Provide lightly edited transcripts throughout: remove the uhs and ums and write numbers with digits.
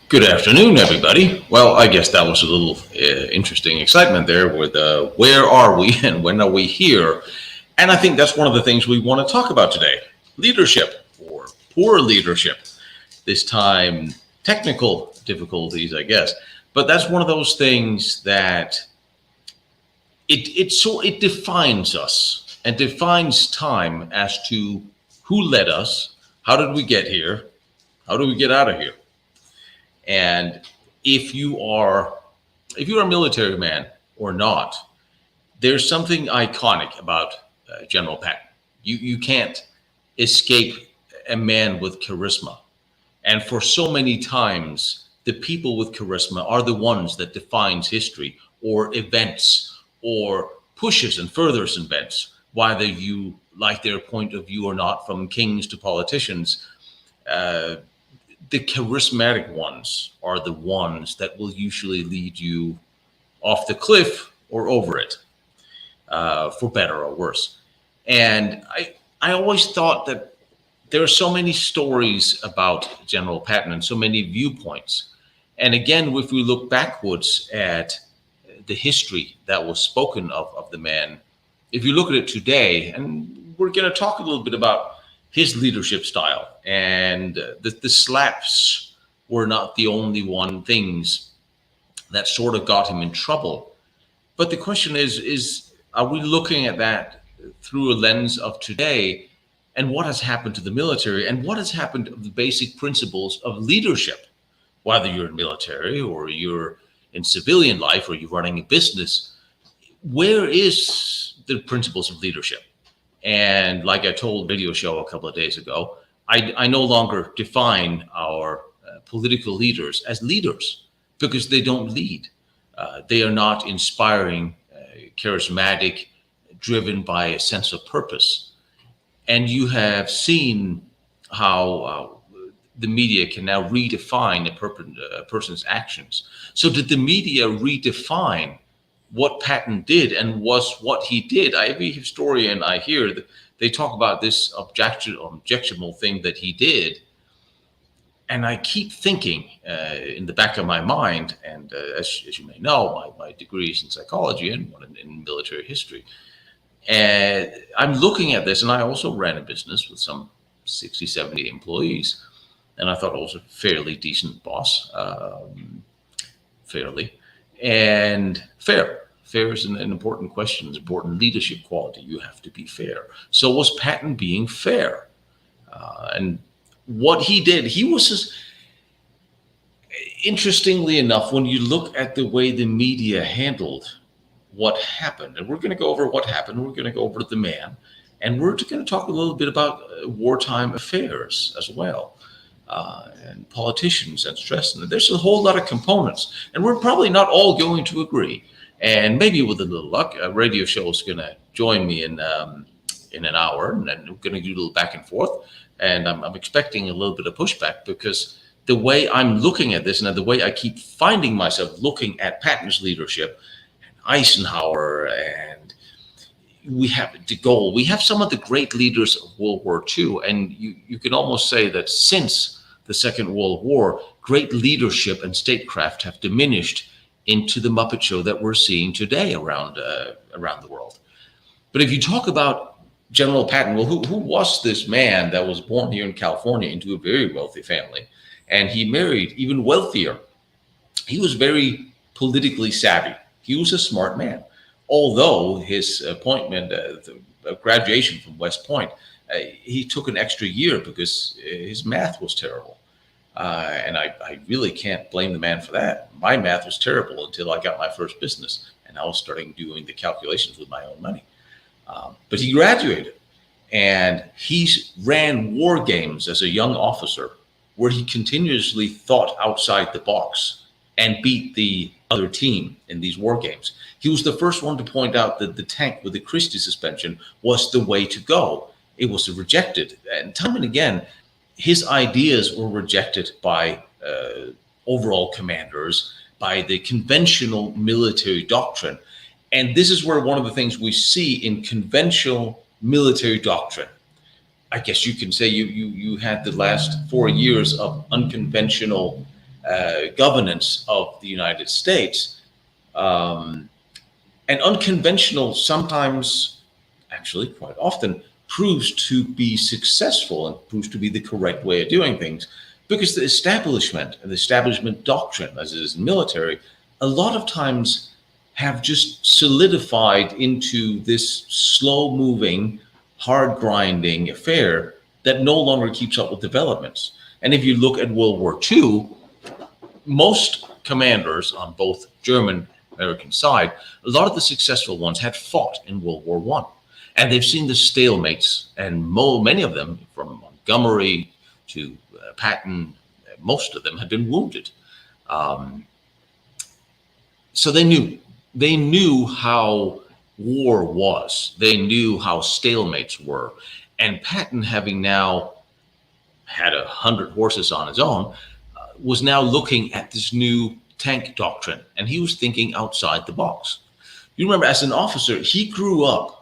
Good afternoon, everybody. Well, I guess that was a little interesting excitement there with where are we and when are we here? And I think that's one of the things we want to talk about today: leadership or poor leadership. This time, technical difficulties, I guess. But that's one of those things that it defines us and defines time as to who led us, how did we get here, how do we get out of here. And if you are if you're a military man or not, there's something iconic about General Patton. You can't escape a man with charisma. And for so many times, the people with charisma are the ones that defines history or events or pushes and furthers events, whether you like their point of view or not, from kings to politicians. Uh, the charismatic ones are the ones that will usually lead you off the cliff or over it, for better or worse. And I always thought that there are so many stories about General Patton and so many viewpoints. And again, if we look backwards at the history that was spoken of the man, if you look at it today, and we're going to talk a little bit about his leadership style, and the slaps were not the only one things that sort of got him in trouble. But the question is are we looking at that through a lens of today, and what has happened to the military and what has happened of the basic principles of leadership, whether you're in military or you're in civilian life or you're running a business? Where is the principles of leadership? And like I told a video show a couple of days ago, I no longer define our political leaders as leaders because they don't lead. They are not inspiring, charismatic, driven by a sense of purpose. And you have seen how the media can now redefine a person's actions. So did the media redefine what Patton did and was what he did? Every historian I hear, they talk about this objectionable thing that he did. And I keep thinking in the back of my mind, and as you may know, my degree is in psychology and one in military history. And I'm looking at this, and I also ran a business with some 60, 70 employees. And I thought I was a fairly decent boss, fairly. And fair. Fair is an important question. It's an important leadership quality. You have to be fair. So was Patton being fair? And what he did, he was just, interestingly enough, when you look at the way the media handled what happened, and we're going to go over what happened, we're going to go over the man, and we're going to talk a little bit about wartime affairs as well. And politicians and stress. And there's a whole lot of components, and we're probably not all going to agree. And maybe with a little luck, a radio show is going to join me in an hour, and then we're going to do a little back and forth. And I'm expecting a little bit of pushback because the way I'm looking at this, and the way I keep finding myself looking at Patton's leadership, and Eisenhower, and we have de Gaulle, we have some of the great leaders of World War II, and you can almost say that since the Second World War, great leadership and statecraft have diminished into the Muppet Show that we're seeing today around the world. But if you talk about General Patton, well, who was this man that was born here in California into a very wealthy family, and he married even wealthier? He was very politically savvy. He was a smart man. Although his appointment, graduation from West Point, he took an extra year because his math was terrible. And I really can't blame the man for that. My math was terrible until I got my first business, and I was starting doing the calculations with my own money. But he graduated, and he ran war games as a young officer where he continuously thought outside the box and beat the other team in these war games. He was the first one to point out that the tank with the Christie suspension was the way to go. It was rejected. And time and again, his ideas were rejected by overall commanders, by the conventional military doctrine. And this is where one of the things we see in conventional military doctrine, I guess you can say you had the last 4 years of unconventional governance of the United States. And unconventional sometimes, actually quite often, proves to be successful and proves to be the correct way of doing things, because the establishment and the establishment doctrine, as it is in military, a lot of times have just solidified into this slow-moving, hard-grinding affair that no longer keeps up with developments. And if you look at World War II, most commanders on both German and American side, a lot of the successful ones had fought in World War I. And they've seen the stalemates, and many of them, from Montgomery to Patton, most of them had been wounded. So they knew how war was. They knew how stalemates were. And Patton, having now had 100 horses on his own, was now looking at this new tank doctrine, and he was thinking outside the box. You remember, as an officer, he grew up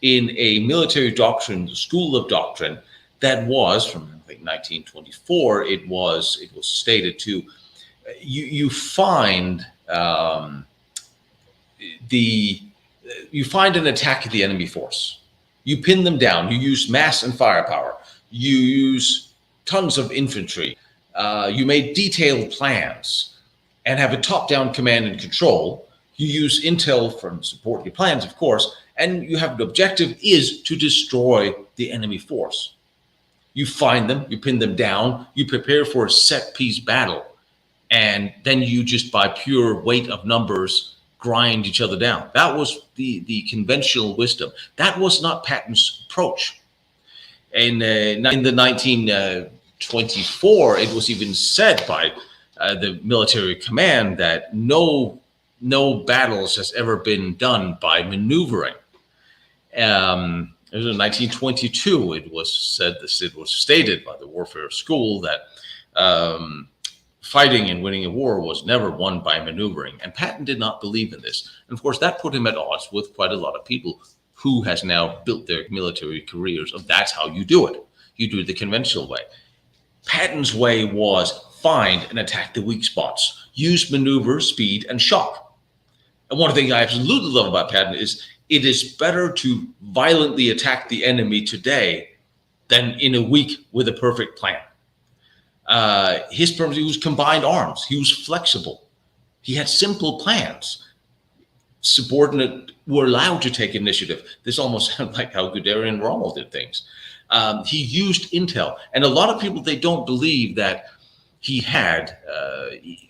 in a military doctrine, school of doctrine, that was from, I think, 1924. It was stated to you find an attack of the enemy force, you pin them down, you use mass and firepower, you use tons of infantry, you made detailed plans and have a top-down command and control. You use intel from support your plans, of course, and you have the objective is to destroy the enemy force. You find them, you pin them down, you prepare for a set-piece battle, and then you just, by pure weight of numbers, grind each other down. That was the conventional wisdom. That was not Patton's approach. In the 1924, it was even said by the military command that no battles has ever been done by maneuvering. It was in 1922. It was stated by the warfare school that fighting and winning a war was never won by maneuvering. And Patton did not believe in this. And of course, that put him at odds with quite a lot of people who has now built their military careers of that's how you do it. You do it the conventional way. Patton's way was find and attack the weak spots, use maneuver, speed, and shock. And one of the things I absolutely love about Patton is it is better to violently attack the enemy today than in a week with a perfect plan. His purpose, he was combined arms. He was flexible. He had simple plans. Subordinate were allowed to take initiative. This almost sounds like how Guderian and Rommel did things. He used intel. And a lot of people, they don't believe that he had,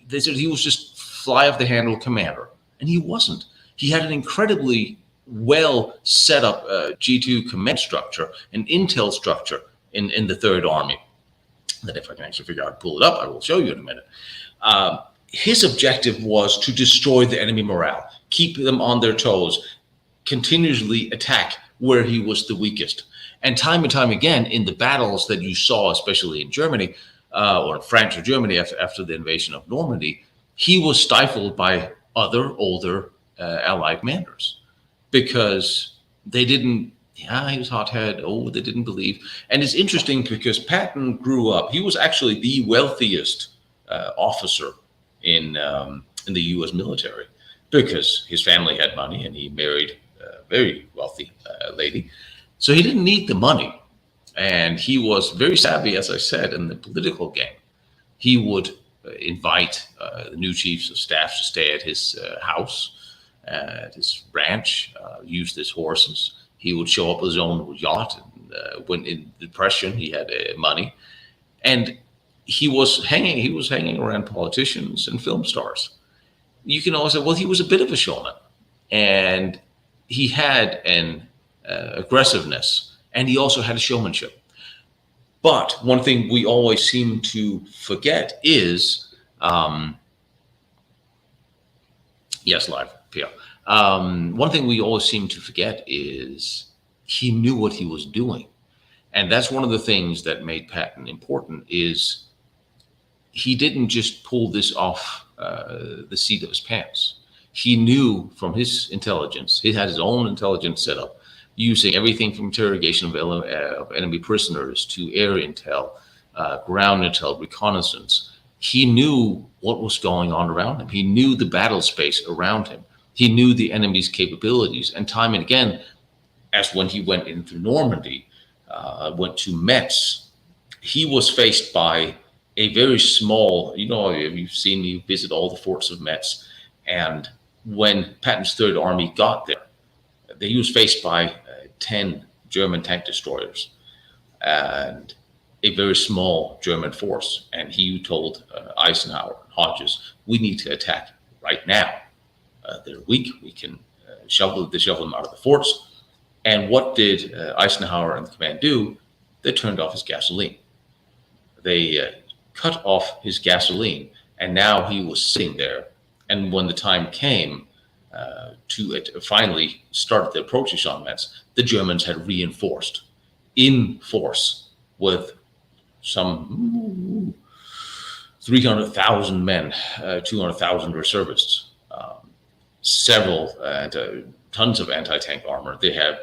they said he was just fly off the handle commander. And he wasn't. He had an incredibly well set up G2 command structure, an intel structure in the Third Army. That if I can actually figure out how to pull it up, I will show you in a minute. His objective was to destroy the enemy morale, keep them on their toes, continuously attack where he was the weakest. And time again, in the battles that you saw, especially in Germany, or France or Germany after the invasion of Normandy, he was stifled by other older Allied commanders because they didn't, he was hot-headed, they didn't believe. And it's interesting because Patton grew up, he was actually the wealthiest officer in the U.S. military because his family had money and he married a very wealthy lady. So he didn't need the money. And he was very savvy, as I said, in the political game. He would invite the new chiefs of staff to stay at his house, at his ranch, use his horses. He would show up with his own yacht. And, when in depression, he had money. And he was hanging around politicians and film stars. You can always say, well, he was a bit of a showman. And he had an aggressiveness, and he also had a showmanship. But one thing we always seem to forget is, yes, live, PR. One thing we always seem to forget is he knew what he was doing. And that's one of the things that made Patton important is he didn't just pull this off the seat of his pants. He knew from his intelligence, he had his own intelligence set up, using everything from interrogation of enemy prisoners to air intel, ground intel, reconnaissance, He knew what was going on around him. He knew the battle space around him. He knew the enemy's capabilities. And time and again, as when he went into Normandy, went to Metz, he was faced by a very small, you've seen me visit all the forts of Metz. And when Patton's Third Army got there, he was faced by 10 German tank destroyers and a very small German force. And he told Eisenhower and Hodges, we need to attack right now. They're weak. We can shovel them out of the forts. And what did Eisenhower and the command do? They turned off his gasoline. They cut off his gasoline, and now he was sitting there. And when the time came to finally start the approaches on Metz, the Germans had reinforced in force with some 300,000 men, 200,000 reservists, several tons of anti-tank armor. They have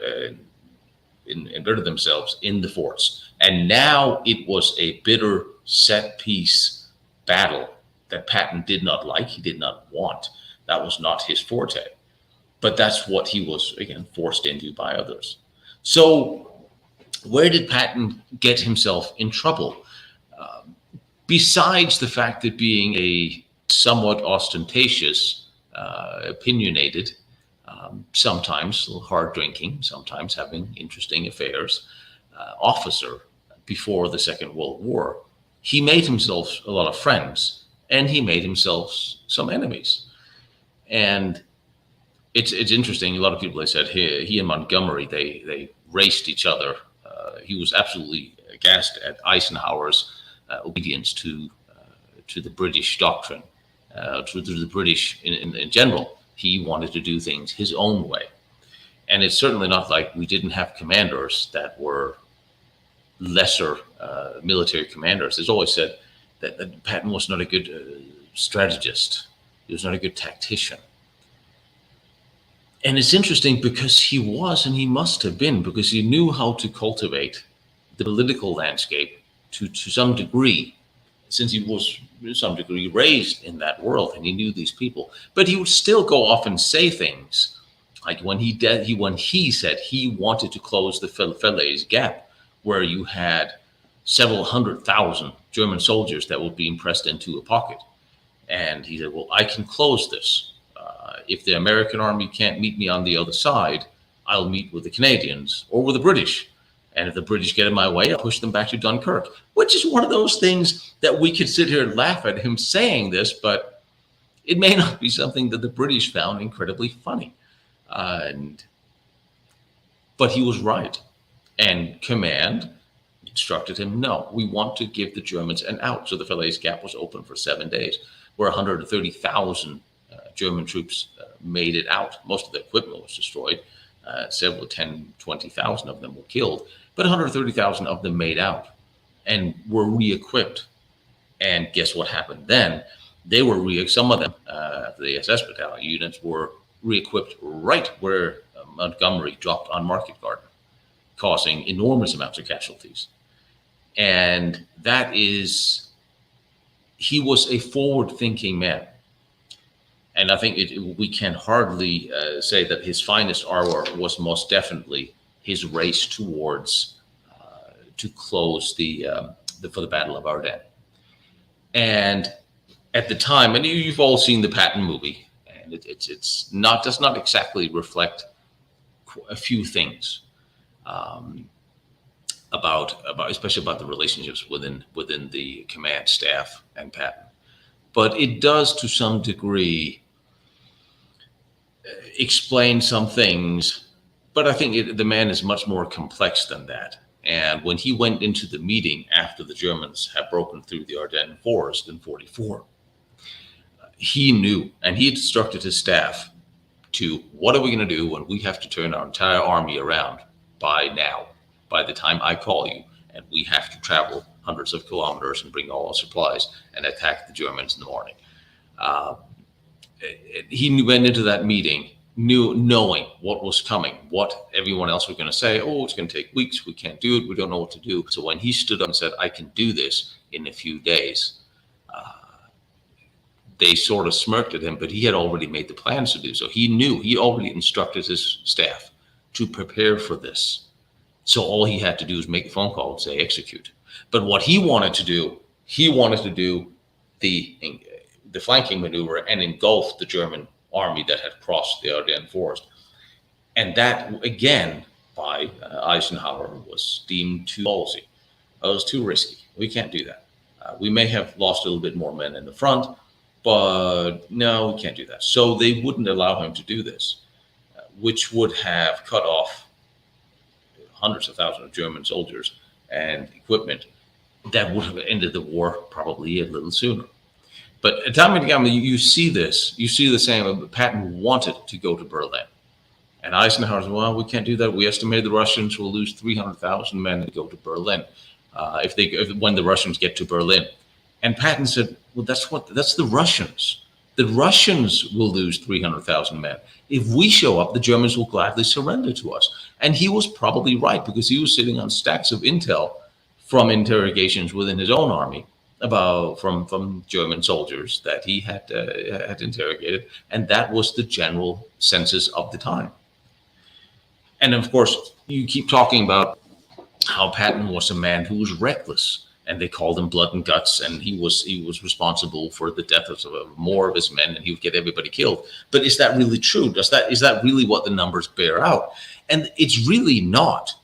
embedded themselves in the forts. And now it was a bitter set piece battle that Patton did not like, he did not want. That was not his forte. But that's what he was, again, forced into by others. So where did Patton get himself in trouble? Besides the fact that being a somewhat ostentatious, opinionated, sometimes a little hard drinking, sometimes having interesting affairs, officer before the Second World War, he made himself a lot of friends and he made himself some enemies. And it's interesting. A lot of people, they said he and Montgomery, they raced each other. He was absolutely aghast at Eisenhower's obedience to the British doctrine, to the British in general. He wanted to do things his own way. And it's certainly not like we didn't have commanders that were lesser military commanders. There's always said that Patton was not a good strategist. He was not a good tactician. And it's interesting because he was, and he must have been, because he knew how to cultivate the political landscape to some degree, since he was to some degree raised in that world and he knew these people. But he would still go off and say things like when he said he wanted to close the Falaise Gap, where you had several 100,000 German soldiers that were being pressed into a pocket. And he said, well, I can close this. If the American army can't meet me on the other side, I'll meet with the Canadians or with the British. And if the British get in my way, I'll push them back to Dunkirk, which is one of those things that we could sit here and laugh at him saying this, but it may not be something that the British found incredibly funny. But he was right. And command instructed him, no, we want to give the Germans an out. So the Falaise Gap was open for 7 days, where 130,000 German troops made it out. Most of the equipment was destroyed. Several 10, 20,000 of them were killed, but 130,000 of them made out and were re-equipped. And guess what happened then? They were some of them, the SS battalion units, were re-equipped right where Montgomery dropped on Market Garden, causing enormous amounts of casualties. And that is, he was a forward-thinking man. And I think we can hardly say that his finest hour was most definitely his race towards to close for the Battle of Ardennes. And at the time, and you've all seen the Patton movie, and it does not exactly reflect a few things about especially about the relationships within the command staff and Patton, but it does to some degree explain some things. But I think the man is much more complex than that. And when he went into the meeting after the Germans had broken through the Ardennes forest in 1944, he knew, and he instructed his staff to, what are we going to do when we have to turn our entire army around by the time I call you, and we have to travel hundreds of kilometers and bring all our supplies and attack the Germans in the morning. He went into that meeting knowing what was coming, what everyone else was going to say. Oh, it's going to take weeks. We can't do it. We don't know what to do. So when he stood up and said, I can do this in a few days, they sort of smirked at him, but he had already made the plans to do so. He knew, he already instructed his staff to prepare for this. So all he had to do was make a phone call and say execute. But what he wanted to do, the flanking maneuver and engulf the German army that had crossed the Ardennes forest. And that, again, by Eisenhower was deemed too ballsy. It was too risky. We can't do that. We may have lost a little bit more men in the front, but no, we can't do that. So they wouldn't allow him to do this, which would have cut off hundreds of thousands of German soldiers and equipment. That would have ended the war probably a little sooner. But time and again, you see this. You see the same. Patton wanted to go to Berlin. And Eisenhower said, well, we can't do that. We estimate the Russians will lose 300,000 men to go to Berlin when the Russians get to Berlin. And Patton said, well, that's the Russians. The Russians will lose 300,000 men. If we show up, the Germans will gladly surrender to us. And he was probably right, because he was sitting on stacks of intel from interrogations within his own army from German soldiers that he had interrogated. And that was the general census of the time. And of course, you keep talking about how Patton was a man who was reckless, and they called him blood and guts, and he was responsible for the death of more of his men, and he would get everybody killed. But is that really true? Is that really what the numbers bear out? And it's really not,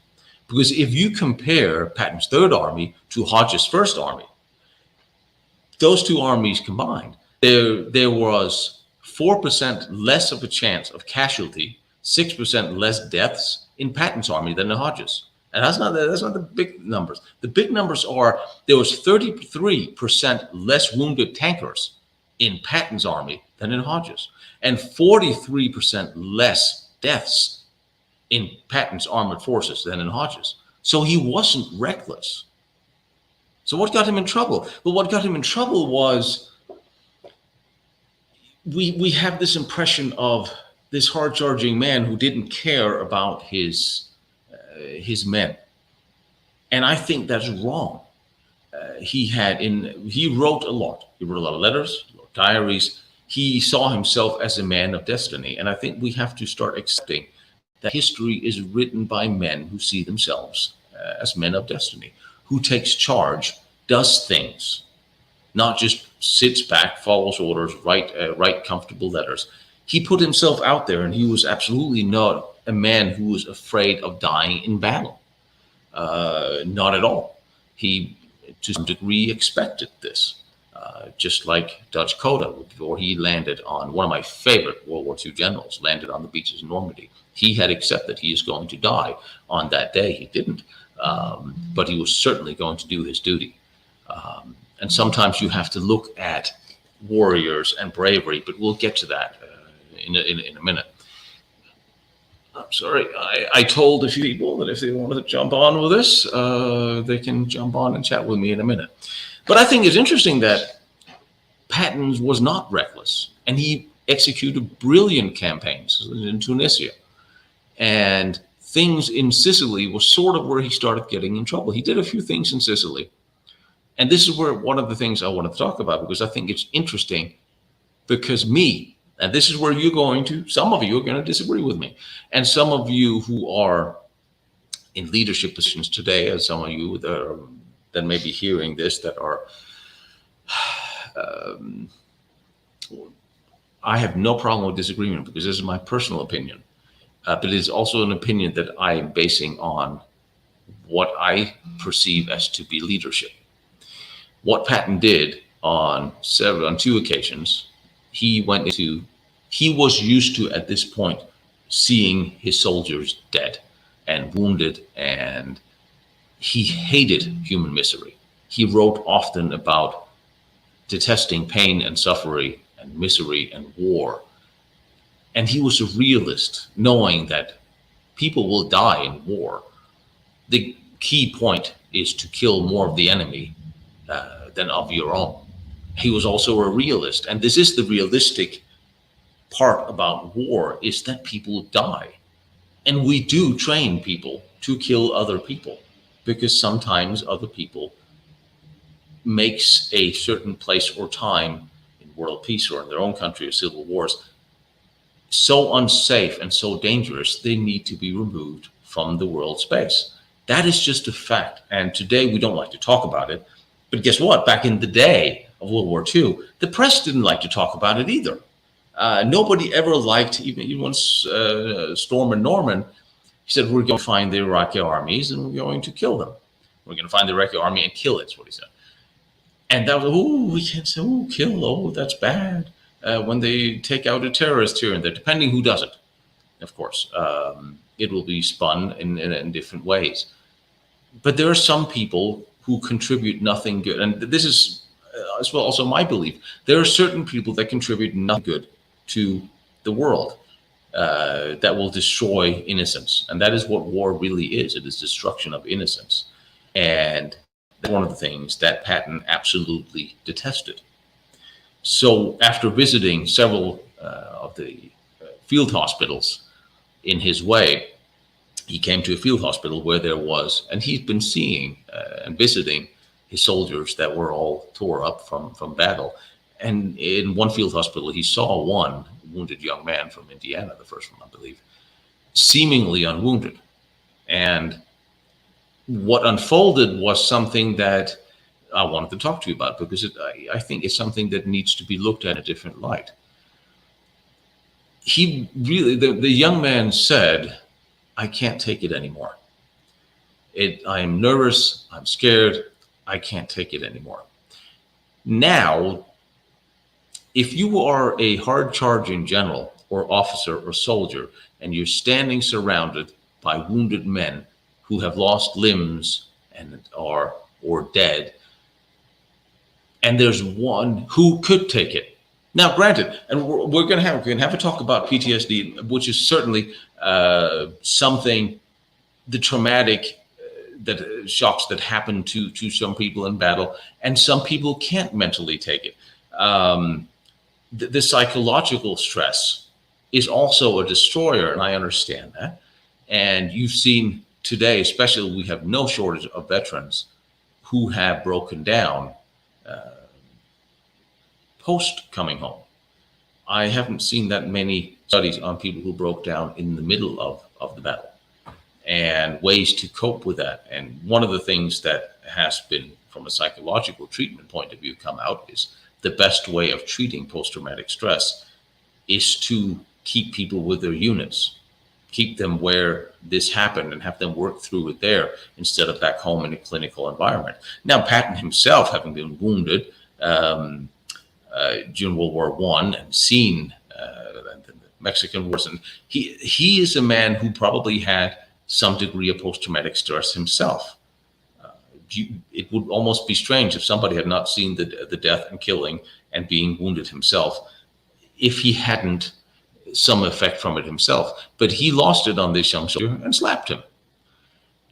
because if you compare Patton's Third Army to Hodges' First Army, those two armies combined, there was 4% less of a chance of casualty, 6% less deaths in Patton's army than in Hodges'. And that's not the big numbers. The big numbers are there was 33% less wounded tankers in Patton's army than in Hodges', and 43% less deaths in Patton's armored forces than in Hodges'. So he wasn't reckless. So what got him in trouble? Well, what got him in trouble was we have this impression of this hard-charging man who didn't care about his men, and I think that's wrong. He wrote a lot. He wrote a lot of letters, a lot of diaries. He saw himself as a man of destiny, and I think we have to start accepting that history is written by men who see themselves as men of destiny, who takes charge, does things, not just sits back, follows orders, write comfortable letters. He put himself out there, and he was absolutely not a man who was afraid of dying in battle. Not at all. He, to some degree, expected this. Just like Dutch Coda, before he landed on one of my favorite World War II generals, landed on the beaches of Normandy. He had accepted he is going to die on that day. He didn't, but he was certainly going to do his duty. And sometimes you have to look at warriors and bravery, but we'll get to that in a minute. I'm sorry. I told a few people that if they wanted to jump on with this, they can jump on and chat with me in a minute. But I think it's interesting that Patton was not reckless, and he executed brilliant campaigns in Tunisia. And things in Sicily was sort of where he started getting in trouble. He did a few things in Sicily. And this is where one of the things I want to talk about, because I think it's interesting, because and this is where some of you are going to disagree with me. And some of you who are in leadership positions today, and some of you that may be hearing this that are, I have no problem with disagreement, because this is my personal opinion. But it is also an opinion that I am basing on what I perceive as to be leadership. What Patton did on two occasions, he was used to, at this point, seeing his soldiers dead and wounded, and he hated human misery. He wrote often about detesting pain and suffering and misery and war. And he was a realist, knowing that people will die in war. The key point is to kill more of the enemy than of your own. He was also a realist, and this is the realistic part about war, is that people die. And we do train people to kill other people, because sometimes other people makes a certain place or time world peace or in their own country or civil wars, so unsafe and so dangerous, they need to be removed from the world space. That is just a fact. And today we don't like to talk about it. But guess what? Back in the day of World War II, the press didn't like to talk about it either. Nobody ever liked, even once Stormer Norman, he said, we're going to find the Iraqi armies and we're going to kill them. We're going to find the Iraqi army and kill it, is what he said. And that was, we can't say, kill, that's bad. When they take out a terrorist here and there, depending who does it, of course, it will be spun in different ways. But there are some people who contribute nothing good. And this is as well also my belief. There are certain people that contribute nothing good to the world that will destroy innocence. And that is what war really is. It is destruction of innocence. And that's one of the things that Patton absolutely detested. So after visiting several of the field hospitals in his way, he came to a field hospital where there was, and he'd been seeing and visiting his soldiers that were all tore up from battle. And in one field hospital, he saw one wounded young man from Indiana, the first one, I believe, seemingly unwounded. And what unfolded was something that I wanted to talk to you about, because I think it's something that needs to be looked at in a different light. He really, the young man said, I can't take it anymore. I am nervous, I'm scared, I can't take it anymore. Now, if you are a hard-charging general or officer or soldier, and you're standing surrounded by wounded men who have lost limbs and are or dead, and there's one who could take it. Now, granted, and we're going to have a talk about PTSD, which is certainly something, the traumatic that shocks that happen to some people in battle, and some people can't mentally take it. The psychological stress is also a destroyer, and I understand that. And you've seen today, especially, we have no shortage of veterans who have broken down post coming home. I haven't seen that many studies on people who broke down in the middle of the battle and ways to cope with that. And one of the things that has been, from a psychological treatment point of view, come out is the best way of treating post-traumatic stress is to keep people with their units, keep them where this happened and have them work through it there instead of back home in a clinical environment. Now, Patton himself, having been wounded during World War I and seen the Mexican Wars, and he is a man who probably had some degree of post-traumatic stress himself. It would almost be strange if somebody had not seen the death and killing and being wounded himself, if he hadn't some effect from it himself. But he lost it on this young soldier and slapped him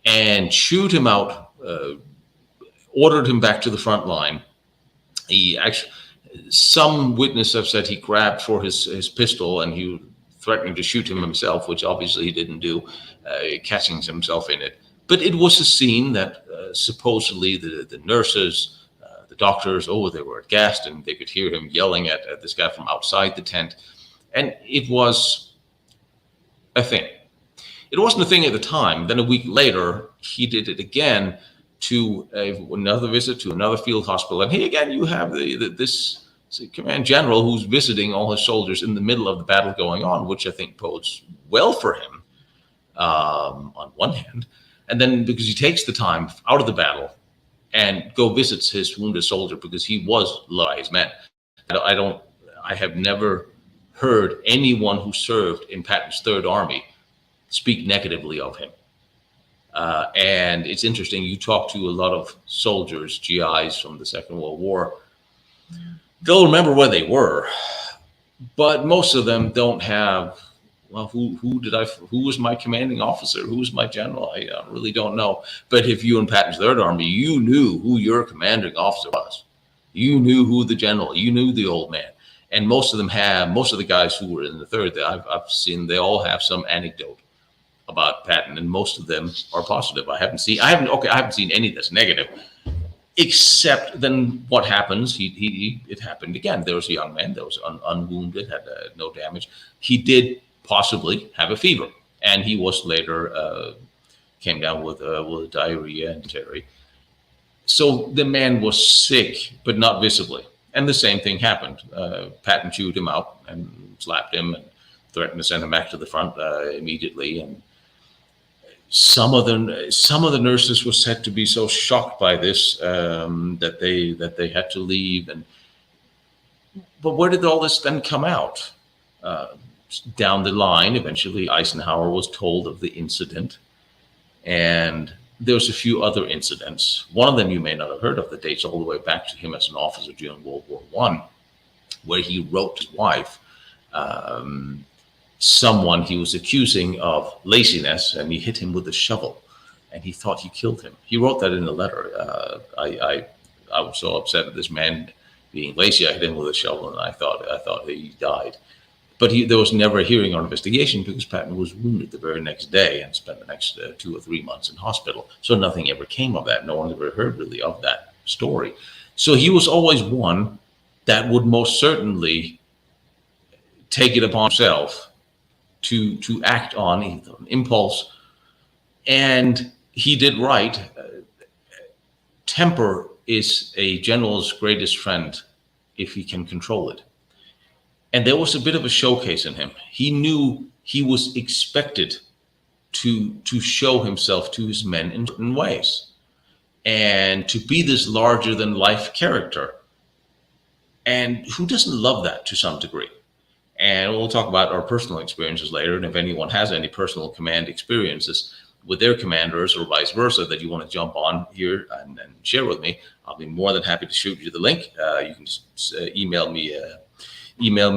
and chewed him out, ordered him back to the front line. He actually, some witnesses have said he grabbed for his pistol and he was threatening to shoot him himself, which obviously he didn't do, catching himself in it. But it was a scene that supposedly the nurses, the doctors, they were aghast, and they could hear him yelling at this guy from outside the tent. And it was a thing. It wasn't a thing at the time. Then a week later, he did it again to another visit to another field hospital. And here again, you have this command general who's visiting all his soldiers in the middle of the battle going on, which I think bodes well for him on one hand. And then because he takes the time out of the battle and go visits his wounded soldier because he was loved by his men. I have never heard anyone who served in Patton's Third Army speak negatively of him. And it's interesting, you talk to a lot of soldiers, GIs from the Second World War, they'll remember where they were, but most of them don't have, who was my commanding officer? Who was my general? I really don't know. But if you in Patton's Third Army, you knew who your commanding officer was. You knew who the general, you knew the old man. And most of the guys who were in the Third that I've seen, they all have some anecdote about Patton, and most of them are positive. I haven't seen any that's negative. Except then what happens, it happened again. There was a young man that was unwounded, had no damage. He did possibly have a fever, and he was later came down with diarrhea and dysentery. So the man was sick, but not visibly. And the same thing happened. Patton chewed him out and slapped him and threatened to send him back to the front immediately. And some of the nurses were said to be so shocked by this that they had to leave. But where did all this then come out? Down the line, eventually Eisenhower was told of the incident, and there was a few other incidents. One of them you may not have heard of. The dates all the way back to him as an officer during World War I, where he wrote his wife someone he was accusing of laziness, and he hit him with a shovel, and he thought he killed him. He wrote that in a letter. I was so upset at this man being lazy. I hit him with a shovel, and I thought he died. But there was never a hearing or investigation because Patton was wounded the very next day and spent the next 2 or 3 months in hospital. So nothing ever came of that. No one ever heard really of that story. So he was always one that would most certainly take it upon himself to act on either an impulse. And he did right. Temper is a general's greatest friend if he can control it. And there was a bit of a showcase in him. He knew he was expected to show himself to his men in certain ways and to be this larger than life character. And who doesn't love that to some degree? And we'll talk about our personal experiences later. And if anyone has any personal command experiences with their commanders or vice versa that you want to jump on here and share with me, I'll be more than happy to shoot you the link. You can just email me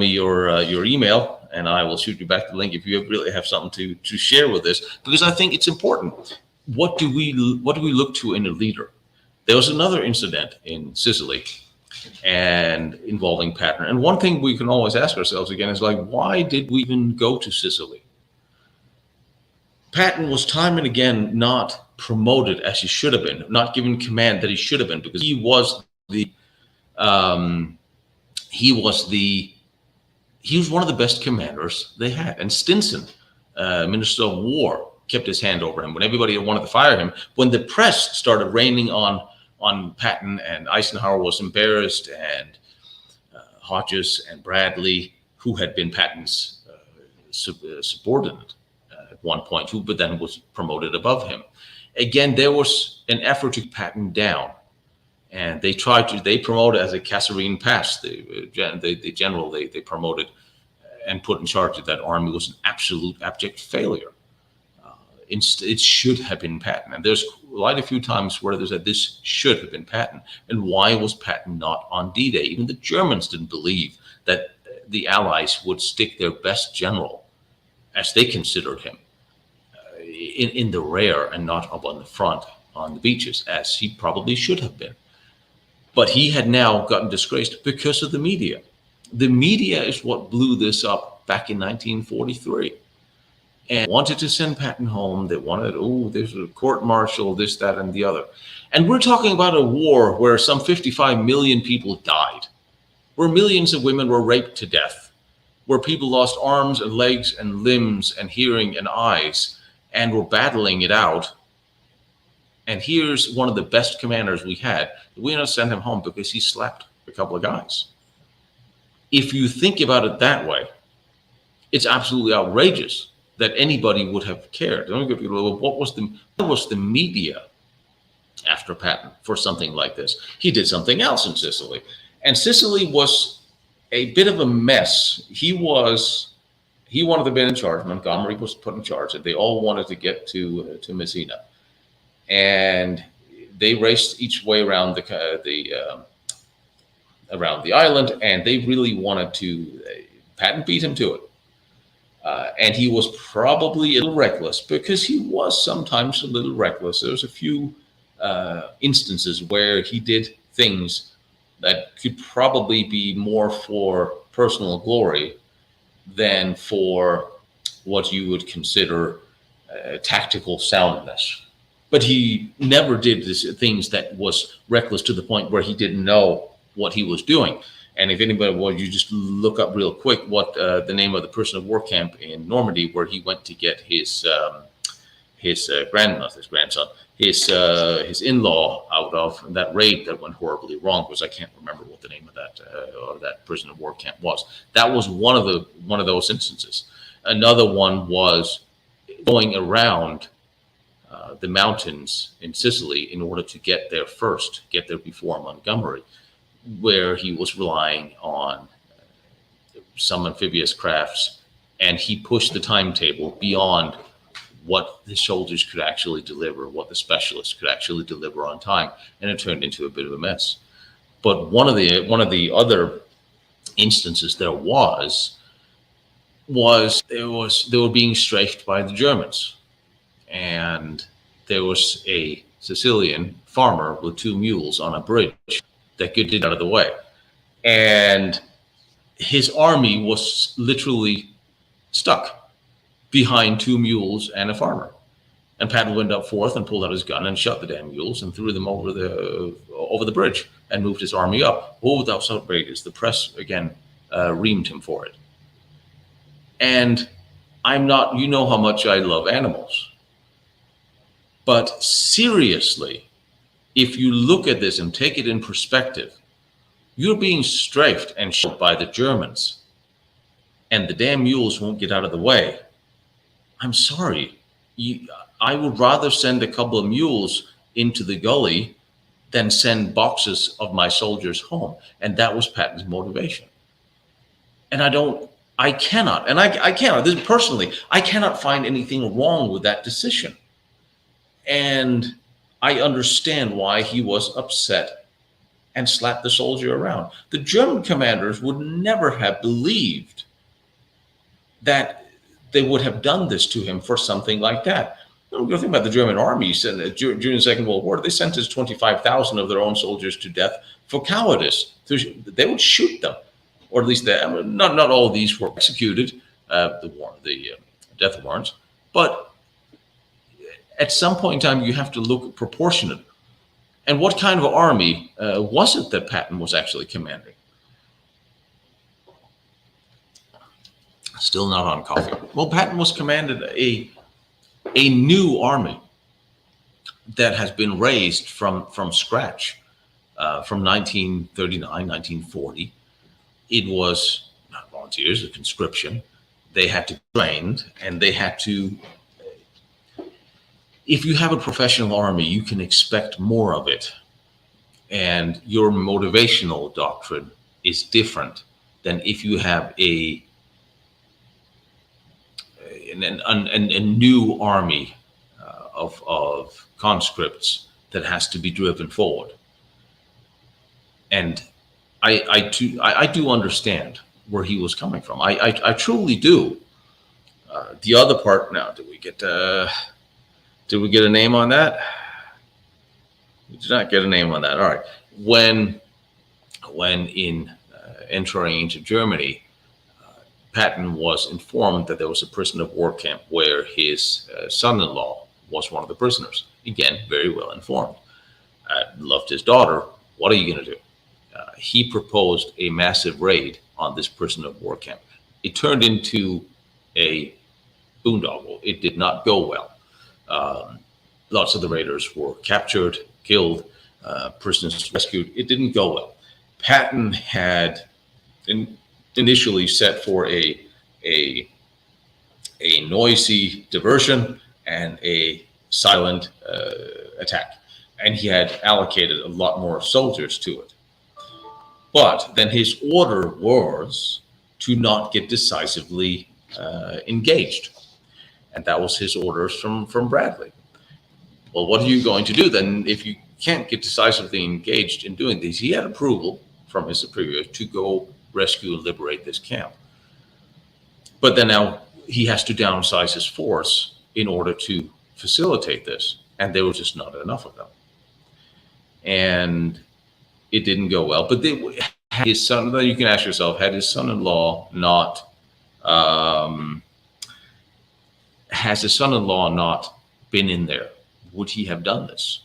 your email, and I will shoot you back the link if you really have something to share with this, because I think it's important. What do we look to in a leader? There was another incident in Sicily and involving Patton. And one thing we can always ask ourselves again is like, why did we even go to Sicily? Patton was time and again not promoted as he should have been, not given command that he should have been, because he was one of the best commanders they had. And Stinson, Minister of War, kept his hand over him when everybody wanted to fire him. When the press started raining on Patton, and Eisenhower was embarrassed, and Hodges and Bradley, who had been Patton's subordinate at one point, but then was promoted above him. Again, there was an effort to Patton down. And they promoted as a Kasserine Pass, the general they promoted and put in charge of that army was an absolute abject failure. It should have been Patton. And there's quite a few times where they said this should have been Patton. And why was Patton not on D-Day? Even the Germans didn't believe that the Allies would stick their best general, as they considered him, in the rear and not up on the front on the beaches, as he probably should have been. But he had now gotten disgraced because of the media. The media is what blew this up back in 1943. And wanted to send Patton home. They wanted, there's a court-martial, this, that, and the other. And we're talking about a war where some 55 million people died, where millions of women were raped to death, where people lost arms and legs and limbs and hearing and eyes and were battling it out. And here's one of the best commanders we had. We're going to send him home because he slapped a couple of guys. If you think about it that way, it's absolutely outrageous that anybody would have cared. What was the media after Patton for something like this? He did something else in Sicily. And Sicily was a bit of a mess. He wanted to be in charge. Montgomery was put in charge, and they all wanted to get to Messina. And they raced each way around around the island, and they really wanted to. Patton beat him to it, and he was probably a little reckless, because he was sometimes a little reckless. There was a few instances where he did things that could probably be more for personal glory than for what you would consider tactical soundness. but he never did things that was reckless to the point where he didn't know what he was doing. And if anybody, well, you just look up real quick what the name of the prisoner of war camp in Normandy, where he went to get his grandson, his in-law out of that raid that went horribly wrong, because I can't remember what the name of that prisoner of war camp was. That was one of those instances. Another one was going around the mountains in Sicily in order to get there before Montgomery, where he was relying on some amphibious crafts, and he pushed the timetable beyond what the soldiers could actually deliver, what the specialists could actually deliver on time, and it turned into a bit of a mess. But one of the other instances they were being strafed by the Germans, and there was a Sicilian farmer with 2 mules on a bridge that could get out of the way, and his army was literally stuck behind 2 mules and a farmer. And Patton went up forth and pulled out his gun and shot the damn mules and threw them over the bridge and moved his army up. Oh, that was outrageous. The press again reamed him for it. And you know how much I love animals. But seriously, if you look at this and take it in perspective, you're being strafed and shot by the Germans, and the damn mules won't get out of the way. I'm sorry. I would rather send a couple of mules into the gully than send boxes of my soldiers home. And that was Patton's motivation. And I cannot find anything wrong with that decision. And I understand why he was upset and slapped the soldier around. The German commanders would never have believed that they would have done this to him for something like that. We're think about the German army during the Second World War. They sentenced 25,000 of their own soldiers to death for cowardice. They would shoot them, or at least not all of these were executed, the death warrants. But at some point in time, you have to look proportionate. And what kind of army was it that Patton was actually commanding? Still not on coffee. Well, Patton was commanded a new army that has been raised from scratch from 1939, 1940. It was not volunteers, a conscription. They had to be trained, and they had to. If you have a professional army, you can expect more of it, and your motivational doctrine is different than if you have a new army of conscripts that has to be driven forward. And I do understand where he was coming from. I truly do. The other part now, did we get a name on that? We did not get a name on that. All right. When in entering into Germany, Patton was informed that there was a prisoner of war camp where his son-in-law was one of the prisoners. Again, very well informed. Loved his daughter. What are you going to do? He proposed a massive raid on this prisoner of war camp. It turned into a boondoggle. It did not go well. Lots of the raiders were captured, killed, prisoners rescued. It didn't go well. Patton had initially set for a noisy diversion and a silent attack, and he had allocated a lot more soldiers to it. But then his order was to not get decisively engaged, and that was his orders from Bradley. Well, what are you going to do then if you can't get decisively engaged in doing these? He had approval from his superiors to go rescue and liberate this camp. But then now he has to downsize his force in order to facilitate this. And there was just not enough of them. And it didn't go well. But his son, then you can ask yourself, had his son-in-law not, has his son-in-law not been in there would he have done this?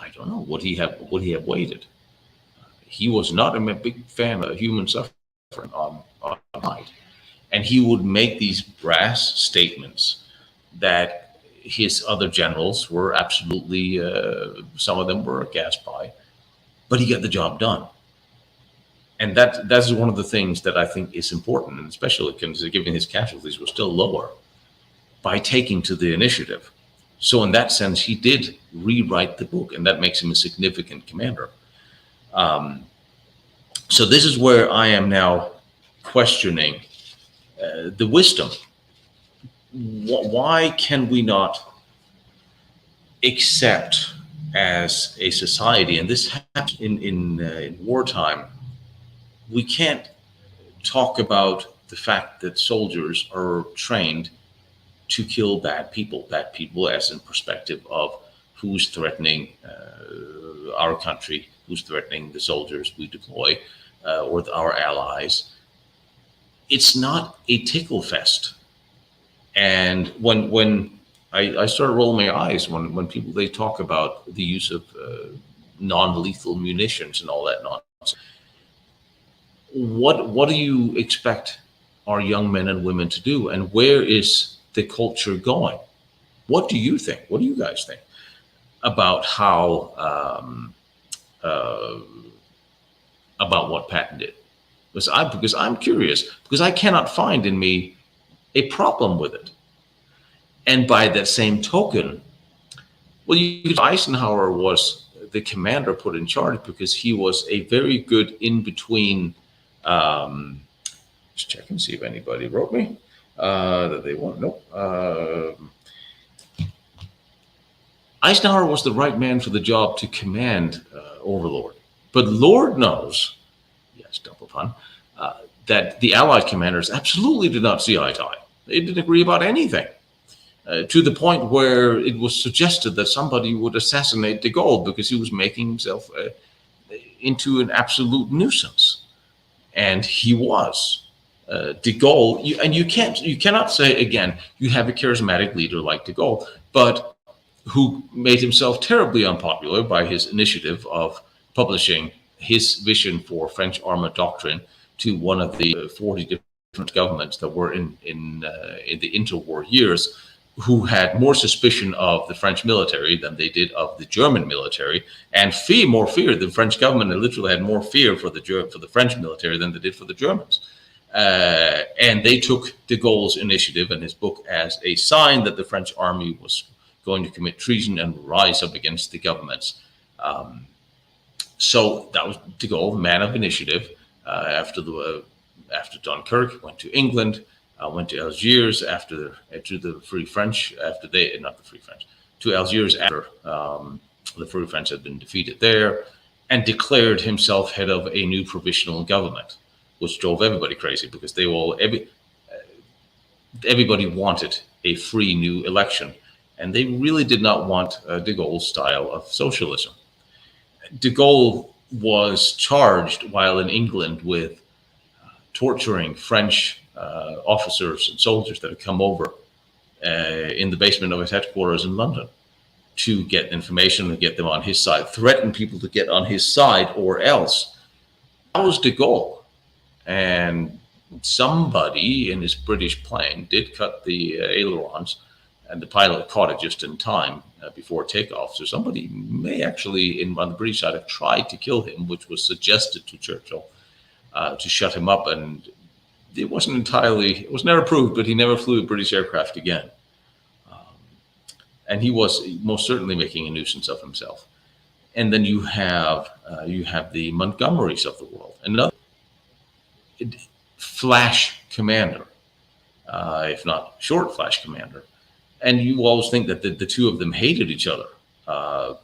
I don't know. Would he have waited? He was not a big fan of human suffering on night. And he would make these brass statements that his other generals were absolutely, some of them were aghast by, but he got the job done. And that's one of the things that I think is important, and especially given his casualties were still lower, by taking to the initiative. So in that sense, he did rewrite the book, and that makes him a significant commander. So this is where I am now questioning the wisdom. Why can we not accept as a society, and this happens in wartime, we can't talk about the fact that soldiers are trained to kill bad people as in perspective of who's threatening our country, who's threatening the soldiers we deploy, or our allies. It's not a tickle fest. And when I started rolling my eyes when people, they talk about the use of non-lethal munitions and all that nonsense. What do you expect our young men and women to do? And where is the culture going? What do you think? What do you guys think about how about what Patton did? Because I'm curious, because I cannot find in me a problem with it. And by that same token, well, Eisenhower was the commander put in charge because he was a very good in-between. Just check and see if anybody wrote me that they want. Nope. Eisenhower was the right man for the job to command Overlord. But Lord knows, yes, double pun, that the Allied commanders absolutely did not see eye to eye. They didn't agree about anything, to the point where it was suggested that somebody would assassinate de Gaulle because he was making himself into an absolute nuisance. And he was. De Gaulle, you cannot say, again, you have a charismatic leader like de Gaulle, but who made himself terribly unpopular by his initiative of publishing his vision for French armored doctrine to one of the 40 different governments that were in the interwar years, who had more suspicion of the French military than they did of the German military, and more fear. The French government literally had more fear for the French military than they did for the Germans. And they took de Gaulle's initiative and his book as a sign that the French army was going to commit treason and rise up against the governments. So that was de Gaulle, man of initiative. After Dunkirk, went to England, went to Algiers after the Free French, to Algiers after the Free French had been defeated there, and declared himself head of a new provisional government, which drove everybody crazy because everybody wanted a free new election, and they really did not want de Gaulle's style of socialism. De Gaulle was charged while in England with torturing French officers and soldiers that had come over in the basement of his headquarters in London to get information and get them on his side, threaten people to get on his side or else. That was de Gaulle. And somebody in his British plane did cut the ailerons, and the pilot caught it just in time before takeoff. So somebody may actually, on the British side, have tried to kill him, which was suggested to Churchill to shut him up. And it was never proved, but he never flew a British aircraft again. And he was most certainly making a nuisance of himself. And then you have the Montgomerys of the world, another flash commander, if not short flash commander. And you always think that the two of them hated each other,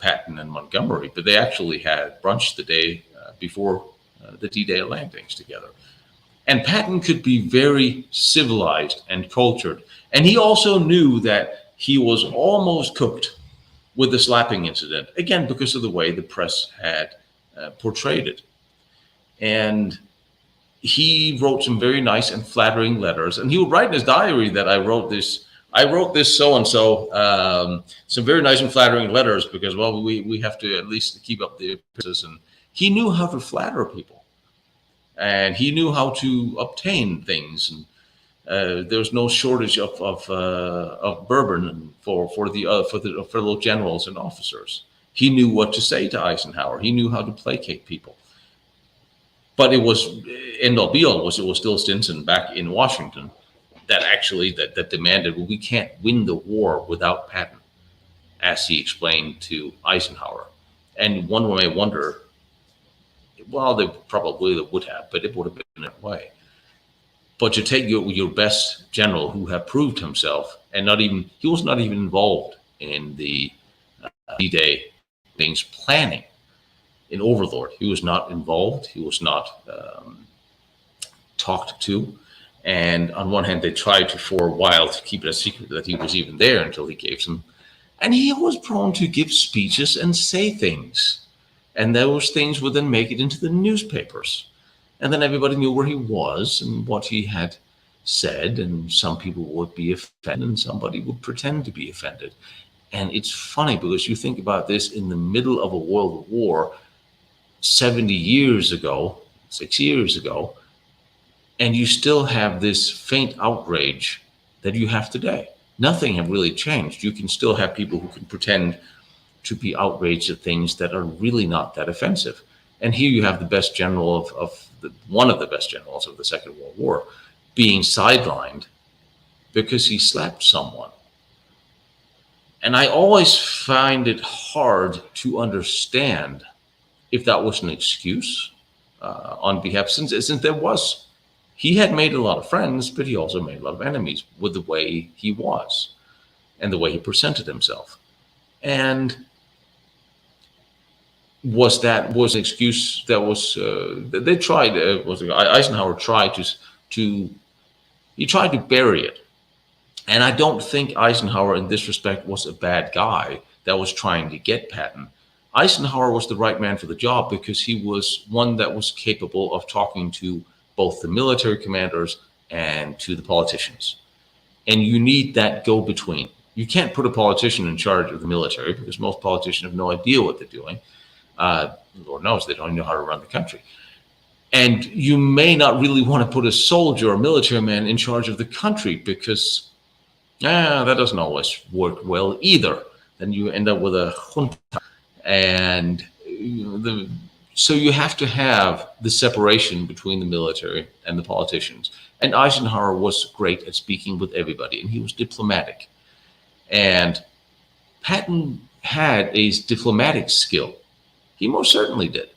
Patton and Montgomery, but they actually had brunch the day before the D-Day landings together. And Patton could be very civilized and cultured. And he also knew that he was almost cooked with the slapping incident, again, because of the way the press had portrayed it. And he wrote some very nice and flattering letters. And he would write in his diary that I wrote this I wrote this so-and-so some very nice and flattering letters because, well, we have to at least keep up the appearances. And he knew how to flatter people, and he knew how to obtain things. And there was no shortage of bourbon for the generals and officers. He knew what to say to Eisenhower. He knew how to placate people. But it was end all be all was it was still Stinson back in Washington that actually that demanded, well, we can't win the war without Patton, as he explained to Eisenhower. And one may wonder, well, they probably would have, but it would have been that way. But you take your best general who had proved himself, and he was not even involved in the D-Day things planning. In Overlord, he was not involved. He was not talked to. And on one hand, they tried for a while to keep it a secret that he was even there until he gave some. And he was prone to give speeches and say things. And those things would then make it into the newspapers. And then everybody knew where he was and what he had said. And some people would be offended and somebody would pretend to be offended. And it's funny because you think about this in the middle of a world war 70 years ago, 6 years ago, and you still have this faint outrage that you have today. Nothing have really changed. You can still have people who can pretend to be outraged at things that are really not that offensive. And here you have the best general one of the best generals of the Second World War being sidelined because he slapped someone. And I always find it hard to understand if that was an excuse on behalf, since there was. He had made a lot of friends, but he also made a lot of enemies with the way he was and the way he presented himself. And was an excuse that was they tried? Eisenhower tried to bury it, and I don't think Eisenhower in this respect was a bad guy that was trying to get Patton. Eisenhower was the right man for the job because he was one that was capable of talking to both the military commanders and to the politicians. And you need that go-between. You can't put a politician in charge of the military because most politicians have no idea what they're doing. Lord knows they don't even know how to run the country. And you may not really want to put a soldier or military man in charge of the country because that doesn't always work well either. Then you end up with a junta. And so you have to have the separation between the military and the politicians. And Eisenhower was great at speaking with everybody, and he was diplomatic. And Patton had a diplomatic skill. He most certainly did.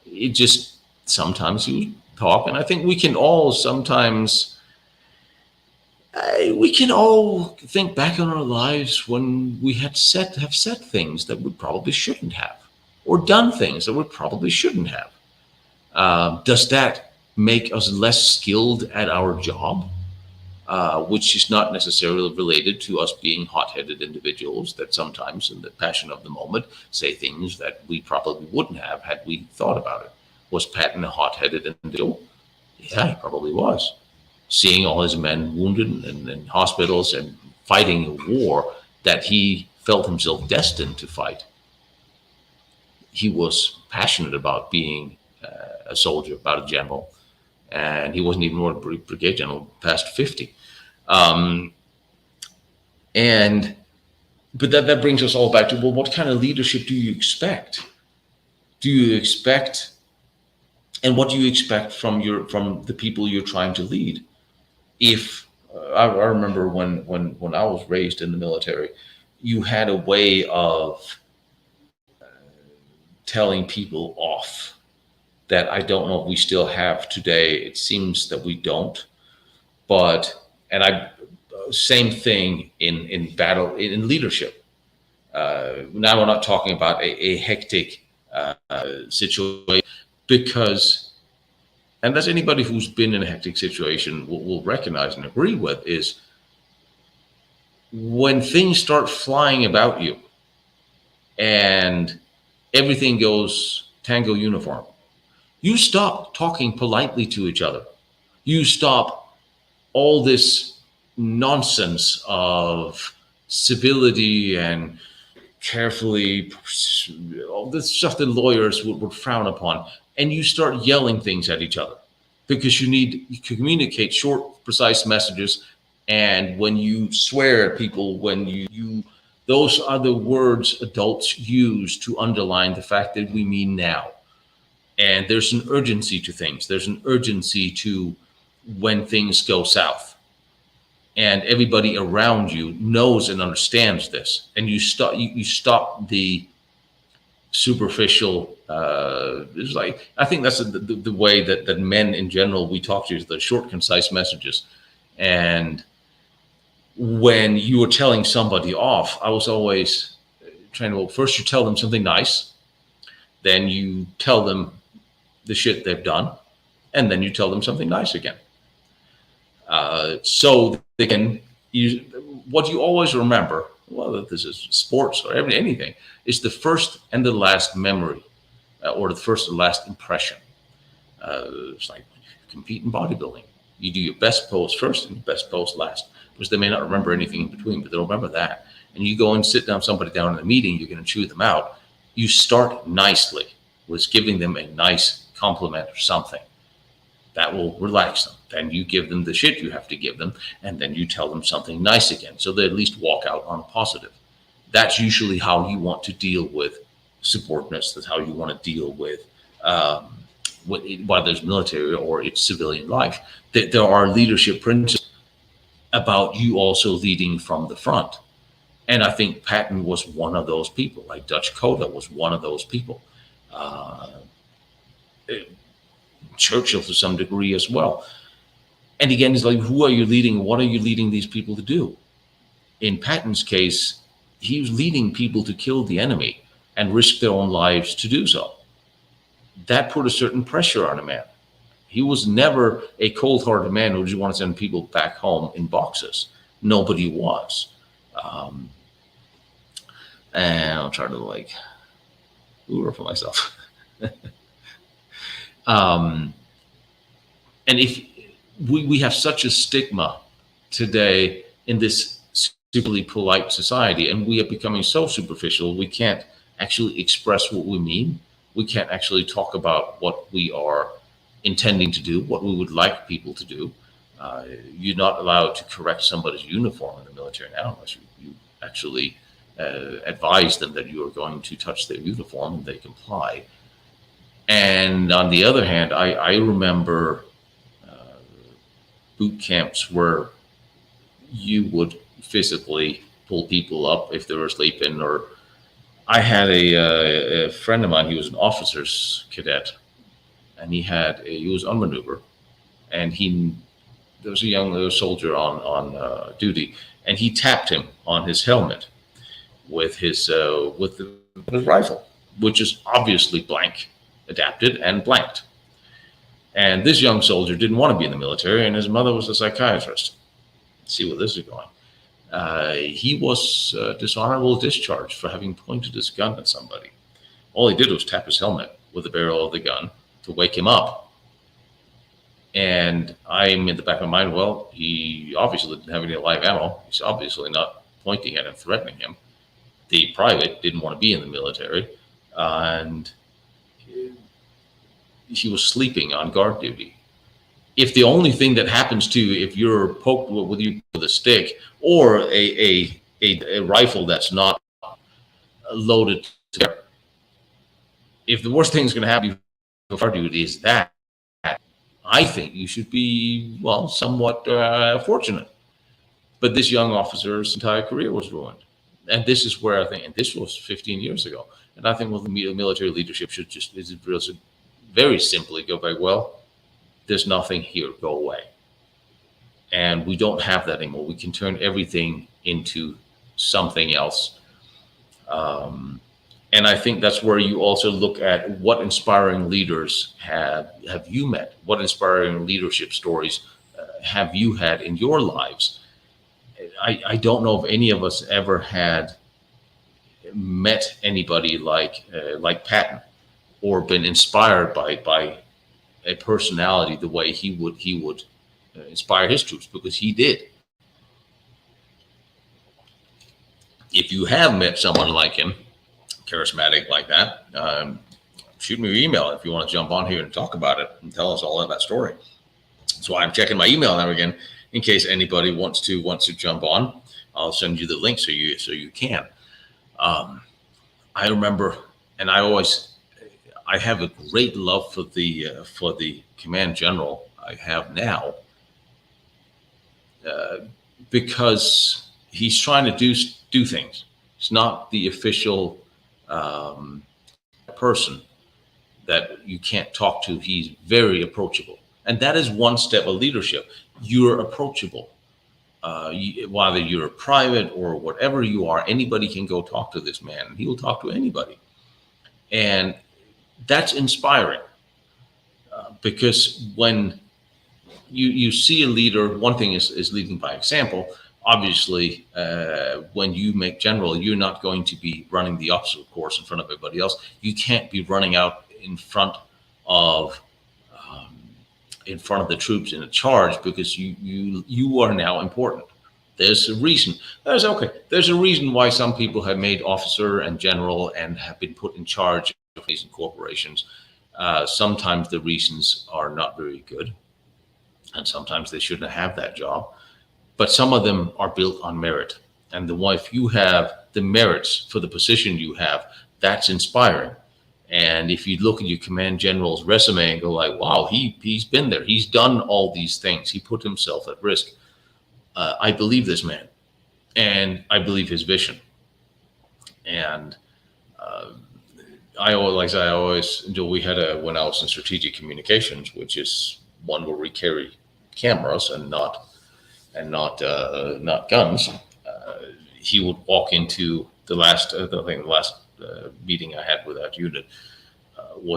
It just, sometimes he would talk, and I think we can all sometimes, think back on our lives when we have said things that we probably shouldn't have, or done things that we probably shouldn't have. Does that make us less skilled at our job? Which is not necessarily related to us being hot-headed individuals that sometimes, in the passion of the moment, say things that we probably wouldn't have had we thought about it. Was Patton a hot-headed individual? Yeah, he probably was. Seeing all his men wounded in hospitals and fighting a war that he felt himself destined to fight. He was passionate about being a soldier, about a general, and he wasn't even more brigade general past 50. But that brings us all back to, well, what kind of leadership do you expect? And what do you expect from the people you're trying to lead? If I remember when I was raised in the military, you had a way of telling people off that I don't know if we still have today. It seems that we don't. Same thing in battle, in leadership. Now we're not talking about a hectic situation, because, and as anybody who's been in a hectic situation will recognize and agree with, is when things start flying about you and everything goes tango uniform, you stop talking politely to each other. You stop all this nonsense of civility and carefully, all this stuff that lawyers would frown upon, and you start yelling things at each other because you need to communicate short, precise messages. And when you swear at people, when you those are the words adults use to underline the fact that we mean now. And there's an urgency to things. There's an urgency to when things go south. And everybody around you knows and understands this. And you stop the superficial. It's like, I think that's the way that men in general, we talk to, the short, concise messages. And when you were telling somebody off, I was always trying to, well, first you tell them something nice, then you tell them the shit they've done, and then you tell them something nice again. So they can use what you always remember, whether this is sports or anything, is the first and the last memory, or the first and last impression. It's like you compete in bodybuilding. You do your best pose first and your best pose last, because they may not remember anything in between, but they'll remember that. And you go and sit down somebody down in a meeting, you're going to chew them out. You start nicely with giving them a nice compliment or something that will relax them. Then you give them the shit you have to give them, and then you tell them something nice again, so they at least walk out on a positive. That's usually how you want to deal with subordinates. That's how you want to deal with whether it's military or it's civilian life. There are leadership principles about you also leading from the front. And I think Patton was one of those people, like Dutch Coda was one of those people. Churchill to some degree as well. And again, it's like, who are you leading? What are you leading these people to do? In Patton's case, he was leading people to kill the enemy and risk their own lives to do so. That put a certain pressure on a man. He was never a cold-hearted man who just wanted to send people back home in boxes. Nobody was. And I'll try to like hoorah for myself. And if we have such a stigma today in this superly polite society, and we are becoming so superficial, we can't actually express what we mean. We can't actually talk about what we are intending to do, what we would like people to do. You're not allowed to correct somebody's uniform in the military now unless you actually advise them that you are going to touch their uniform and they comply. And on the other hand, I remember boot camps where you would physically pull people up if they were sleeping. Or I had a friend of mine, he was an officer's cadet, and he was on maneuver, and there was a young soldier on duty, and he tapped him on his helmet with his rifle, which is obviously blank, adapted and blanked. And this young soldier didn't want to be in the military, and his mother was a psychiatrist. Let's see where this is going. He was dishonorable discharged for having pointed his gun at somebody. All he did was tap his helmet with the barrel of the gun to wake him up. And I'm in the back of my mind, well, he obviously didn't have any live ammo. He's obviously not pointing at him, threatening him. The private didn't want to be in the military, and he was sleeping on guard duty. If the only thing that happens to you, if you're poked with a stick or a rifle that's not loaded together, if the worst thing is going to happen to guard duty is that, I think you should be, well, somewhat fortunate. But this young officer's entire career was ruined. And this is where I think, and this was 15 years ago, and I think, well, the military leadership should just very simply go back, well, there's nothing here, go away. And we don't have that anymore. We can turn everything into something else. And I think that's where you also look at what inspiring leaders have you met? What inspiring leadership stories have you had in your lives? I don't know if any of us ever had met anybody like Patton, or been inspired by a personality the way he would inspire his troops, because he did. if you have met someone like him, charismatic like that, shoot me your email if you want to jump on here and talk about it and tell us all of that story. That's why I'm checking my email now again in case anybody wants to jump on. I'll send you the link so you can. I remember, and I have a great love for the command general I have now, because he's trying to do things. He's not the official person that you can't talk to. He's very approachable, and that is one step of leadership. You're approachable. Whether you're a private or whatever you are, anybody can go talk to this man, and he will talk to anybody. And that's inspiring, because when you see a leader, one thing is leading by example. Obviously, when you make general, you're not going to be running the obstacle course in front of everybody else. You can't be running out in front of the troops in a charge, because you are now important. There's a reason. There's a reason why some people have made officer and general and have been put in charge of these corporations. Sometimes the reasons are not very good, and sometimes they shouldn't have that job. But some of them are built on merit. And if you have the merits for the position you have, that's inspiring. And if you look at your command general's resume and go like, wow, he's been there. He's done all these things. He put himself at risk. I believe this man, and I believe his vision. And I always enjoy, we had when I was in strategic communications, which is one where we carry cameras and not guns. He would walk into the last meeting I had with that unit,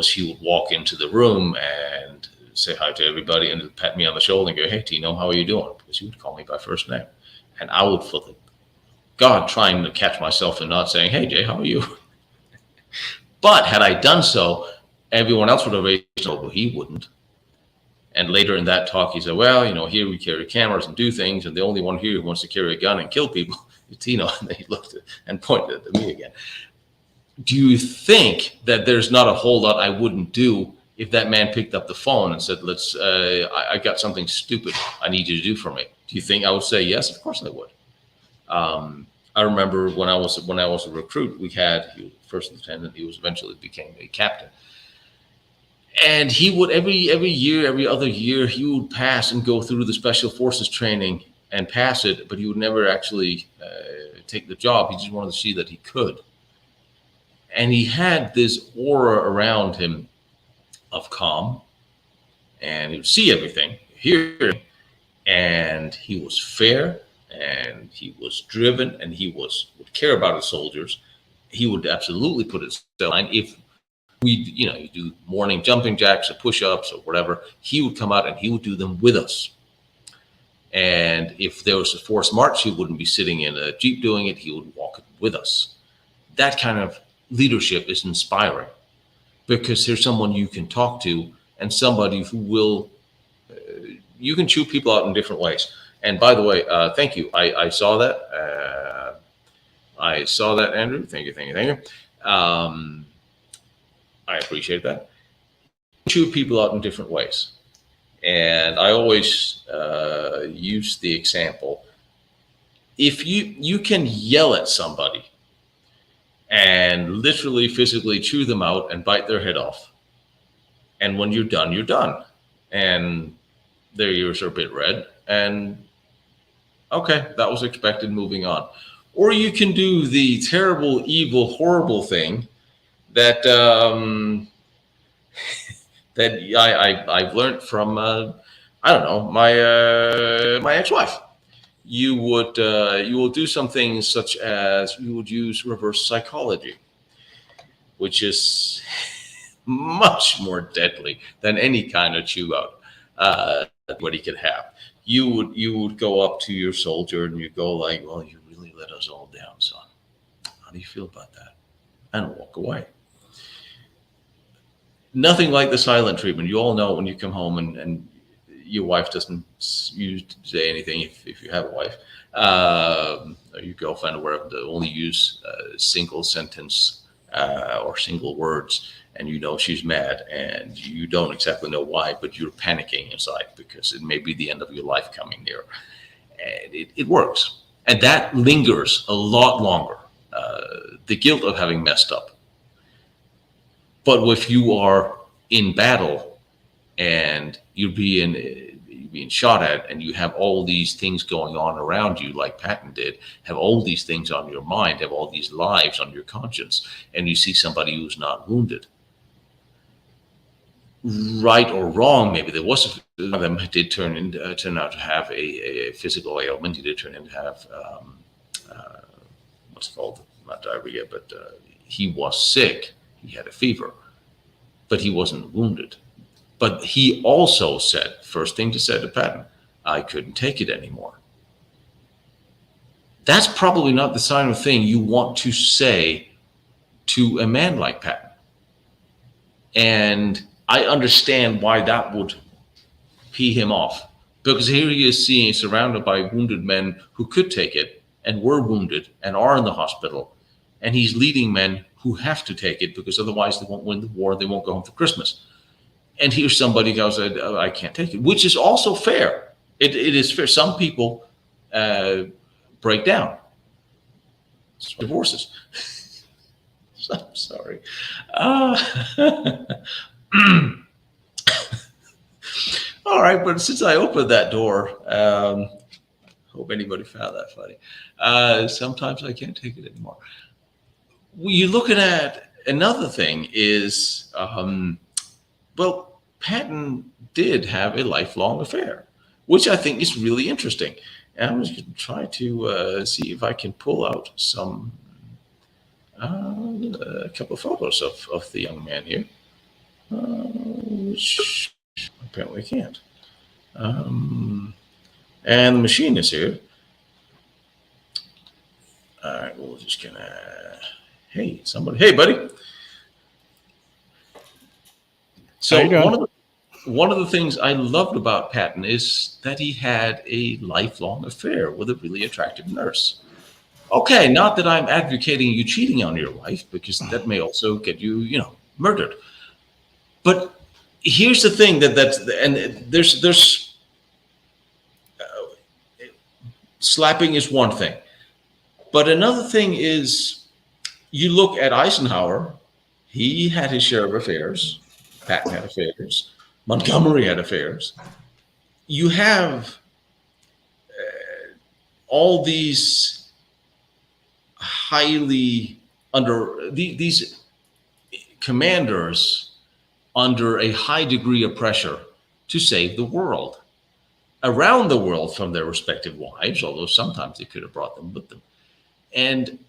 he would walk into the room and say hi to everybody and pat me on the shoulder and go, "Hey, Tino, how are you doing?" Because he would call me by first name. And I would, for the God, trying to catch myself and not saying, "Hey, Jay, how are you?" But had I done so, everyone else would have raised his hand, but he wouldn't. And later in that talk, he said, "Well, here we carry cameras and do things, and the only one here who wants to carry a gun and kill people is Tino." And then he looked and pointed at me again. Do you think that there's not a whole lot I wouldn't do if that man picked up the phone and said, I got something stupid I need you to do for me? Do you think I would say yes? Of course I would. I remember when I was a recruit, he was first lieutenant. He eventually became a captain. And he would every other year, he would pass and go through the special forces training and pass it, but he would never actually take the job. He just wanted to see that he could. And he had this aura around him of calm, and he would see everything, hear everything, and he was fair, and he was driven, and he would care about his soldiers. He would absolutely put it line. If you do morning jumping jacks or push-ups or whatever, he would come out and he would do them with us. And if there was a forced march, he wouldn't be sitting in a Jeep doing it. He would walk it with us. That kind of leadership is inspiring, because there's someone you can talk to, and somebody who will, you can chew people out in different ways. And by the way, thank you. I saw that. I saw that, Andrew. Thank you. I appreciate that. Chew people out in different ways. And I always use the example. If you can yell at somebody and literally physically chew them out and bite their head off, and when you're done, you're done. And their ears are a bit red, and okay, that was expected, moving on. Or you can do the terrible, evil, horrible thing that that I've learned from my ex-wife. You will do some things such as you would use reverse psychology, which is much more deadly than any kind of chew out what he could have. You would go up to your soldier and you go like, "Well, you really let us all down, son. How do you feel about that?" And walk away. Nothing like the silent treatment. You all know when you come home and your wife doesn't use to say anything, if you have a wife, or your girlfriend or whatever, to only use single sentence or single words, and you know she's mad, and you don't exactly know why, but you're panicking inside because it may be the end of your life coming near. And it works. And that lingers a lot longer, the guilt of having messed up. But if you are in battle and you're being shot at, and you have all these things going on around you, like Patton did, have all these things on your mind, have all these lives on your conscience, and you see somebody who's not wounded, right or wrong, maybe there was one of them did turn out to have a physical ailment. He did turn in to have what's it called, not diarrhea, but he was sick. He had a fever, but he wasn't wounded. But he also said, first thing he said to Patton, I couldn't take it anymore. That's probably not the sign of thing you want to say to a man like Patton. And I understand why that would pee him off, because here he is surrounded by wounded men who could take it and were wounded and are in the hospital. And he's leading men who have to take it because otherwise they won't win the war. They won't go home for Christmas. And here's somebody who goes, I can't take it, which is also fair. It is fair. Some people break down. Divorces. I'm sorry. All right, but since I opened that door, hope anybody found that funny. Sometimes I can't take it anymore. You're looking at another thing is, well, Patton did have a lifelong affair, which I think is really interesting. And I'm just going to try to see if I can pull out a couple of photos of the young man here, which apparently can't. And the machine is here. All right, we're just gonna. Hey, somebody. Hey, buddy. So one of the things I loved about Patton is that he had a lifelong affair with a really attractive nurse. Okay, not that I'm advocating you cheating on your wife, because that may also get you, murdered. But here's the thing there's slapping is one thing, but another thing is you look at Eisenhower. He had his share of affairs. Patton had affairs. Montgomery had affairs. You have all these highly these commanders under a high degree of pressure to save the world, around the world, from their respective wives, although sometimes they could have brought them with them. And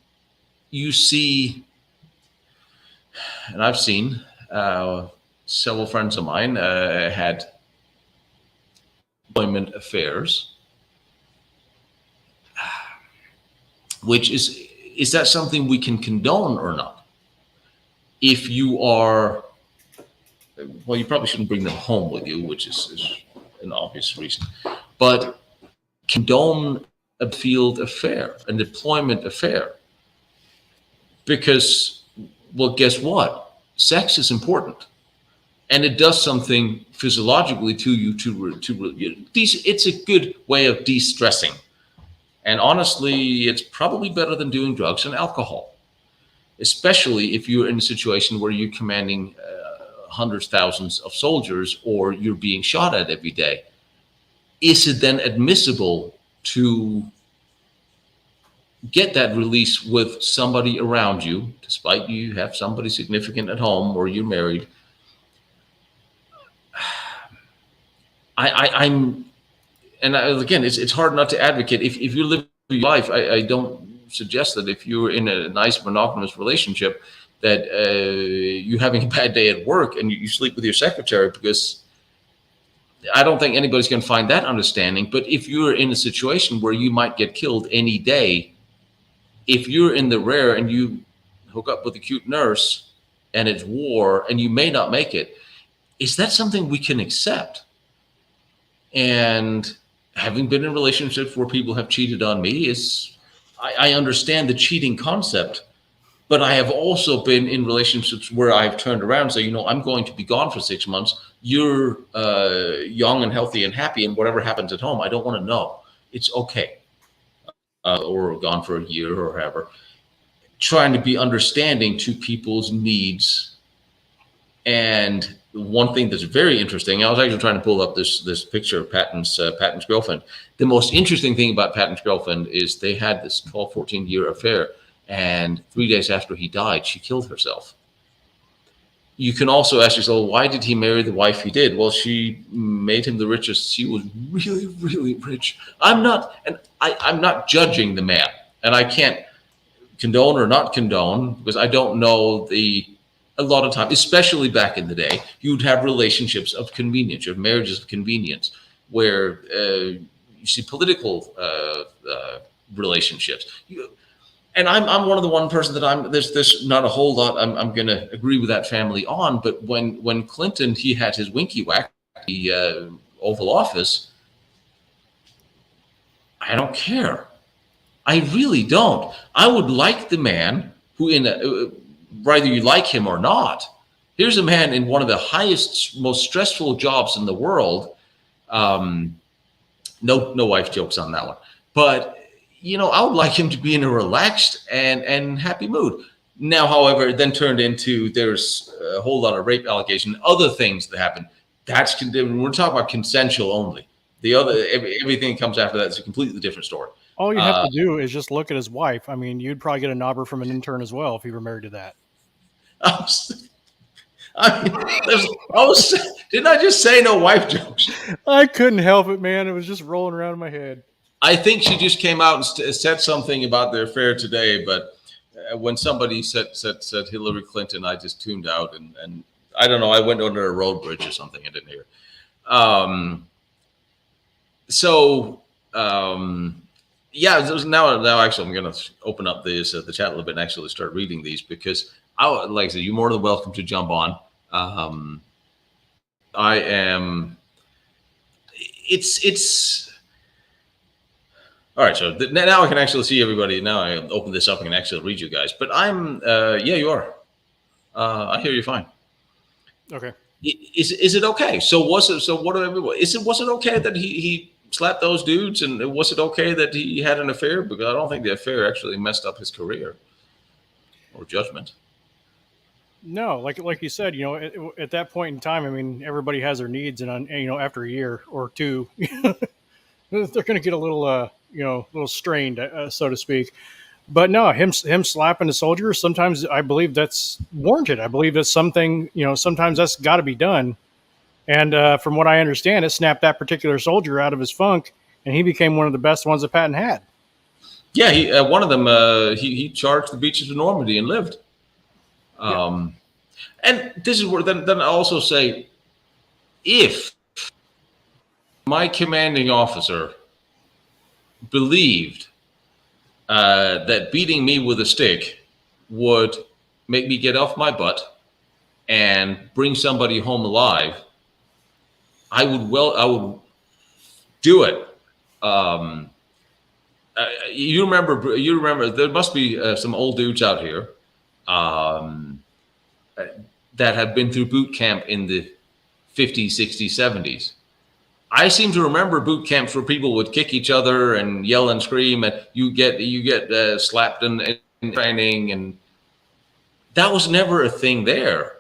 you see, and I've seen several friends of mine had employment affairs, which is that something we can condone or not? If you are, well, you probably shouldn't bring them home with you, which is an obvious reason, but condone a field affair, an deployment affair, because, well, guess what? Sex is important, and it does something physiologically to you. It's a good way of de-stressing, and honestly, it's probably better than doing drugs and alcohol, especially if you're in a situation where you're commanding hundreds, thousands of soldiers, or you're being shot at every day. Is it then admissible to get that release with somebody around you, despite you have somebody significant at home or you're married? Again, it's hard not to advocate. If you're living your life, I don't suggest that if you're in a nice monogamous relationship that you're having a bad day at work and you sleep with your secretary, because I don't think anybody's going to find that understanding. But if you're in a situation where you might get killed any day, if you're in the rear and you hook up with a cute nurse and it's war and you may not make it, is that something we can accept? And having been in relationships where people have cheated on me, I understand the cheating concept. But I have also been in relationships where I've turned around and say, I'm going to be gone for 6 months. You're young and healthy and happy, and whatever happens at home, I don't want to know. It's okay. Or gone for a year or however. Trying to be understanding to people's needs. And one thing that's very interesting, I was actually trying to pull up this picture of Patton's girlfriend. The most interesting thing about Patton's girlfriend is they had this 12, 14-year affair. And 3 days after he died, she killed herself. You can also ask yourself, why did he marry the wife he did? Well, she made him the richest. She was really, really rich. I'm not judging the man, and I can't condone or not condone because I don't know a lot of time, especially back in the day, you'd have relationships of convenience, or marriages of convenience, where you see political relationships. And I'm one of the one person that there's not a whole lot I'm going to agree with that family on. But when Clinton, he had his winky whack, the Oval Office, I don't care. I really don't. I would like the man who, whether you like him or not, here's a man in one of the highest, most stressful jobs in the world. No wife jokes on that one, but I would like him to be in a relaxed and happy mood. Now, however, it then turned into there's a whole lot of rape allegation, other things that happen. We're talking about consensual only. The other everything that comes after that is a completely different story. All you have to do is just look at his wife. I mean, you'd probably get a knobber from an intern as well if you were married to that. Didn't I just say no wife jokes? I couldn't help it, man. It was just rolling around in my head. I think she just came out and said something about their affair today, but when somebody said Hillary Clinton, I just tuned out, and I don't know. I went under a road bridge or something. I didn't hear. Yeah. Now actually, I'm going to open up the chat a little bit and actually start reading these because like I said, you're more than welcome to jump on. I am. It's. All right, so now I can actually see everybody. Now I open this up and can actually read you guys. But yeah, you are. I hear you fine. Okay. Is it okay? So was it okay that he slapped those dudes, and was it okay that he had an affair? Because I don't think the affair actually messed up his career or judgment. No, like you said, at that point in time, I mean, everybody has their needs, and after a year or two, they're going to get a little little strained, so to speak. But no, him slapping a soldier, sometimes I believe that's warranted. I believe that's something, sometimes that's got to be done. And from what I understand, it snapped that particular soldier out of his funk, and he became one of the best ones that Patton had. Yeah, he one of them, he charged the beaches of Normandy and lived. Yeah. And this is where then I also say, if my commanding officer believed that beating me with a stick would make me get off my butt and bring somebody home alive, I would do it. You remember there must be some old dudes out here that have been through boot camp in the 50s, 60s, 70s. I seem to remember boot camps where people would kick each other and yell and scream, and you get slapped in training, and that was never a thing there.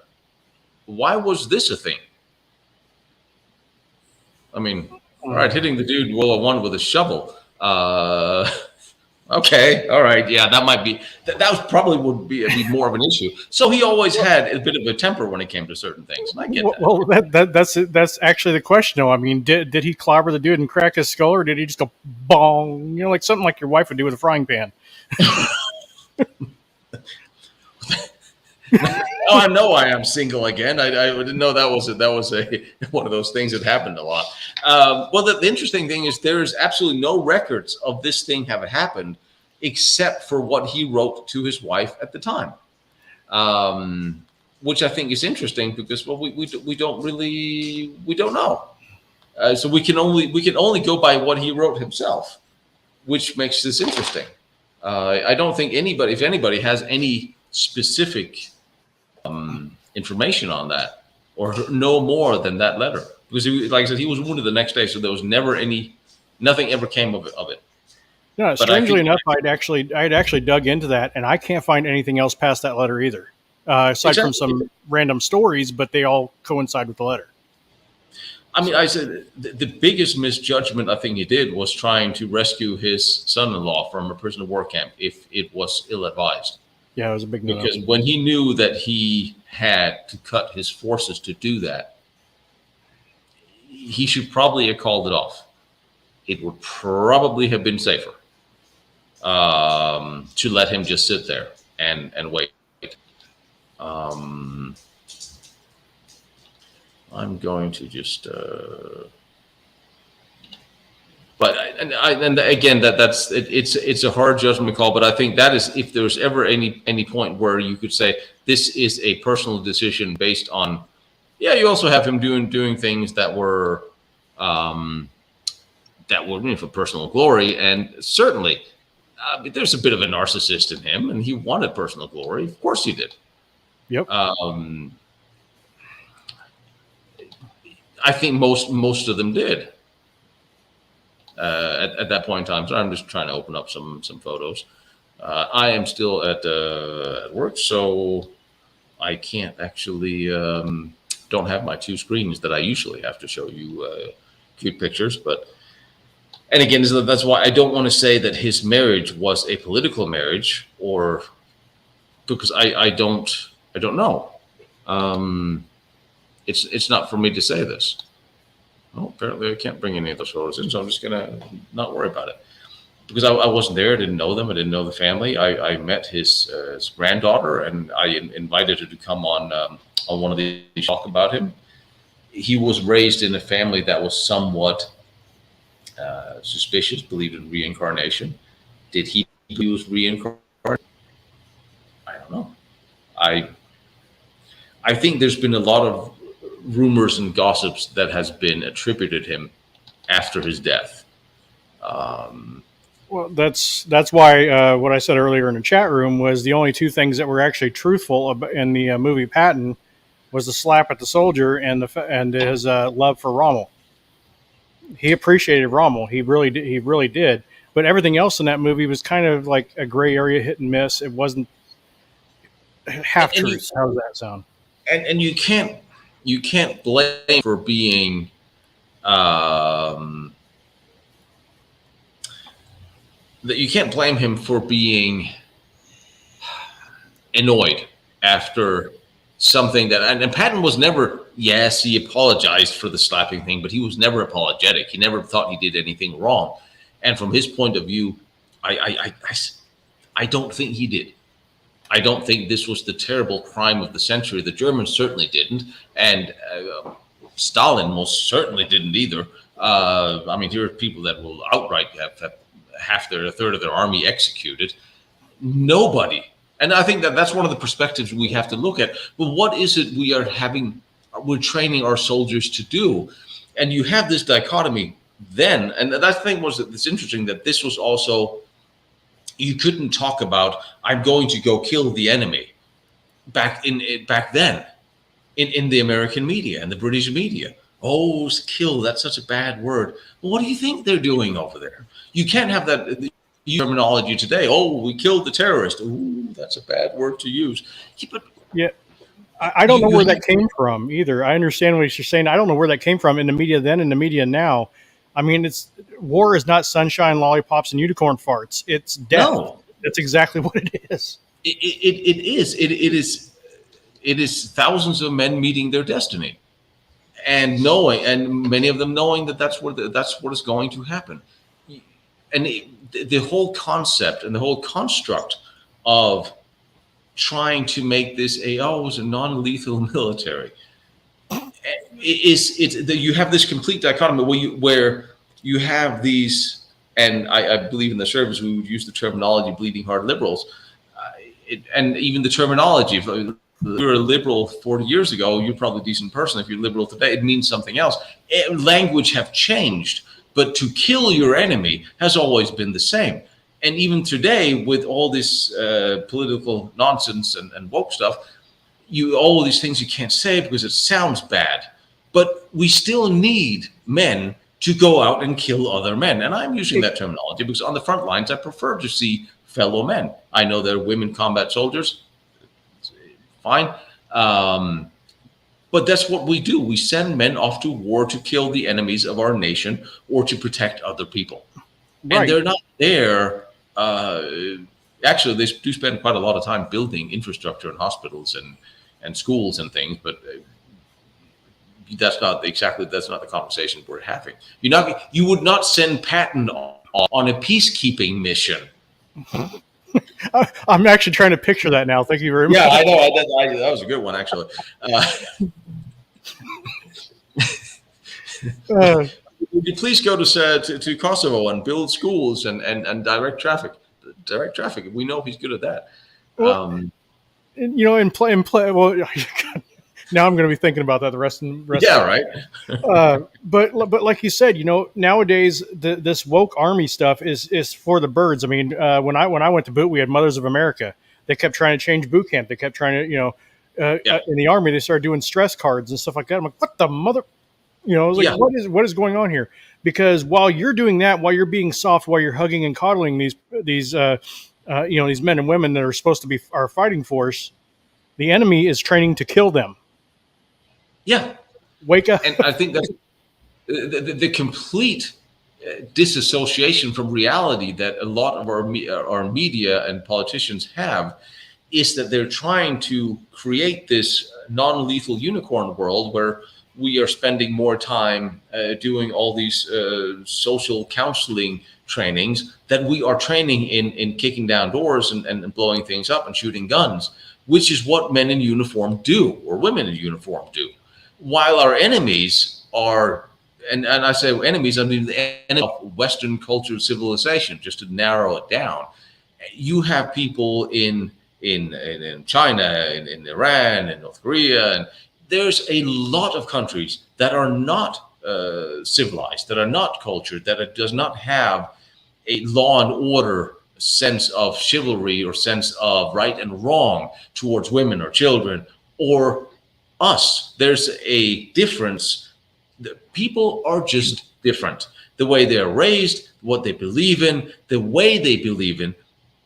Why was this a thing? I mean, all right, hitting the dude one with a shovel. Okay, all right, yeah, that might be that probably would be more of an issue. So he always had a bit of a temper when it came to certain things, and I get that. Well, that's actually the question, though. I mean, did he clobber the dude and crack his skull, or did he just go bong? Like something like your wife would do with a frying pan. Oh, I know I am single again. I didn't know that was one of those things that happened a lot. Well, the interesting thing is there is absolutely no records of this thing having happened, except for what he wrote to his wife at the time, which I think is interesting because we don't know. So we can only go by what he wrote himself, which makes this interesting. I don't think anybody, if anybody, has any specific information on that, or know more than that letter, because like I said, he was wounded the next day, so there was never nothing ever came of it. No, But I strangely think enough, I'd actually dug into that, and I can't find anything else past that letter either, aside from exactly. some random stories, but they all coincide with the letter. I mean, I said the biggest misjudgment I think he did was trying to rescue his son-in-law from a prisoner of war camp if it was ill-advised. Yeah, it was a big no. Because when he knew that he had to cut his forces to do that, he should probably have called it off. It would probably have been safer to let him just sit there and wait. Um, I'm going to just, but and again it's a hard judgment call. But I think that is, if there's ever any point where you could say this is a personal decision based on, yeah, you also have him doing things that were for personal glory, and certainly there's a bit of a narcissist in him, and he wanted personal glory. Of course he did. Yep. I think most of them did at that point in time. So I'm just trying to open up some photos. I am still at work, so I can't actually don't have my two screens that I usually have to show you cute pictures. And again, that's why I don't want to say that his marriage was a political marriage, or because I don't know. It's not for me to say this. Oh, apparently I can't bring any of those photos in, so I'm just gonna not worry about it, because I wasn't there. I didn't know them. I didn't know the family. I met his granddaughter, and I invited her to come on one of these talk about him. He was raised in a family that was somewhat suspicious, believed in reincarnation. Did he use reincarnation? I don't know. I think there's been a lot of rumors and gossips that has been attributed him after his death. Well, that's why what I said earlier in the chat room was the only two things that were actually truthful in the movie Patton was the slap at the soldier and his love for Rommel. He appreciated Rommel. He really did. He really did. But everything else in that movie was kind of like a gray area, hit and miss. It wasn't half truth. How does that sound? And you can't blame for being that you can't blame him for being annoyed after something that, and Patton was never, yes, he apologized for the slapping thing, but he was never apologetic. He never thought he did anything wrong. And from his point of view, I don't think he did. I don't think this was the terrible crime of the century. The Germans certainly didn't, and Stalin most certainly didn't either. I mean, here are people that will outright have a third of their army executed. Nobody. And I think that's one of the perspectives we have to look at. But what is it we're training our soldiers to do? And you have this dichotomy then, and that thing was that it's interesting that this was also, you couldn't talk about, I'm going to go kill the enemy back then in the American media and the British media. Oh, kill, that's such a bad word. Well, what do you think they're doing over there? You can't have that terminology today. Oh, we killed the terrorist. Ooh, that's a bad word to use. Yeah. I don't know where that came from either. I understand what you're saying. I don't know where that came from in the media then and the media now. I mean, war is not sunshine, lollipops, and unicorn farts. It's death. No. That's exactly what it is. It is. It is thousands of men meeting their destiny, and many of them knowing that that's what is going to happen. And the whole concept and the whole construct of trying to make this it was a non-lethal military. You have this complete dichotomy where you have these, and I believe in the service we would use the terminology "bleeding heart liberals," and even the terminology of you're a liberal 40 years ago, you're probably a decent person. If you're liberal today, it means something else. Language have changed, but to kill your enemy has always been the same. And even today, with all this political nonsense and woke stuff, all these things you can't say because it sounds bad. But we still need men to go out and kill other men. And I'm using that terminology because on the front lines, I prefer to see fellow men. I know there are women combat soldiers. Fine. But that's what we do. We send men off to war to kill the enemies of our nation or to protect other people. Right. And they're not there. Actually, they do spend quite a lot of time building infrastructure in hospitals and schools and things, but that's not the conversation we're having. You would not send Patton on a peacekeeping mission. I'm actually trying to picture that now. Thank you very much. Yeah, I know. That was a good one, actually. Would you please go to Kosovo and build schools and direct traffic? Direct traffic. We know he's good at that. Well, in play. Well, now I'm going to be thinking about that the rest. Yeah, right. But like you said, nowadays this woke army stuff is for the birds. I mean, when I went to boot, we had Mothers of America. They kept trying to change boot camp. They kept trying to, in the army, they started doing stress cards and stuff like that. I'm like, what the mother? I was like, what is going on here? Because while you're doing that, while you're being soft, while you're hugging and coddling these these men and women that are supposed to be our fighting force, the enemy is training to kill them. Yeah. Wake up. And I think that's the complete disassociation from reality that a lot of our media and politicians have is that they're trying to create this non-lethal unicorn world where we are spending more time doing all these social counseling trainings that we are training in kicking down doors and blowing things up and shooting guns, which is what men in uniform do or women in uniform do. While our enemies are, and I say enemies, I mean the enemy of Western culture civilization, just to narrow it down. You have people in China, in Iran, in North Korea, and there's a lot of countries that are not civilized, that are not cultured, that does not have a law and order sense of chivalry or sense of right and wrong towards women or children or us. There's a difference. The people are just different. The way they're raised, what they believe in, the way they believe in,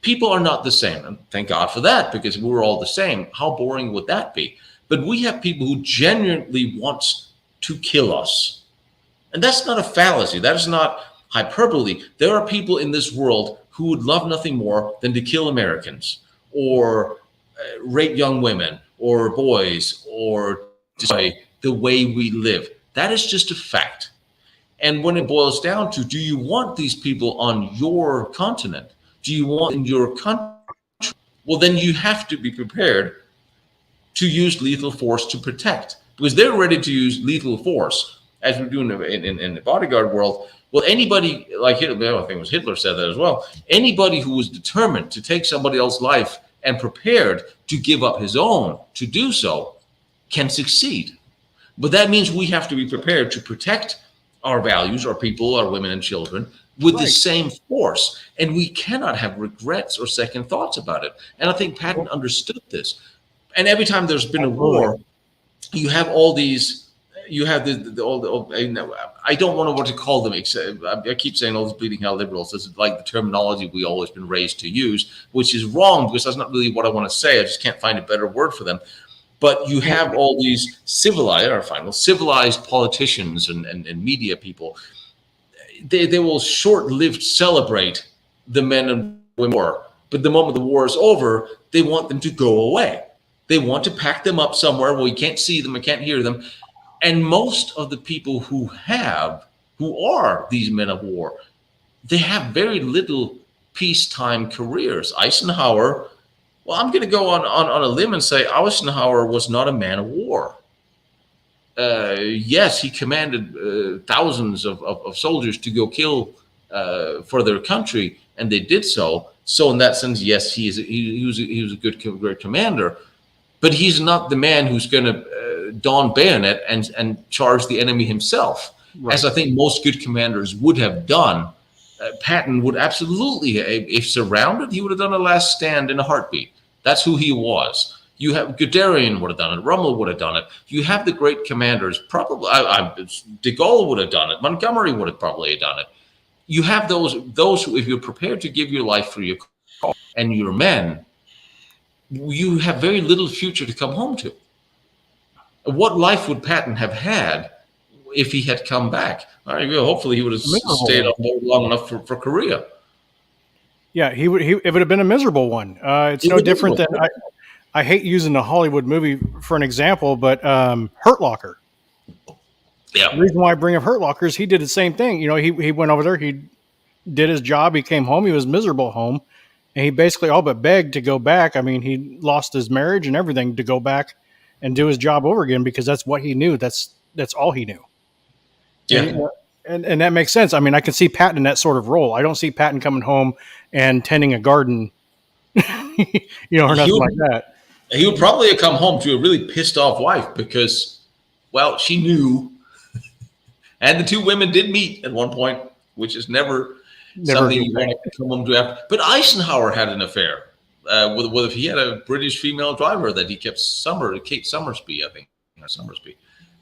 people are not the same. And thank God for that, because we're all the same. How boring would that be? But we have people who genuinely want to kill us. And that's not a fallacy. That is not hyperbole. There are people in this world who would love nothing more than to kill Americans or rape young women or boys or destroy the way we live. That is just a fact. And when it boils down to, do you want these people on your continent? Do you want in your country? Well, then you have to be prepared to use lethal force to protect, because they're ready to use lethal force, as we're doing in the bodyguard world. Well, anybody like Hitler, I think it was Hitler said that as well, anybody who was determined to take somebody else's life and prepared to give up his own to do so can succeed. But that means we have to be prepared to protect our values, our people, our women and children with the same force. And we cannot have regrets or second thoughts about it. And I think Patton understood this. And every time there's been a war, you have all these, you have I don't want to what to call them. I keep saying all these bleeding hell liberals. This is like the terminology we always been raised to use, which is wrong because that's not really what I want to say. I just can't find a better word for them. But you have all these civilized politicians and media people. They will short-lived celebrate the men and women war. But the moment the war is over, they want them to go away. They want to pack them up somewhere where we can't see them and can't hear them. And most of the people who are these men of war, they have very little peacetime careers. Eisenhower, well, I'm going to go on a limb and say Eisenhower was not a man of war. Yes, he commanded thousands of soldiers to go kill for their country, and they did so. So in that sense, yes, he was a great commander. but he's not the man who's going to don bayonet and charge the enemy himself, Right. as I think most good commanders would have done. Patton would absolutely, if surrounded, he would have done a last stand in a heartbeat. That's who he was. You have Guderian would have done it. Rommel would have done it. You have the great commanders. Probably De Gaulle would have done it. Montgomery would have probably done it. You have those who, if you're prepared to give your life for your cause and your men, you have very little future to come home to. What life would Patton have had if he had come back? All right, well, hopefully he would have stayed on board long enough for Korea. Yeah, it would have been a miserable one. It's no different than I hate using a Hollywood movie for an example, but Hurt Locker. Yeah. The reason why I bring up Hurt Locker is he did the same thing. He went over there, he did his job, he came home, he was miserable at home, and he basically all but begged to go back. I mean, he lost his marriage and everything to go back and do his job over again because that's what he knew. That's all he knew. Yeah. And that makes sense. I mean, I can see Patton in that sort of role. I don't see Patton coming home and tending a garden, or nothing like that. He would probably have come home to a really pissed off wife because, well, she knew. And the two women did meet at one point, which is never something you want to come home to after. But Eisenhower had an affair with he had a British female driver that he kept Kate Summersby, I think,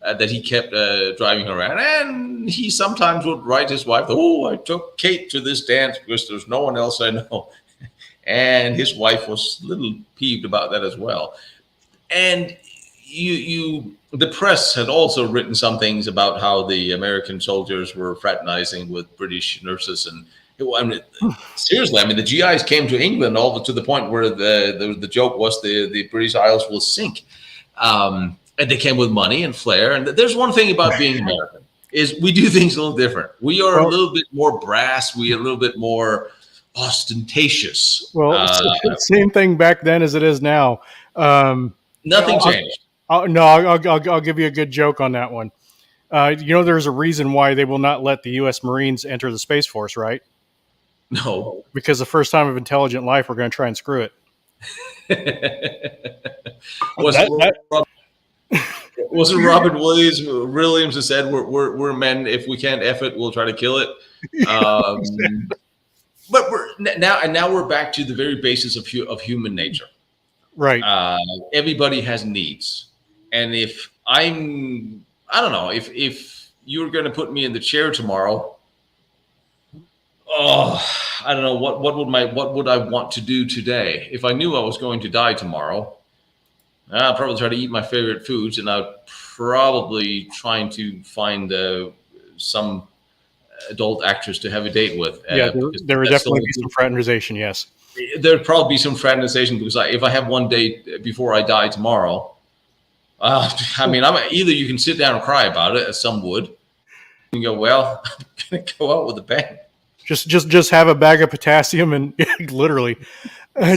that he kept driving her around. And he sometimes would write his wife, "Oh, I took Kate to this dance because there's no one else I know." And his wife was a little peeved about that as well. And the press had also written some things about how the American soldiers were fraternizing with British nurses. And seriously, the GIs came to England to the point where the joke was the British Isles will sink. And they came with money and flair. And there's one thing about being American is we do things a little different. We are a little bit more brass. We are a little bit more ostentatious. Well, same thing back then as it is now. Nothing changed. I'll give you a good joke on that one. There's a reason why they will not let the U.S. Marines enter the Space Force, right? No. Because the first time of intelligent life, we're going to try and screw it. Wasn't Robert Williams who said we're men, if we can't F it, we'll try to kill it. But now we're back to the very basis of human nature. Right. Everybody has needs. And if I don't know, if you're going to put me in the chair tomorrow, I don't know, what would I want to do today? If I knew I was going to die tomorrow, I'd probably try to eat my favorite foods, and I'd probably trying to find some adult actress to have a date with. Yeah, there would definitely be some fraternization, yes. There'd probably be some fraternization because if I have one date before I die tomorrow, either you can sit down and cry about it, as some would, and go, well, I'm going to go out with a bang. Just have a bag of potassium and literally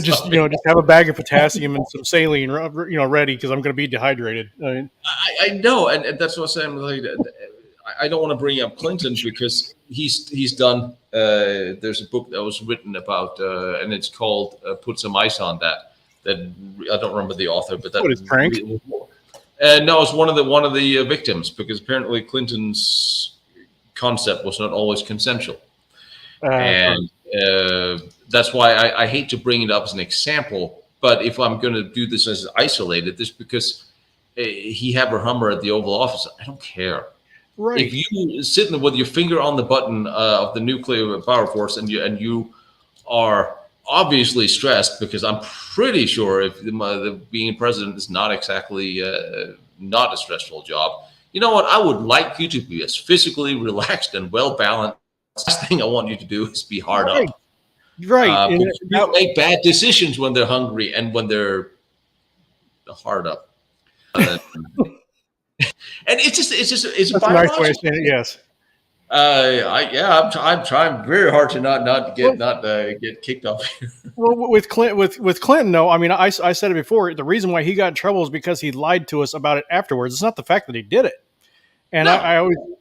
just have a bag of potassium and some saline, ready because I'm going to be dehydrated. I know, and that's what I'm saying. Like, I don't want to bring up Clinton because he's done. There's a book that was written about, and it's called "Put Some Ice on That." That I don't remember the author, but that is pranked. No, it's one of the victims because apparently Clinton's concept was not always consensual, and that's why I hate to bring it up as an example. But if I'm going to do this as isolated, this because he had her Hummer at the Oval Office, I don't care. Right. If you sitting with your finger on the button of the nuclear power force and you are obviously stressed, because I'm pretty sure if being president is not exactly not a stressful job. You know what? I would like you to be as physically relaxed and well balanced. The last thing I want you to do is be hard up. Right. People make bad decisions when they're hungry and when they're hard up. And it's a nice way of saying it. Yes. I'm trying very hard to not get kicked off here. Well, with Clinton, though, I said it before. The reason why he got in trouble is because he lied to us about it afterwards. It's not the fact that he did it. And no.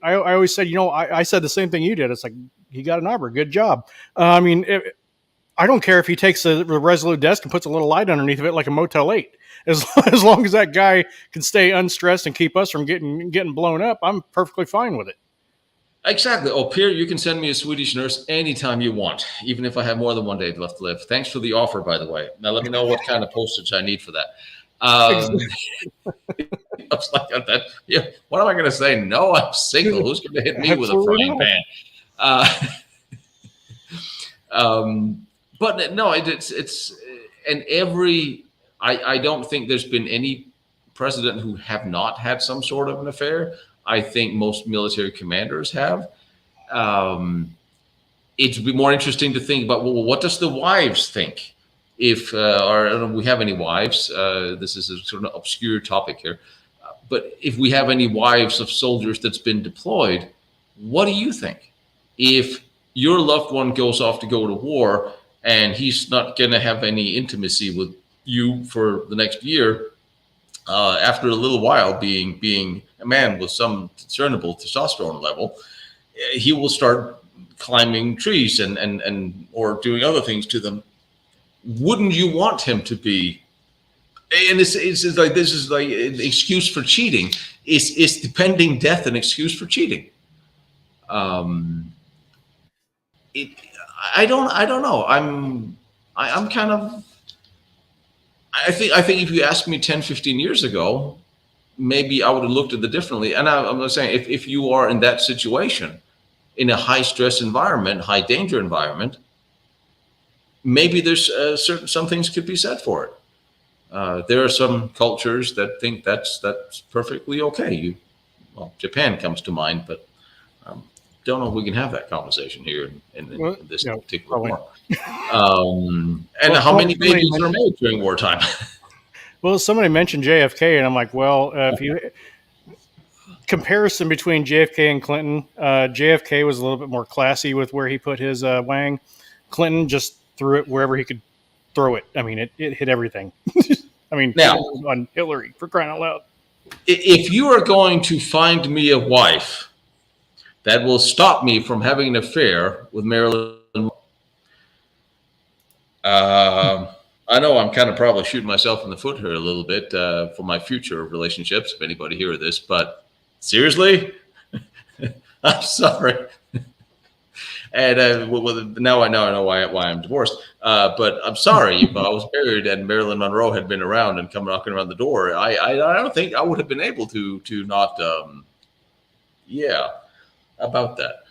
I always said, I said the same thing you did. It's like he got an arbor. Good job. I I don't care if he takes the Resolute desk and puts a little light underneath of it like a Motel 8. As long as that guy can stay unstressed and keep us from getting blown up, I'm perfectly fine with it. Exactly. Oh, Pierre, you can send me a Swedish nurse anytime you want, even if I have more than 1 day left to live. Thanks for the offer, by the way. Now let me know what kind of postage I need for that. I was like, that, yeah, what am I going to say? No, I'm single. Who's going to hit me with a frying pan? But no, it's and I don't think there's been any president who have not had some sort of an affair. I think most military commanders have. It'd be more interesting to think about, well, what does the wives think? If or I don't know if we have any wives, this is a sort of obscure topic here. But if we have any wives of soldiers that's been deployed, what do you think? If your loved one goes off to go to war and he's not going to have any intimacy with you for the next year, after a little while being a man with some discernible testosterone level, he will start climbing trees and or doing other things to them. Wouldn't you want him to be? And this is like an excuse for cheating. Is depending death an excuse for cheating? I don't know. I'm kind of. I think if you asked me 10, 15 years ago, maybe I would have looked at it differently. And I'm saying if you are in that situation, in a high stress environment, high danger environment, maybe there's some things could be said for it. There are some cultures that think that's perfectly okay. Well, Japan comes to mind, but don't know if we can have that conversation here in this particular war. And how many babies are made during wartime? Well, somebody mentioned JFK, and I'm like, well, if you comparison between JFK and Clinton, JFK was a little bit more classy with where he put his wang. Clinton just threw it wherever he could throw it. I mean, it hit everything. I mean, now, on Hillary, for crying out loud. If you are going to find me a wife that will stop me from having an affair with Marilyn, I know I'm kind of probably shooting myself in the foot here a little bit for my future relationships, if anybody hear this, but seriously, I'm sorry. And now I know why I'm divorced. But I'm sorry if I was married and Marilyn Monroe had been around and come knocking around the door. I don't think I would have been able to not. About that.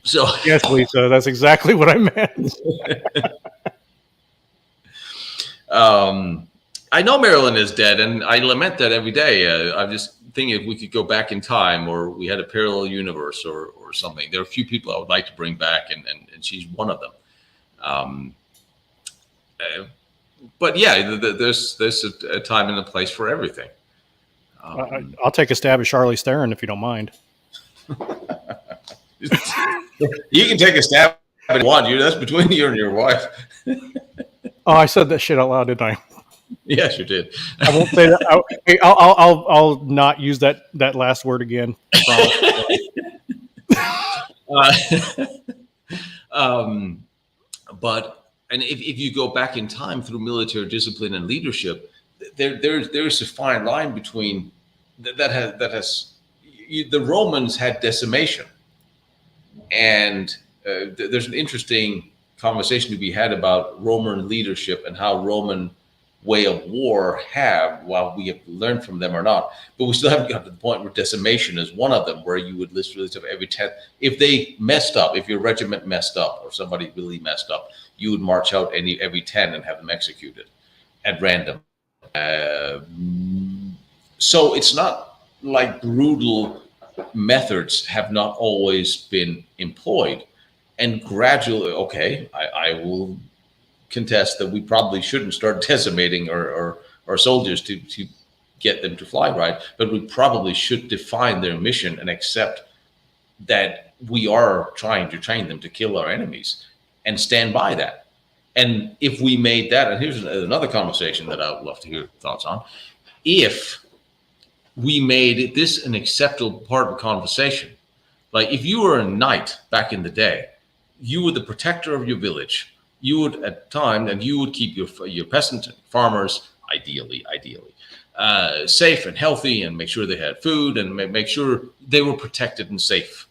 So yes, Lisa, that's exactly what I meant. I know Marilyn is dead, and I lament that every day. I'm just thinking if we could go back in time, or we had a parallel universe, or something. There are a few people I would like to bring back, and she's one of them. But yeah, there's a time and a place for everything. I'll take a stab at Charlize Theron if you don't mind. You can take a stab at it if you want. That's between you and your wife. Oh, I said that shit out loud, didn't I? Yes, you did. I won't say that. I'll not use that last word again. But if you go back in time through military discipline and leadership, there's a fine line between the Romans had decimation, and there's an interesting conversation to be had about Roman leadership and how Roman way of war while we have learned from them or not, but we still haven't got to the point where decimation is one of them, where you would literally have every 10, if they messed up, if your regiment messed up or somebody really messed up, you would march out every 10 and have them executed at random. So it's not like brutal methods have not always been employed, and gradually, okay, I will contest that we probably shouldn't start decimating our soldiers to get them to fly right, but we probably should define their mission and accept that we are trying to train them to kill our enemies and stand by that. And if we made that, and here's another conversation that I would love to hear thoughts on, if we made this an acceptable part of the conversation, like if you were a knight back in the day you were the protector of your village. You would at the time, and you would keep your peasants and farmers, ideally, safe and healthy, and make sure they had food, and make sure they were protected and safe.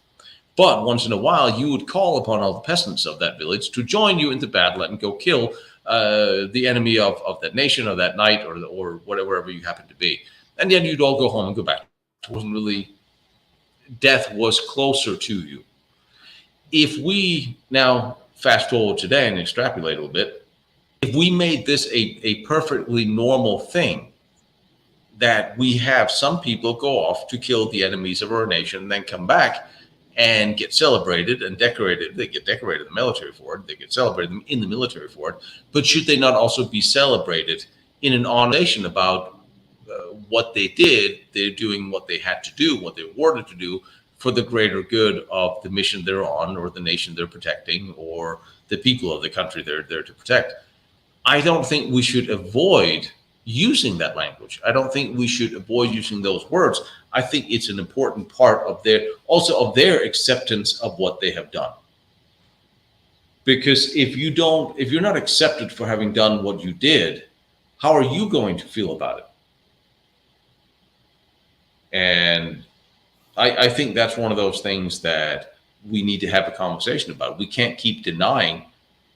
But once in a while, you would call upon all the peasants of that village to join you into battle and go kill the enemy of that nation or that night or wherever you happen to be. And then you'd all go home and go back. It wasn't really, death was closer to you. If we now fast forward today and extrapolate a little bit, if we made this a perfectly normal thing, that we have some people go off to kill the enemies of our nation and then come back and get celebrated and decorated. They get decorated in the military for it. They get celebrated in the military for it. But should they not also be celebrated in an honoration about what they did? They're doing what they had to do, what they were ordered to do for the greater good of the mission they're on, or the nation they're protecting, or the people of the country they're there to protect. I don't think we should avoid using that language. I don't think we should avoid using those words. I think it's an important part of their acceptance of what they have done. Because if you're not accepted for having done what you did, how are you going to feel about it? And I think that's one of those things that we need to have a conversation about. We can't keep denying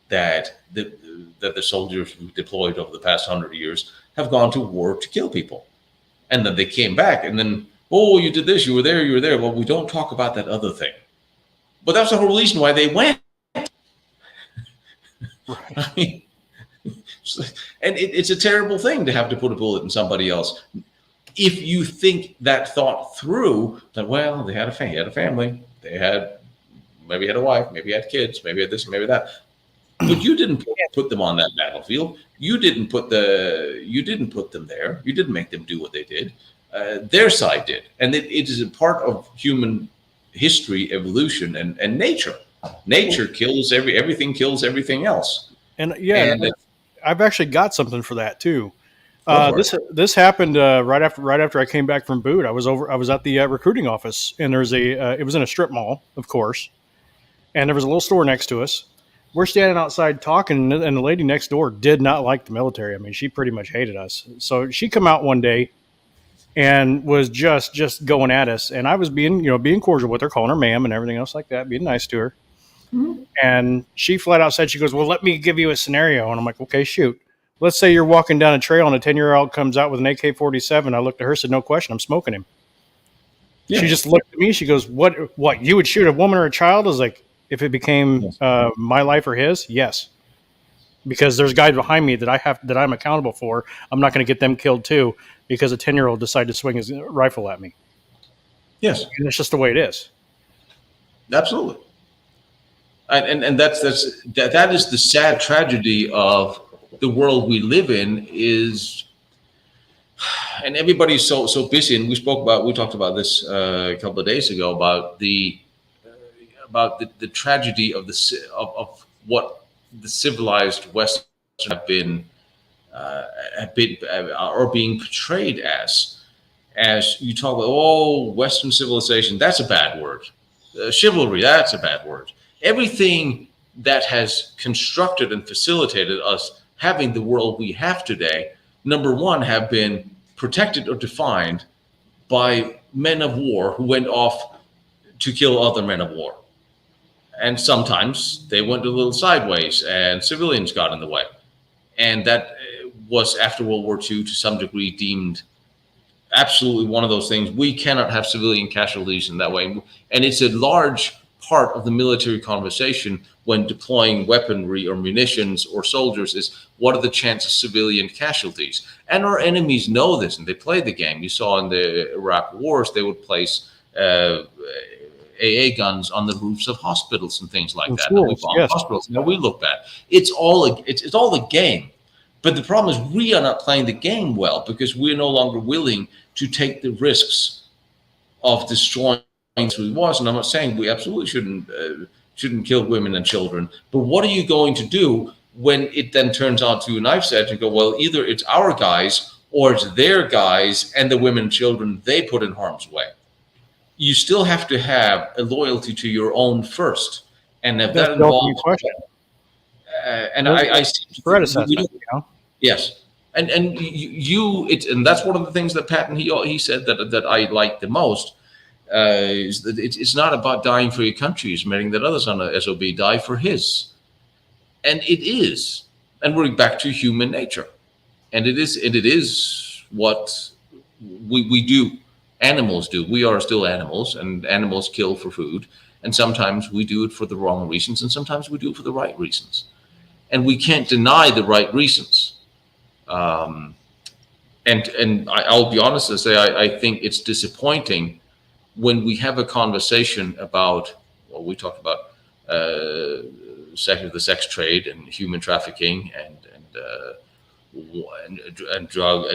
that the soldiers who deployed over the past 100 years have gone to war to kill people. And then they came back and then, oh, you did this, you were there. Well, we don't talk about that other thing. But that's the whole reason why they went. Right. I mean, and it's a terrible thing to have to put a bullet in somebody else. If you think that thought through, that, well, they had a family, they maybe had a wife, maybe had kids, maybe had this, maybe that. But you didn't put them on that battlefield. You didn't put them there. You didn't make them do what they did. Their side did, and it is a part of human history, evolution, and nature. Nature kills everything kills everything else. And I've actually got something for that too. This happened right after I came back from boot. I was at the recruiting office, and it was in a strip mall, of course, and there was a little store next to us. We're standing outside talking, and the lady next door did not like the military. I mean, she pretty much hated us. So she come out one day and was just going at us, and I was being cordial with her, calling her ma'am and everything else like that, being nice to her. Mm-hmm. And she flat out said, she goes, well, let me give you a scenario. And I'm like, okay, shoot. Let's say you're walking down a trail and a 10-year-old comes out with an AK-47. I looked at her, said, no question, I'm smoking him. Yeah. She just looked at me. She goes, what, you would shoot a woman or a child? I was like, if it became my life or his, yes. Because there's guys behind me that I'm accountable for. I'm not going to get them killed too because a 10-year-old decided to swing his rifle at me. Yes. And it's just the way it is. Absolutely. And that is the sad tragedy of the world we live in is, and everybody's so busy. And we talked about this a couple of days ago about the tragedy of what the civilized West have been or being portrayed as you talk about, Western civilization, that's a bad word. Chivalry, that's a bad word. Everything that has constructed and facilitated us having the world we have today, number one, have been protected or defined by men of war who went off to kill other men of war. And sometimes they went a little sideways and civilians got in the way. And that was, after World War II, to some degree deemed absolutely one of those things. We cannot have civilian casualties in that way. And it's a large part of the military conversation when deploying weaponry or munitions or soldiers is, what are the chances of civilian casualties? And our enemies know this, and they play the game. You saw in the Iraq wars, they would place AA guns on the roofs of hospitals and things like that. And we bomb hospitals. Now we look bad. It's all the game. But the problem is we are not playing the game well because we're no longer willing to take the risks of destroying who he was. And I'm not saying we absolutely shouldn't kill women and children. But what are you going to do when it then turns out to a knife's edge and go, well, either it's our guys or it's their guys and the women and children they put in harm's way? You still have to have a loyalty to your own first. And if That's that the ultimate involves, question. and Those I see, threat we assessment, don't, yes. And and that's one of the things that Patton, he said that I like the most, is that it's not about dying for your country, it's admitting that others on the SOB die for his. And it is. And we're back to human nature. And it is what we do. Animals do. We are still animals, and animals kill for food. And sometimes we do it for the wrong reasons, and sometimes we do it for the right reasons. And we can't deny the right reasons. Um, and I'll be honest and say I think it's disappointing when we have a conversation about, well, we talked about the sex trade and human trafficking and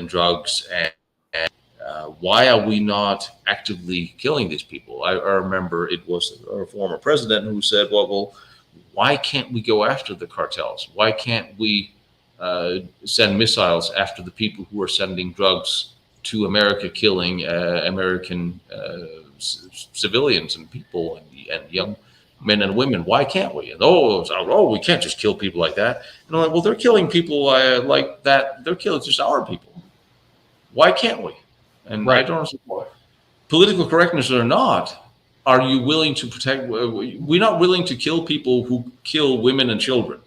drugs why are we not actively killing these people? I remember it was a former president who said, well, why can't we go after the cartels? Why can't we send missiles after the people who are sending drugs to America, killing American civilians and people and young men and women? Why can't we? And we can't just kill people like that. And I'm like, well, they're killing people like that. They're killing just our people. Why can't we? And right. I don't know, political correctness or not, are you willing to protect? We're not willing to kill people who kill women and children.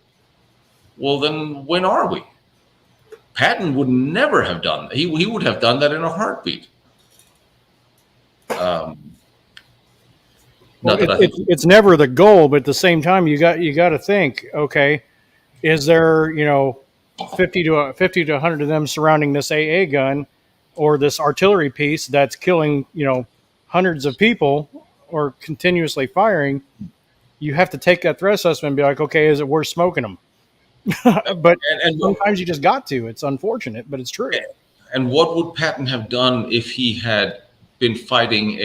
Well, then when are we? Patton would never have done that. He would have done that in a heartbeat. Well, it's never the goal, but at the same time, you got to think, okay, is there 50 to 100 of them surrounding this AA gun or this artillery piece that's killing hundreds of people or continuously firing? You have to take that threat assessment and be like, okay, is it worth smoking them? But and sometimes you just got to. It's unfortunate, but it's true. And what would Patton have done if he had been fighting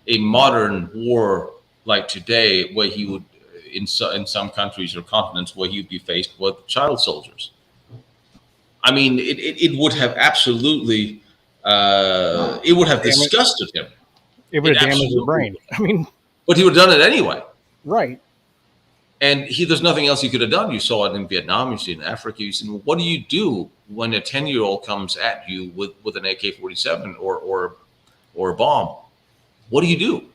a modern war like today, where he would, in some countries or continents, where he would be faced with child soldiers? I mean, it would have absolutely, it would have disgusted him. It would have damaged his brain. I mean, but he would have done it anyway. Right. And there's nothing else he could have done. You saw it in Vietnam, you see it in Africa. You see, what do you do when a 10-year-old comes at you with an AK-47 or a bomb? What do you do?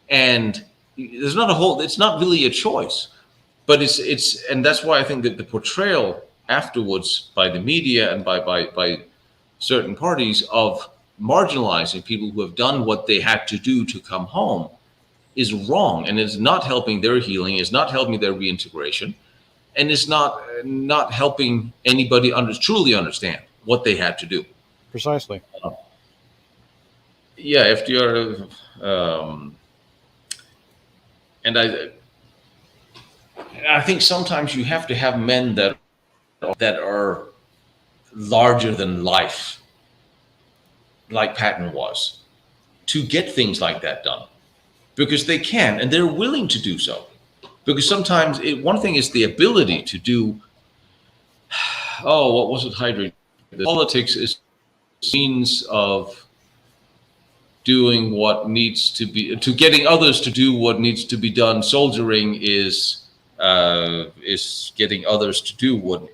And there's not it's not really a choice, but and that's why I think that the portrayal afterwards by the media and by certain parties of marginalizing people who have done what they had to do to come home is wrong, and it's not helping their healing, it's not helping their reintegration, and it's not helping anybody truly understand what they had to do. Precisely. Yeah, FDR, and I think sometimes you have to have men that are larger than life, like Patton was, to get things like that done. Because they can, and they're willing to do so. Because sometimes one thing is the ability to do, what was it, Hydra? Politics is means of doing what needs to be, to getting others to do what needs to be done. Soldiering is getting others to do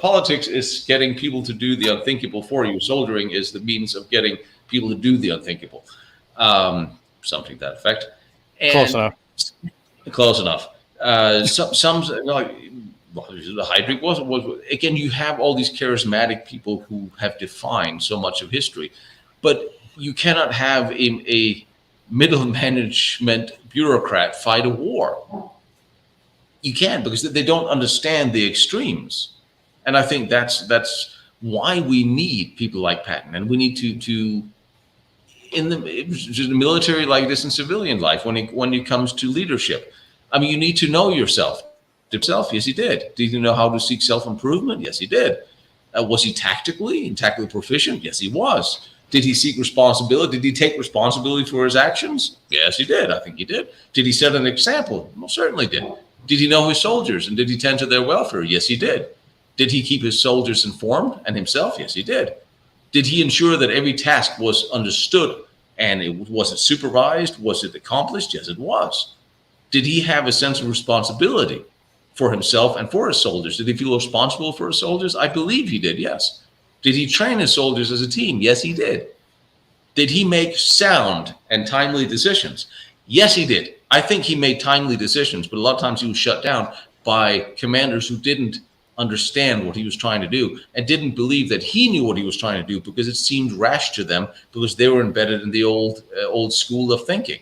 politics is getting people to do the unthinkable for you. Soldiering is the means of getting people to do the unthinkable. Something to that effect. And close enough. Some like the Heydrich was again. You have all these charismatic people who have defined so much of history, but you cannot have a middle management bureaucrat fight a war. You can't, because they don't understand the extremes, and I think that's why we need people like Patton, and we need to. In the military like this, in civilian life, when it comes to leadership, I mean, you need to know yourself. Yes, he did. Did he know how to seek self-improvement? Yes, he did. Was he tactically proficient? Yes, he was. Did he seek responsibility? Did he take responsibility for his actions? Yes, he did. I think he did. Did he set an example? Well, certainly did. Did he know his soldiers, and did he tend to their welfare? Yes, he did. Did he keep his soldiers informed and himself? Yes, he did. Did he ensure that every task was understood and was it supervised? Was it accomplished? Yes, it was. Did he have a sense of responsibility for himself and for his soldiers? Did he feel responsible for his soldiers? I believe he did, yes. Did he train his soldiers as a team? Yes, he did. Did he make sound and timely decisions? Yes, he did. I think he made timely decisions, but a lot of times he was shut down by commanders who didn't understand what he was trying to do and didn't believe that he knew what he was trying to do because it seemed rash to them because they were embedded in the old school of thinking.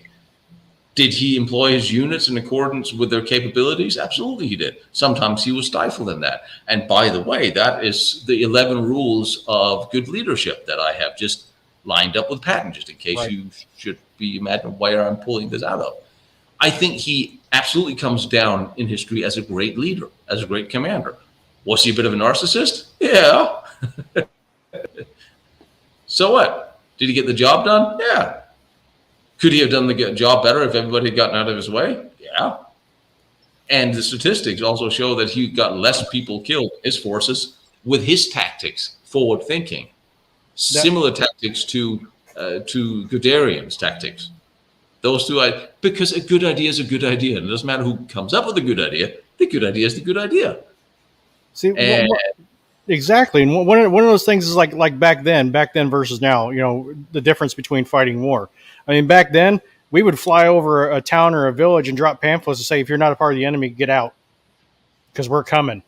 Did he employ his units in accordance with their capabilities? Absolutely he did. Sometimes he was stifled in that. And by the way, that is the 11 rules of good leadership that I have just lined up with Patton, just in case Right. you should be imagining where I'm pulling this out of. I think he absolutely comes down in history as a great leader, as a great commander. Was he a bit of a narcissist? Yeah. So what? Did he get the job done? Yeah. Could he have done the job better if everybody had gotten out of his way? Yeah. And the statistics also show that he got less people killed in his forces with his tactics, forward thinking, similar tactics to Guderian's tactics. Those two, because a good idea is a good idea. And it doesn't matter who comes up with a good idea. The good idea is the good idea. See, And exactly. And one of those things is like back then versus now, the difference between fighting war. I mean, back then we would fly over a town or a village and drop pamphlets to say, if you're not a part of the enemy, get out because we're coming.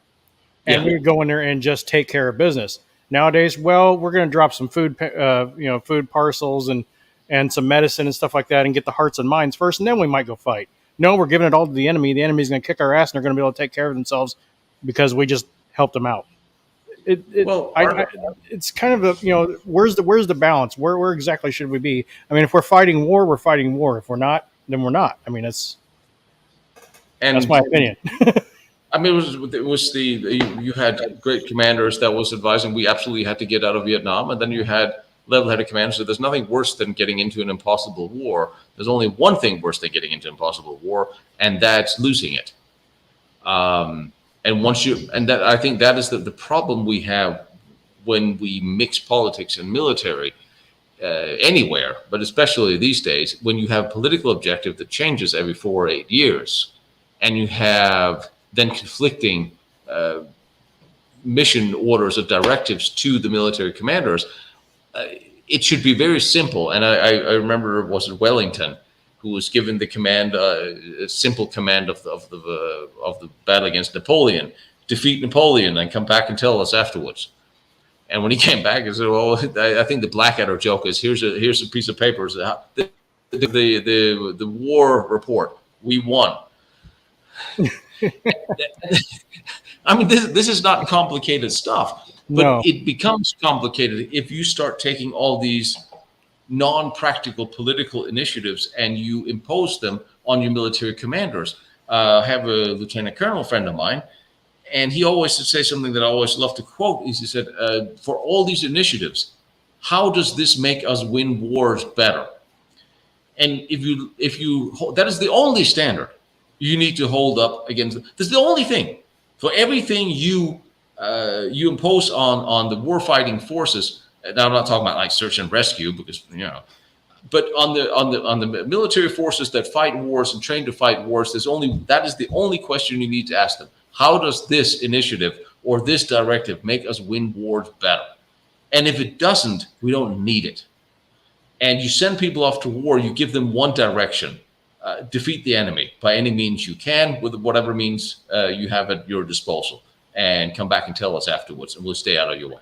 And we would go in there and just take care of business. Nowadays, well, we're going to drop some food, food parcels and some medicine and stuff like that and get the hearts and minds first, and then we might go fight. No, we're giving it all to the enemy. The enemy's going to kick our ass, and they're going to be able to take care of themselves because we just helped them out. It's kind of where's the balance? Where exactly should we be? I mean, if we're fighting war, we're fighting war. If we're not, then we're not. I mean, that's my opinion. I mean, it was you had great commanders that was advising we absolutely had to get out of Vietnam, and then you had level-headed commanders that there's nothing worse than getting into an impossible war. There's only one thing worse than getting into impossible war, and that's losing it. And I think that is the problem we have when we mix politics and military anywhere, but especially these days, when you have a political objective that changes every 4 or 8 years, and you have then conflicting mission orders or directives to the military commanders. It should be very simple. And I remember, was it Wellington who was given the command, a simple command of the battle against Napoleon: defeat Napoleon and come back and tell us afterwards. And when he came back, he said, "Well, I think the Blackadder joke is here's a piece of paper. The war report. We won." I mean, this is not complicated stuff, but It becomes complicated if you start taking all these non-practical political initiatives and you impose them on your military commanders. I have a lieutenant colonel friend of mine, and he always would say something that I always love to quote. He said, "For all these initiatives, how does this make us win wars better?" And if you that is the only standard you need to hold up against. This is the only thing. For everything you impose on the war-fighting forces. Now I'm not talking about like search and rescue, because but on the military forces that fight wars and train to fight wars, that is the only question you need to ask them. How does this initiative or this directive make us win wars better? And if it doesn't, we don't need it. And you send people off to war, you give them one direction. Defeat the enemy by any means you can, with whatever means you have at your disposal, and come back and tell us afterwards, and we'll stay out of your way.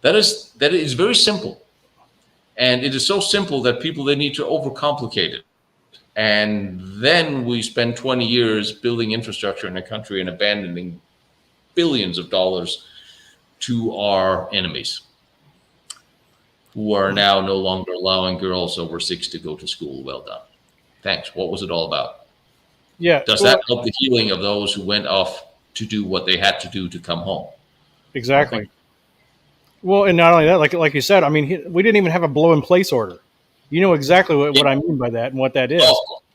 That is very simple, and it is so simple that people, they need to overcomplicate it, and then we spend 20 years building infrastructure in a country and abandoning billions of dollars to our enemies, who are now no longer allowing girls over 6 to go to school. Well done. Thanks. What was it all about? Yeah. Does that help the healing of those who went off to do what they had to do to come home? Exactly. Well, and not only that, like you said, I mean, we didn't even have a blow in place order. You know exactly what I mean by that and what that is.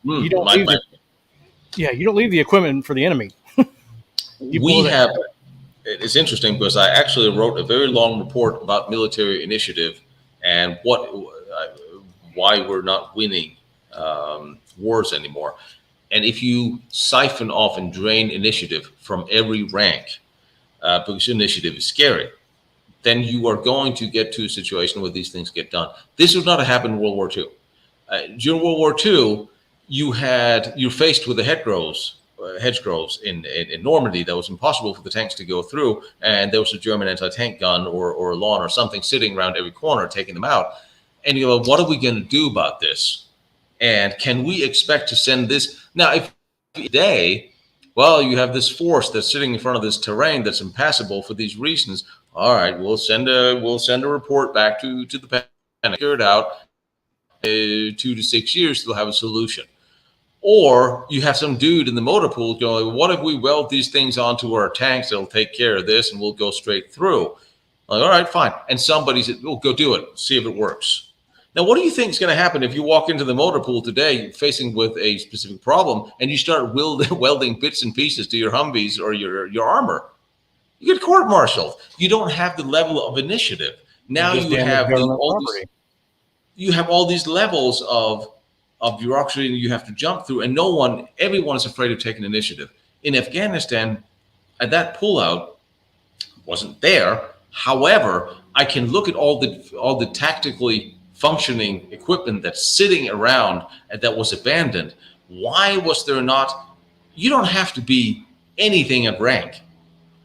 You don't leave the equipment for the enemy. It's interesting because I actually wrote a very long report about military initiative and why we're not winning wars anymore. And if you siphon off and drain initiative from every rank, because initiative is scary, then you are going to get to a situation where these things get done. This was not to happen in World War II. During World War II, you're faced with the hedgerows in Normandy that was impossible for the tanks to go through, and there was a German anti-tank gun or a lawn or something sitting around every corner taking them out. And you go, what are we going to do about this? And can we expect to send this? Now, if today, well, you have this force that's sitting in front of this terrain that's impassable for these reasons. All right, we'll send a report back to the Pentagon, figure it out. 2 to 6 years, they'll have a solution. Or you have some dude in the motor pool going, what if we weld these things onto our tanks? They'll take care of this, and we'll go straight through. Like, all right, fine. And somebody said, "Well, go do it. See if it works." Now, what do you think is going to happen if you walk into the motor pool today facing with a specific problem and you start welding bits and pieces to your Humvees or your armor? You get court-martialed. You don't have the level of initiative. Now you have all these levels of bureaucracy you have to jump through, and everyone is afraid of taking initiative. In Afghanistan, at that pullout wasn't there. However, I can look at all the tactically functioning equipment that's sitting around and that was abandoned. Why was there not? You don't have to be anything at rank.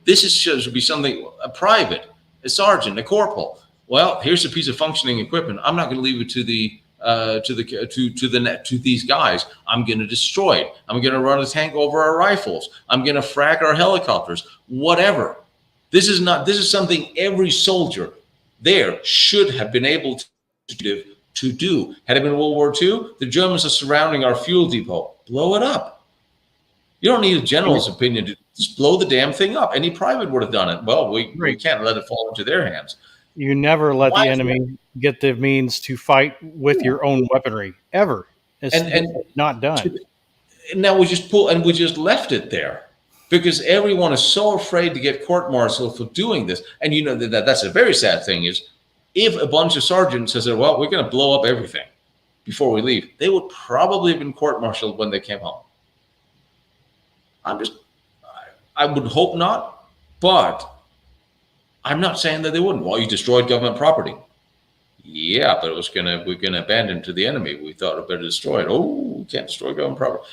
This should be something, a private, a sergeant, a corporal. Well, here's a piece of functioning equipment. I'm not going to leave it to these guys. I'm going to destroy it. I'm going to run a tank over our rifles. I'm going to frag our helicopters. Whatever. This is something every soldier there should have been able to do. Had it been World War II, the Germans are surrounding our fuel depot. Blow it up. You don't need a general's opinion to just blow the damn thing up. Any private would have done it. Well, we can't let it fall into their hands. You never let the enemy get the means to fight with your own weaponry, ever. It's not done. Now we just left it there because everyone is so afraid to get court-martialed for doing this. And you know that's a very sad thing is if a bunch of sergeants said, well, we're going to blow up everything before we leave, they would probably have been court-martialed when they came home. I would hope not, but I'm not saying that they wouldn't. Well, you destroyed government property. Yeah, but we're gonna abandon it to the enemy. We thought it better destroy it. Oh, we can't destroy government property.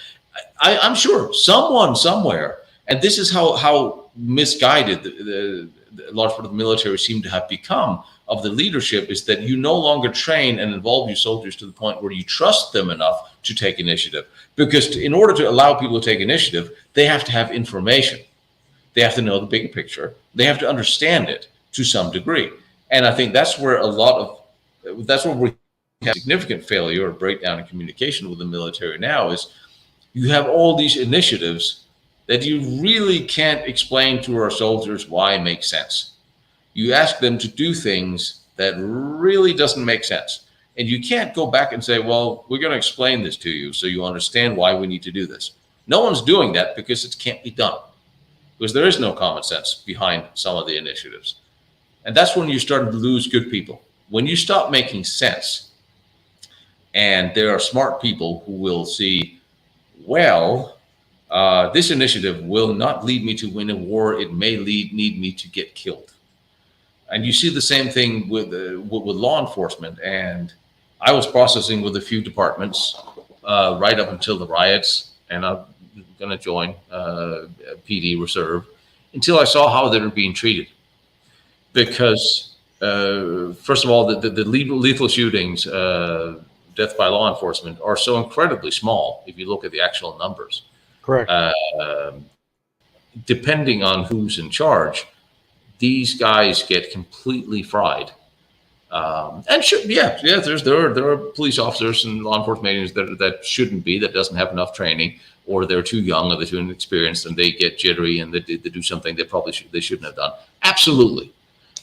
I'm sure someone somewhere, and this is how misguided the large part of the military seem to have become of the leadership, is that you no longer train and involve your soldiers to the point where you trust them enough to take initiative. Because in order to allow people to take initiative, they have to have information. They have to know the bigger picture. They have to understand it to some degree. And I think that's where we have significant failure or breakdown in communication with the military now is you have all these initiatives that you really can't explain to our soldiers why it makes sense. You ask them to do things that really doesn't make sense. And you can't go back and say, well, we're going to explain this to you so you understand why we need to do this. No one's doing that because it can't be done. Because there is no common sense behind some of the initiatives. And that's when you start to lose good people. When you stop making sense, and there are smart people who will see, well, this initiative will not lead me to win a war. It may need me to get killed. And you see the same thing with law enforcement. And I was processing with a few departments right up until the riots, and I'm going to join PD Reserve until I saw how they were being treated. Because first of all, the lethal shootings, death by law enforcement, are so incredibly small if you look at the actual numbers. Correct. Depending on who's in charge, these guys get completely fried. And there are police officers and law enforcement agents that shouldn't be, that doesn't have enough training, or they're too young, or they're too inexperienced, and they get jittery and they do something they shouldn't have done. Absolutely.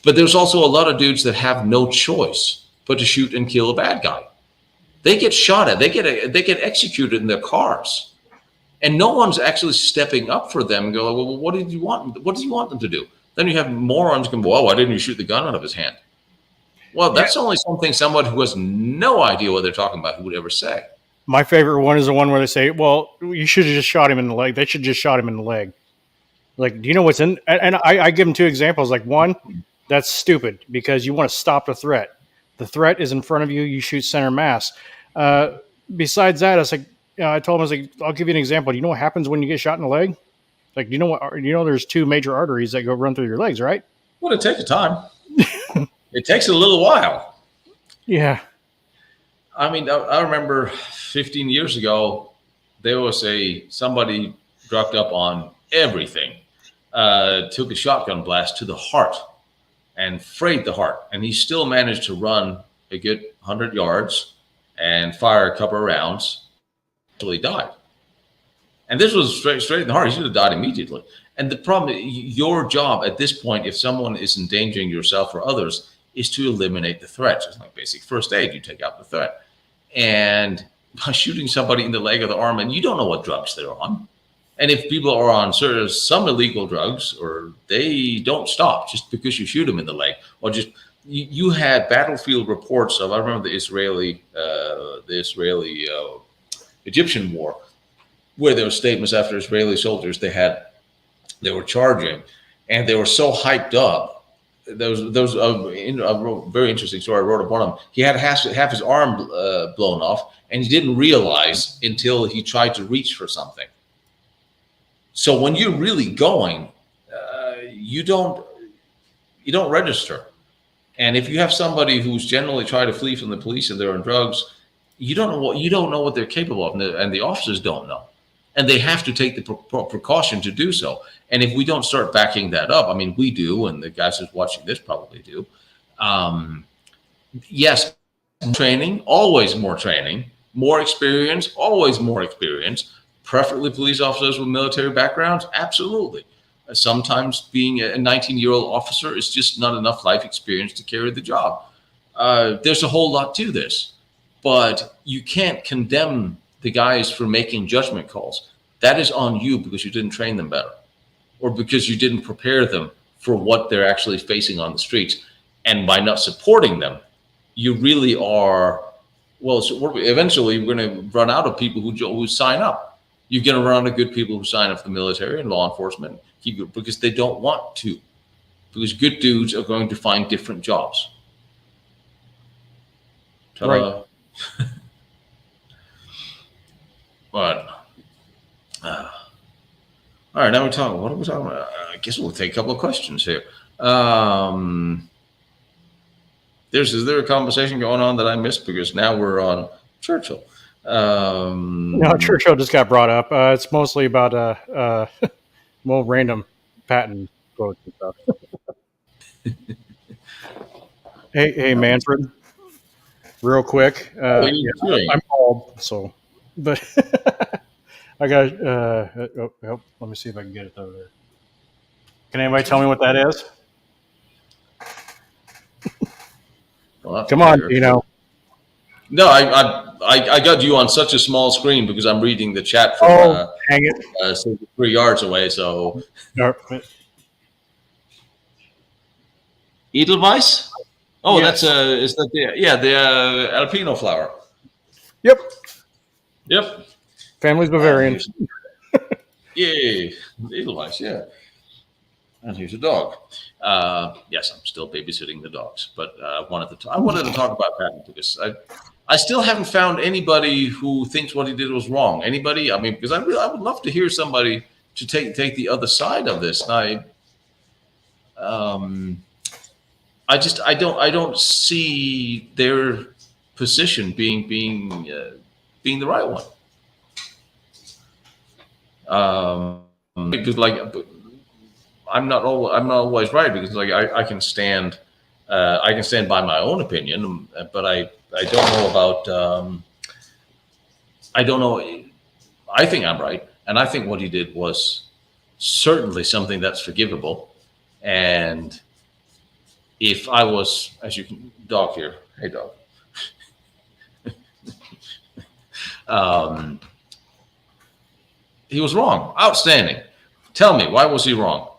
But there's also a lot of dudes that have no choice but to shoot and kill a bad guy. They get shot at. They get executed in their cars, and no one's actually stepping up for them and go, well, what did you want? What do you want them to do? Then you have morons going, well, why didn't you shoot the gun out of his hand? Well, that's only something someone who has no idea what they're talking about who would ever say. My favorite one is the one where they say, "Well, you should have just shot him in the leg. They should just shot him in the leg." Like, do you know what's in? And I give them two examples. Like, one, that's stupid because you want to stop the threat. The threat is in front of you. You shoot center mass. Besides that, it's like, I told him, I was like, I'll give you an example. Do you know what happens when you get shot in the leg? Like, do you know what? You know, there's two major arteries that go run through your legs, right? Well, it takes time. It takes a little while. Yeah. I mean, I remember 15 years ago, there was somebody drugged up on everything, took a shotgun blast to the heart and frayed the heart. And he still managed to run a good 100 yards and fire a couple of rounds until he died. And this was straight in the heart. He should have died immediately. And the problem, your job at this point, if someone is endangering yourself or others, is to eliminate the threat. It's like basic first aid. You take out the threat. And by shooting somebody in the leg or the arm, and you don't know what drugs they're on. And if people are on some illegal drugs, or they don't stop just because you shoot them in the leg, or just you had battlefield reports of. I remember the Israeli Egyptian war, where there were statements after Israeli soldiers they were charging, and they were so hyped up. There was a very interesting story I wrote about him. He had half his arm blown off, and he didn't realize until he tried to reach for something. So when you're really going, you don't register. And if you have somebody who's generally trying to flee from the police and they're on drugs, you don't know what they're capable of, and the officers don't know. And they have to take the precaution to do so. And if we don't start backing that up, I mean, we do, and the guys who's watching this probably do. Yes, training, always more training, more experience, always more experience, preferably police officers with military backgrounds, absolutely. Sometimes being a 19-year-old officer is just not enough life experience to carry the job. There's a whole lot to this, but you can't condemn the guys for making judgment calls. That is on you because you didn't train them better, or because you didn't prepare them for what they're actually facing on the streets. And by not supporting them, you really are, eventually we're going to run out of people who sign up. You're going to run out of good people who sign up for the military and law enforcement because they don't want to, because good dudes are going to find different jobs. Right. But all right, now we're talking. What are we talking about? I guess we'll take a couple of questions here. Is there a conversation going on that I missed? Because now we're on Churchill. No, Churchill just got brought up. It's mostly about random Patton quotes and stuff. Hey, Manfred. Real quick, I'm bald, so, but I got. Let me see if I can get it over there. Can anybody tell me what that is? Well, come on, Dino. No, I got you on such a small screen because I'm reading the chat from hang it. 3 yards away. So, Edelweiss. Oh, yes. Is that the Alpino flower? Yep. Family's Bavarian. Yeah, Edelweiss. Yeah. And here's a dog. Yes, I'm still babysitting the dogs, but I wanted to talk about Patton because I still haven't found anybody who thinks what he did was wrong. Anybody? I mean, because I would love to hear somebody to take the other side of this. And I don't see their position being the right one. Because I'm not always right, because I can stand by my own opinion, but I don't know about I don't know. I think I'm right, and I think what he did was certainly something that's forgivable. And if I was, as you can, dog here, hey dog. He was wrong. Outstanding. Tell me, why was he wrong?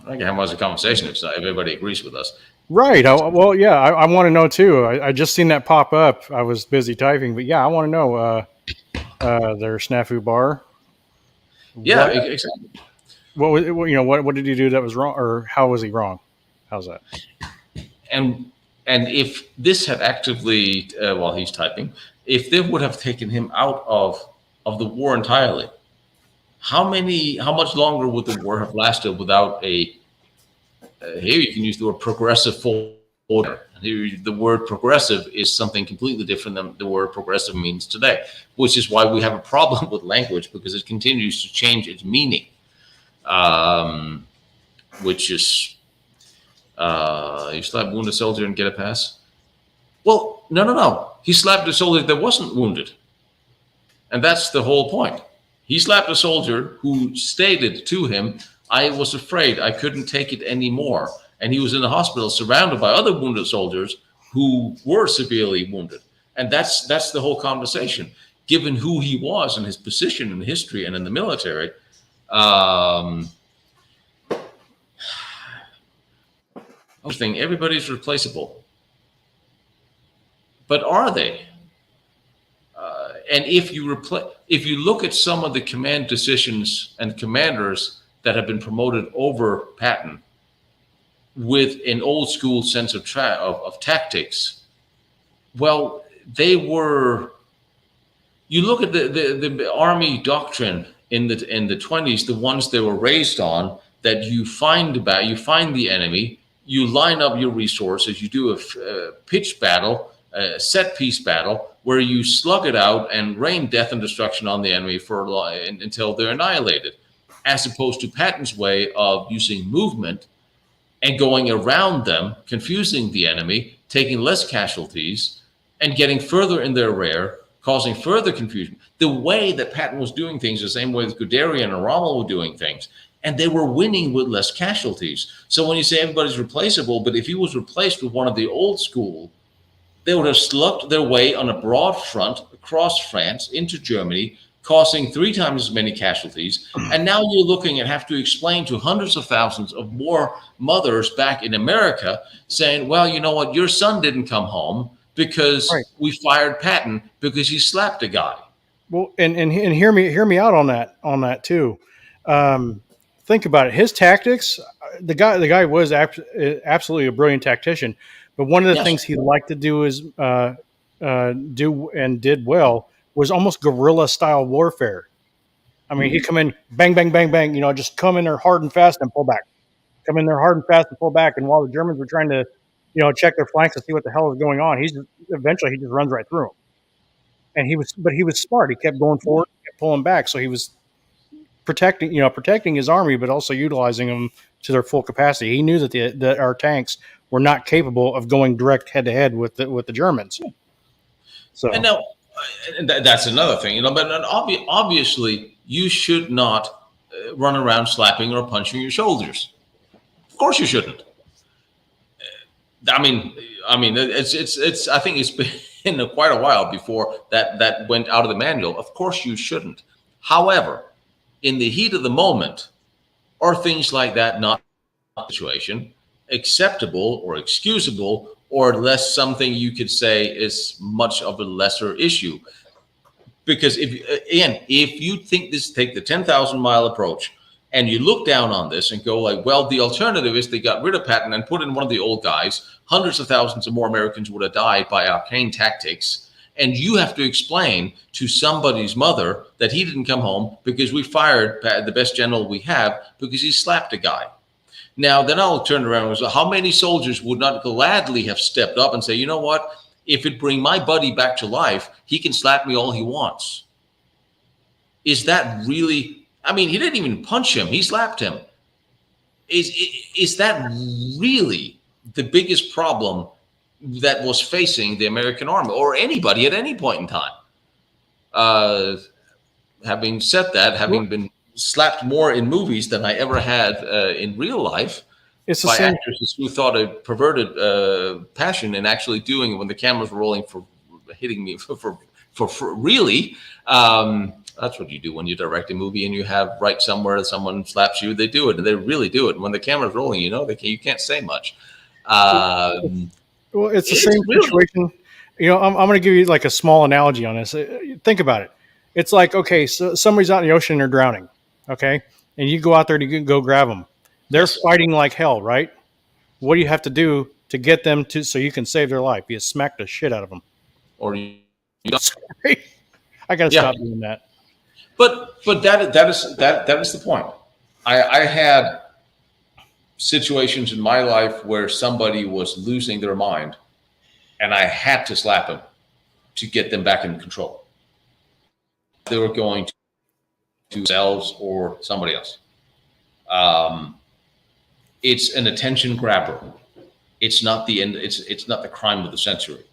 I can have a conversation if everybody agrees with us. Right. Well, yeah, I want to know too. I just seen that pop up. I was busy typing, but yeah, I want to know. Their snafu bar. Yeah, What? exactly. What was? What did he do that was wrong, or how was he wrong? How's that? And if this had actively, while he's typing, if they would have taken him out of the war entirely, how much longer would the war have lasted without a here you can use the word progressive order. Here, the word progressive is something completely different than the word progressive means today, which is why we have a problem with language because it continues to change its meaning, um, which is you slap wounded soldier and get a pass. Well, no. He slapped a soldier that wasn't wounded, and that's the whole point. He slapped a soldier who stated to him, I was afraid I couldn't take it anymore. And he was in the hospital surrounded by other wounded soldiers who were severely wounded. And that's the whole conversation. Given who he was and his position in history and in the military, thing everybody's replaceable. But are they? And if you look at some of the command decisions and commanders that have been promoted over Patton with an old school sense of tactics, well, they were. You look at the army doctrine in the 20s, the ones they were raised on, that you find the enemy, you line up your resources, you do a pitched battle, a set piece battle, where you slug it out and rain death and destruction on the enemy until they're annihilated, as opposed to Patton's way of using movement and going around them, confusing the enemy, taking less casualties, and getting further in their rear, causing further confusion. The way that Patton was doing things, the same way that Guderian and Rommel were doing things, and they were winning with less casualties. So when you say everybody's replaceable, but if he was replaced with one of the old school, they would have slugged their way on a broad front across France into Germany, causing 3 times as many casualties. And now you're looking and have to explain to hundreds of thousands of more mothers back in America saying, well, you know what, your son didn't come home because Right. we fired Patton because he slapped a guy. Well, and hear me out on that too. Think about it. His tactics. The guy was absolutely a brilliant tactician. But one of the Yes. things he liked to do is do and did well was almost guerrilla style warfare. I mean, he'd come in, bang, bang, bang, bang. Just come in there hard and fast and pull back. Come in there hard and fast and pull back. And while the Germans were trying to, check their flanks and see what the hell was going on, eventually he just runs right through them. And he was smart. He kept going forward, kept pulling back. So he was protecting his army, but also utilizing them to their full capacity. He knew that our tanks were not capable of going direct head to head with the Germans. So And now, that's another thing, but obviously you should not run around slapping or punching your soldiers. Of course you shouldn't. I mean, it's. I think it's been quite a while before that went out of the manual. Of course you shouldn't. However, in the heat of the moment, are things like that not a situation acceptable or excusable, or less something you could say is much of a lesser issue? Because if you think take the 10,000 mile approach and you look down on this and go like, well, the alternative is they got rid of Patton and put in one of the old guys, hundreds of thousands of more Americans would have died by arcane tactics. And you have to explain to somebody's mother that he didn't come home because we fired the best general we have because he slapped a guy. Now, then I'll turn around and say, how many soldiers would not gladly have stepped up and say, you know what? If it bring my buddy back to life, he can slap me all he wants. Is that really? I mean, he didn't even punch him. He slapped him. Is that really the biggest problem that was facing the American army or anybody at any point in time? Having said that, having been slapped more in movies than I ever had in real life it's the by same. actresses who thought a perverted passion in actually doing it when the cameras were rolling for hitting me for really. That's what you do when you direct a movie and you have right somewhere someone slaps you. They do it and they really do it. And when the camera's rolling, you can't say much. Um, Well, it's the it's same really situation. I'm going to give you like a small analogy on this. Think about it. It's like, okay, so somebody's out in the ocean and they're drowning, okay, and you go out there to go grab them. They're yes, fighting like hell, right? What do you have to do to get them to so you can save their life? You smack the shit out of them. or Sorry, I got to yeah. stop doing that. But that is the point. I had situations in my life where somebody was losing their mind, and I had to slap him to get them back in control. They were going to themselves or somebody else. Um, it's an attention grabber. It's not the end. It's not the crime of the century.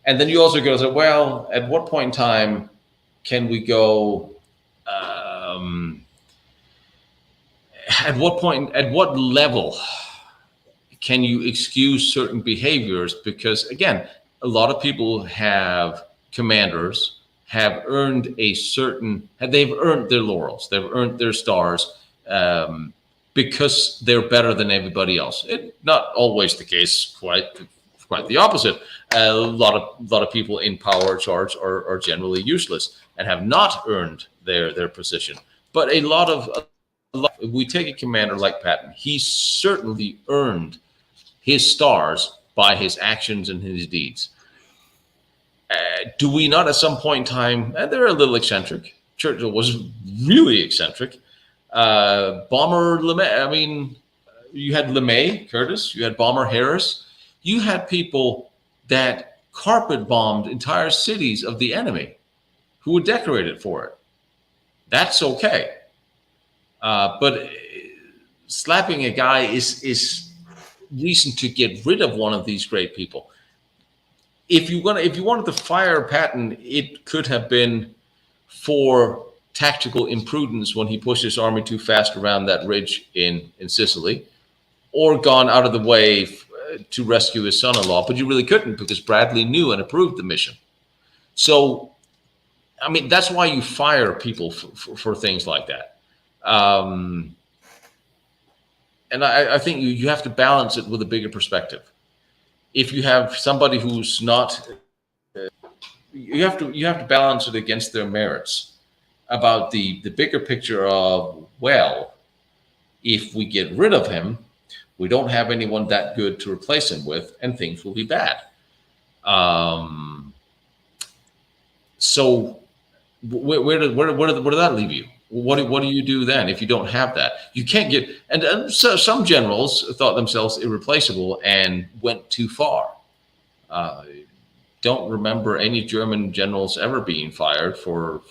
And then you also go say, well, at what point in time can we go? At what point? At what level can you excuse certain behaviors? Because again, a lot of people have commanders have earned a certain, they've earned their laurels, they've earned their stars because they're better than everybody else. Not always the case, quite the opposite. A lot of people in power charge are generally useless and have not earned their position. But if we take a commander like Patton, he certainly earned his stars by his actions and his deeds. Do we not at some point in time, and they're a little eccentric. Churchill was really eccentric. Bomber LeMay, I mean, you had LeMay, Curtis, you had Bomber Harris. You had people that carpet bombed entire cities of the enemy who were decorated for it. That's okay. But slapping a guy is reason to get rid of one of these great people. If you wanted to fire Patton, it could have been for tactical imprudence when he pushed his army too fast around that ridge in Sicily, or gone out of the way to rescue his son-in-law. But you really couldn't, because Bradley knew and approved the mission. So, I mean, that's why you fire people for things like that. And I think you have to balance it with a bigger perspective. If you have somebody who's not, you have to balance it against their merits. About the bigger picture of, well, if we get rid of him, we don't have anyone that good to replace him with, and things will be bad. So where did that leave you? What do you do then if you don't have that? You can't get, and so some generals thought themselves irreplaceable and went too far. Don't remember any German generals ever being fired for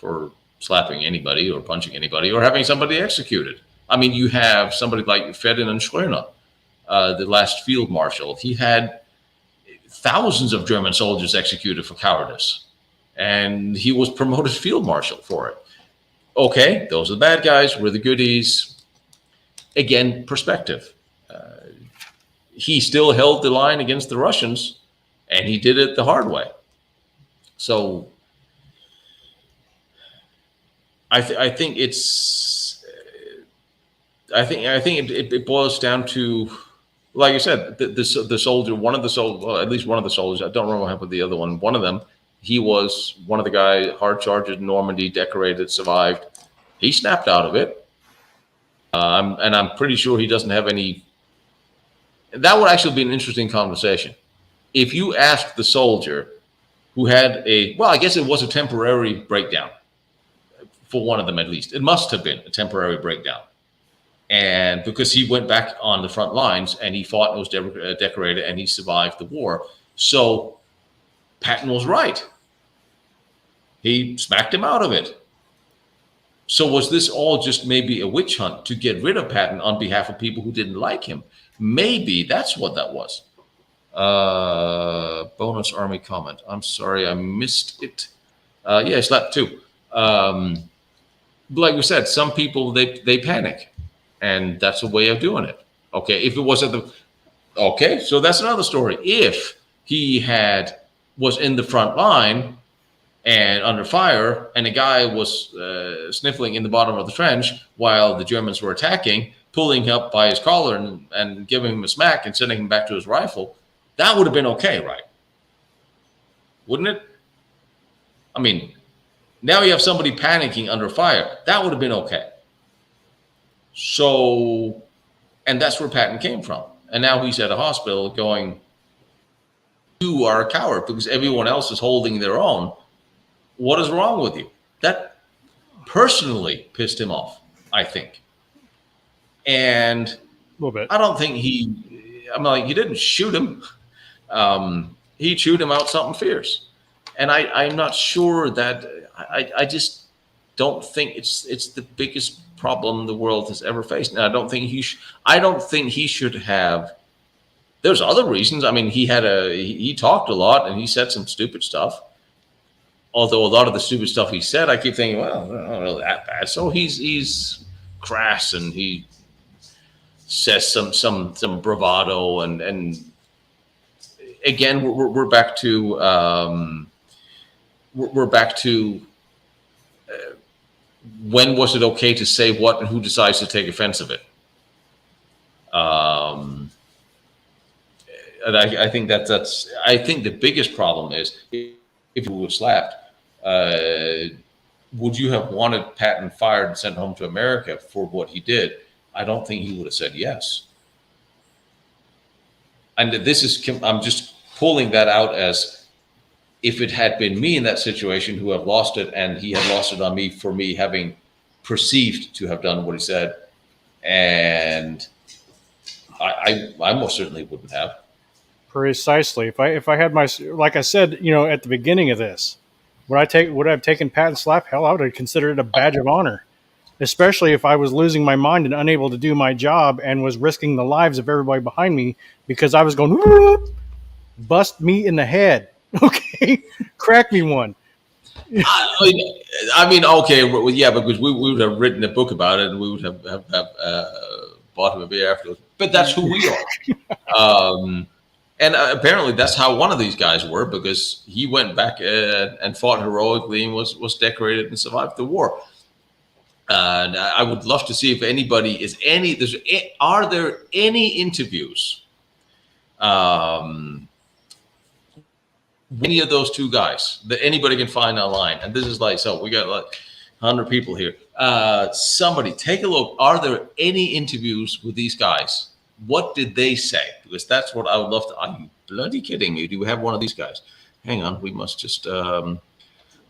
slapping anybody or punching anybody or having somebody executed. I mean, you have somebody like Ferdinand Schwerner, the last field marshal. He had thousands of German soldiers executed for cowardice, and he was promoted field marshal for it. Okay, those are the bad guys. We're the goodies. Again, perspective. He still held the line against the Russians, and he did it the hard way. So I think it boils down to, like you said, the soldier, one of the soldiers, well, at least one of the soldiers. I don't remember what happened with the other one. One of them, he was one of the guys, hard charges in Normandy, decorated, survived. He snapped out of it. And I'm pretty sure he doesn't have any. That would actually be an interesting conversation. If you asked the soldier who had I guess it was a temporary breakdown for one of them, at least. It must have been a temporary breakdown. And because he went back on the front lines and he fought and was decorated and he survived the war. So Patton was right. He smacked him out of it. So was this all just maybe a witch hunt to get rid of Patton on behalf of people who didn't like him? Maybe that's what that was. Bonus army comment. I'm sorry, I missed it. Yeah, slap two. Like we said, some people, they panic, and that's a way of doing it. Okay, if it was okay, so that's another story. If he was in the front line and under fire, and a guy was sniffling in the bottom of the trench while the Germans were attacking, pulling him up by his collar and giving him a smack and sending him back to his rifle, that would have been okay, right? Wouldn't it? I mean, now you have somebody panicking under fire. That would have been okay. So, and that's where Patton came from. And now he's at a hospital going, you are a coward because everyone else is holding their own. What is wrong with you? That personally pissed him off, I think. And A little bit. I don't think he didn't shoot him. He chewed him out something fierce. And I'm not sure that, I just don't think it's the biggest problem the world has ever faced. And I don't think he should have. There's other reasons. I mean, he talked a lot and he said some stupid stuff. Although a lot of the stupid stuff he said, I keep thinking, well, not really that bad. So he's crass and he says some bravado and again we're back to when was it okay to say what and who decides to take offense of it? And I think that's I think the biggest problem is if you were slapped, would you have wanted Patton fired and sent home to America for what he did? I don't think he would have said yes. And I'm just pulling that out as if it had been me in that situation who have lost it and he had lost it on me for me having perceived to have done what he said. And I most certainly wouldn't have. Precisely. If I had like I said, at the beginning of this, would I have taken Patton's slap? Hell, I would have considered it a badge of honor, especially if I was losing my mind and unable to do my job and was risking the lives of everybody behind me because I was going, whoop, bust me in the head. Okay, crack me one. I mean, okay, well, yeah, because we would have written a book about it and we would have bought him a beer afterwards. But that's who we are. And apparently that's how one of these guys were, because he went back and fought heroically and was decorated and survived the war. And I would love to see if anybody are there any interviews? Any of those two guys that anybody can find online? And this is so we got 100 people here. Somebody take a look. Are there any interviews with these guys? What did they say? Because that's what I would love to. Are you bloody kidding me? Do we have one of these guys? Hang on, we must just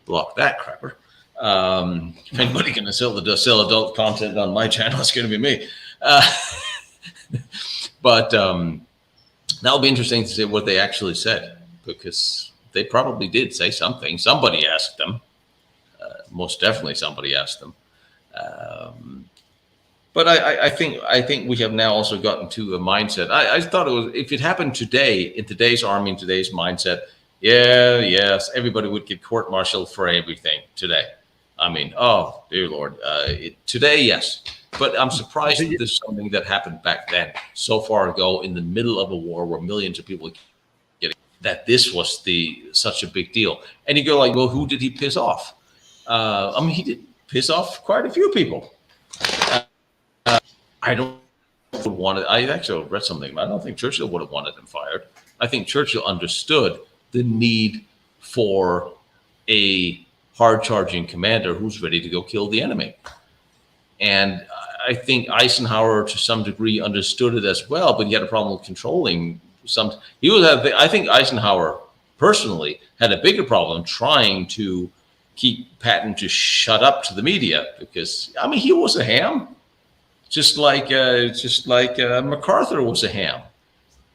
block that crapper. If anybody can sell adult content on my channel, it's going to be me. But that'll be interesting to see what they actually said, because they probably did say something. Somebody asked them. Most definitely, somebody asked them. But I think we have now also gotten to a mindset. I thought it was, if it happened today, in today's army, in today's mindset, yes, everybody would get court-martialed for everything today. I mean, oh, dear Lord. Today, yes. But I'm surprised that there's something that happened back then, so far ago, in the middle of a war where millions of people getting, that this was such a big deal. And you go well, who did he piss off? I mean, he did piss off quite a few people. I don't want it. I actually read something. I don't think Churchill would have wanted him fired. I think Churchill understood the need for a hard-charging commander who's ready to go kill the enemy. And I think Eisenhower, to some degree, understood it as well, but he had a problem with controlling some. I think Eisenhower personally had a bigger problem trying to keep Patton to shut up to the media, because I mean he was a ham. Just like MacArthur was a ham,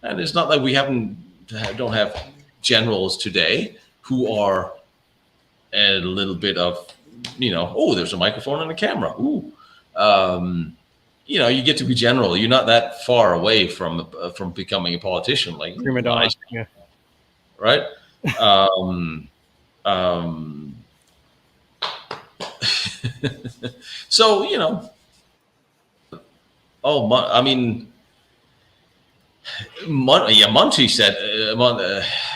and it's not like we don't have generals today who are a little bit of, there's a microphone and a camera. Ooh, you get to be general. You're not that far away from becoming a politician, like prima donna, yeah, right? So I mean, Monty said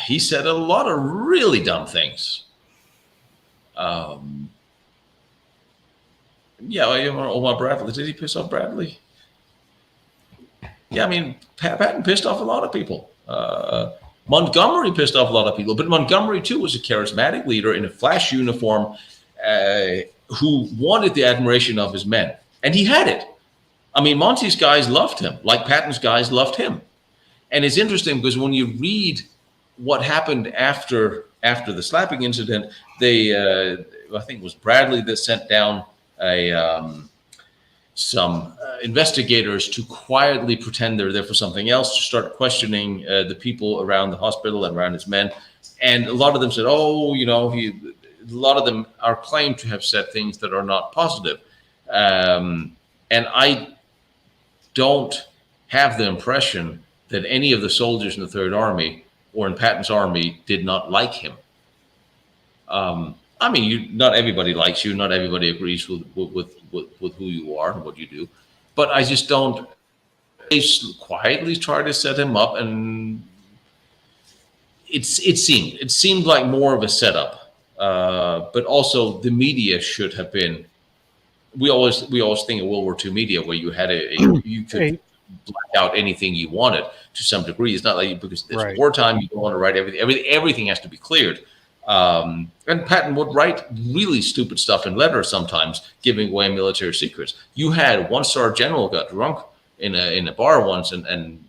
he said a lot of really dumb things. Omar Bradley, did he piss off Bradley? Yeah, I mean, Patton pissed off a lot of people. Montgomery pissed off a lot of people, but Montgomery too was a charismatic leader in a flash uniform who wanted the admiration of his men, and he had it. I mean, Monty's guys loved him, like Patton's guys loved him. And it's interesting because when you read what happened after the slapping incident, they I think it was Bradley that sent down some investigators to quietly pretend they're there for something else, to start questioning the people around the hospital and around his men. And a lot of them said, "Oh, a lot of them are claimed to have said things that are not positive." And I don't have the impression that any of the soldiers in the Third Army or in Patton's army did not like him. I mean, not everybody likes you. Not everybody agrees with who you are and what you do. But I just don't. They quietly try to set him up, and it seemed like more of a setup. But also, the media should have been. We always think of World War II media where you had you could black out anything you wanted to some degree. It's not like because it's wartime, you don't want to write everything. Everything has to be cleared. And Patton would write really stupid stuff in letters sometimes, giving away military secrets. You had one star general got drunk in a bar once and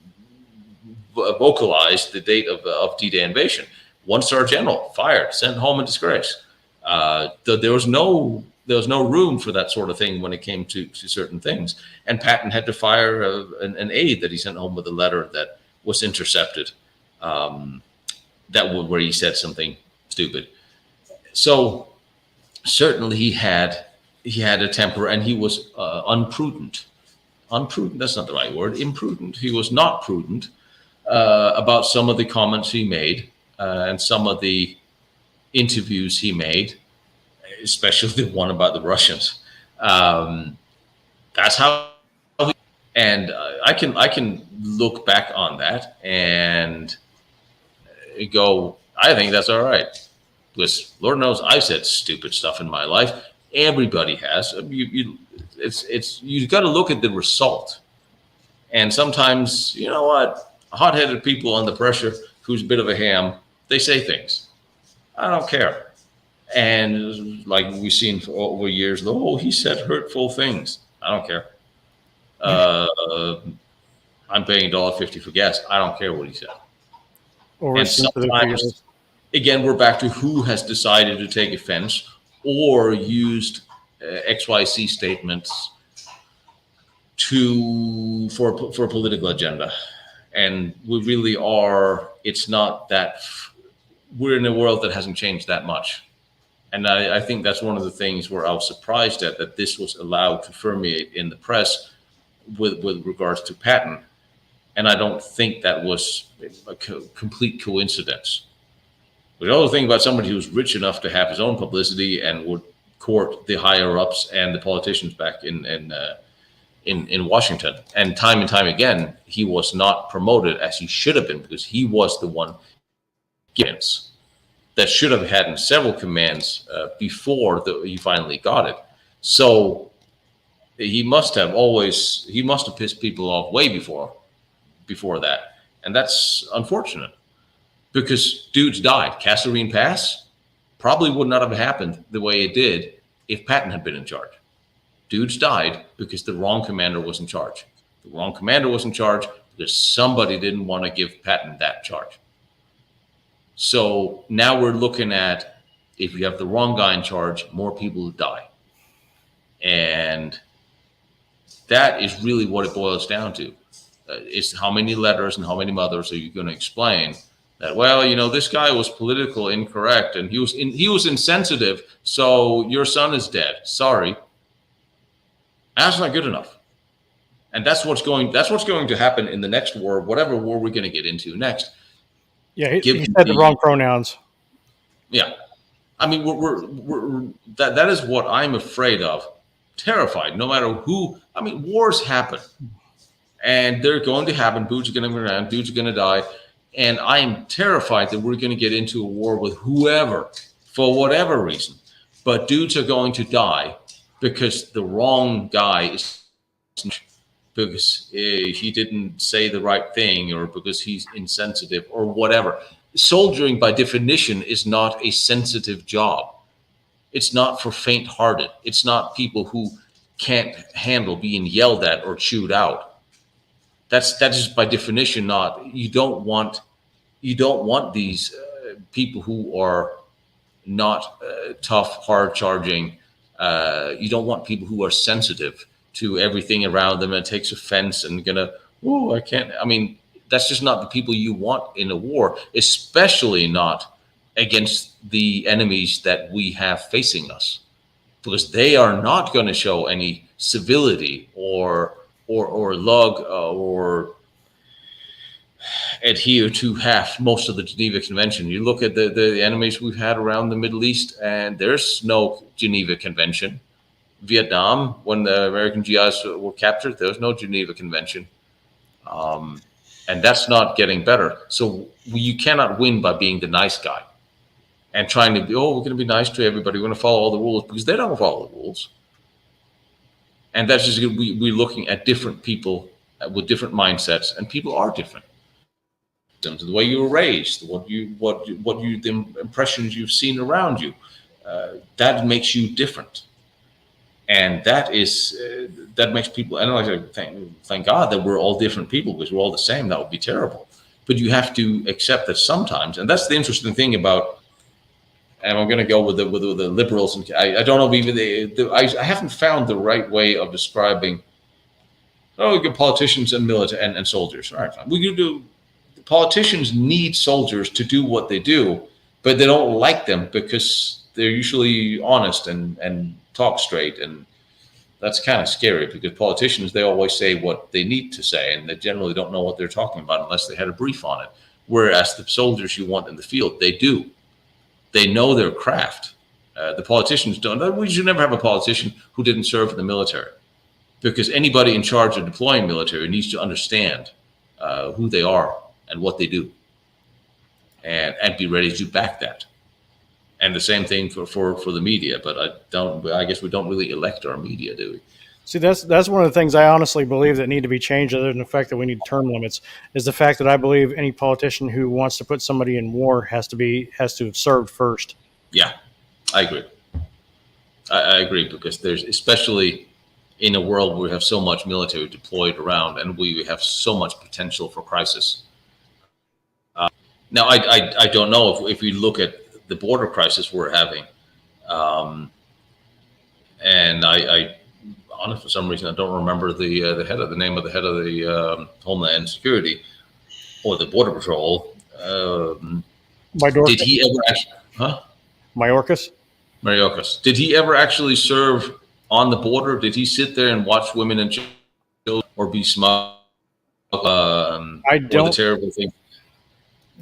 vocalized the date of D-Day invasion. One star general fired, sent home in disgrace. There was no room for that sort of thing when it came to certain things. And Patton had to fire an aide that he sent home with a letter that was intercepted. Where he said something stupid. So certainly he had a temper, and he was unprudent. Unprudent, that's not the right word. Imprudent. He was not prudent about some of the comments he made and some of the interviews he made, especially the one about the Russians. That's how. And I can look back on that and go, I think that's all right. Because Lord knows I've said stupid stuff in my life. Everybody has. You got to look at the result. And sometimes, you know what, hot-headed people under pressure, who's a bit of a ham, they say things. I don't care. And like we've seen for over years, oh, he said hurtful things. I don't care. I'm paying $1.50 for gas. I don't care what he said. And sometimes, again, we're back to who has decided to take offense or used XYZ statements for a political agenda. And we really are, it's not that, we're in a world that hasn't changed that much. And I think that's one of the things where I was surprised at, that this was allowed to permeate in the press with regards to Patton. And I don't think that was a complete coincidence. But the other thing about somebody who's rich enough to have his own publicity and would court the higher ups and the politicians back in Washington. And time again, he was not promoted as he should have been, because he was the one that should have had in several commands before he finally got it. So he must have pissed people off way before that. And that's unfortunate, because dudes died. Kasserine Pass probably would not have happened the way it did if Patton had been in charge. Dudes died because the wrong commander was in charge. The wrong commander was in charge because somebody didn't want to give Patton that charge. So now we're looking at, if you have the wrong guy in charge, more people die. And that is really what it boils down to. It's how many letters and how many mothers are you going to explain that, well, this guy was politically incorrect and he was insensitive, so your son is dead. Sorry. That's not good enough. And that's what's going to happen in the next war, whatever war we're going to get into next. Yeah, he said the wrong pronouns. Yeah. I mean, that is what I'm afraid of. Terrified, no matter who. I mean, wars happen. And they're going to happen. Dudes are going to go around. Dudes are going to die. And I am terrified that we're going to get into a war with whoever, for whatever reason. But dudes are going to die because the wrong guy is. because he didn't say the right thing, or because he's insensitive, or whatever. Soldiering, by definition, is not a sensitive job. It's not for faint-hearted. It's not people who can't handle being yelled at or chewed out. That's just by definition not. You don't want these people who are not tough, hard charging. You don't want people who are sensitive to everything around them and takes offense and gonna, oh, I can't. I mean, that's just not the people you want in a war, especially not against the enemies that we have facing us, because they are not going to show any civility or lug or adhere to half most of the Geneva Convention. You look at the enemies we've had around the Middle East, and there's no Geneva Convention. Vietnam, when the American GIs were captured, there was no Geneva Convention. And that's not getting better. So you cannot win by being the nice guy and trying to be, oh, we're going to be nice to everybody. We're going to follow all the rules, because they don't follow the rules. And that's just, we're looking at different people with different mindsets, and people are different. The way you were raised, the impressions you've seen around you, that makes you different. And that makes people, and I thank God that we're all different people, because we're all the same. That would be terrible. But you have to accept that sometimes, and that's the interesting thing about, and I'm going to go with the liberals, and I don't know if even I haven't found the right way of describing, we get politicians and military and soldiers. All right, fine. We can do. Politicians need soldiers to do what they do, but they don't like them because they're usually honest and talk straight, and that's kind of scary, because politicians, they always say what they need to say, and they generally don't know what they're talking about unless they had a brief on it. Whereas the soldiers you want in the field, they do. They know their craft. The politicians don't. We should never have a politician who didn't serve in the military, because anybody in charge of deploying military needs to understand who they are and what they do, and be ready to back that. And the same thing for the media, but I guess we don't really elect our media, do we? See, that's one of the things I honestly believe that need to be changed, other than the fact that we need term limits, is the fact that I believe any politician who wants to put somebody in war has to have served first. Yeah, I agree. I agree, because there's, especially in a world where we have so much military deployed around, and we have so much potential for crisis. Now, I don't know if we look at the border crisis we're having, and I honestly, for some reason, I don't remember the name of the head of the Homeland Security or the Border Patrol. Did he ever actually? Mayorkas. Did he ever actually serve on the border? Did he sit there and watch women and children, or be smuggled? I don't. Or the terrible thing.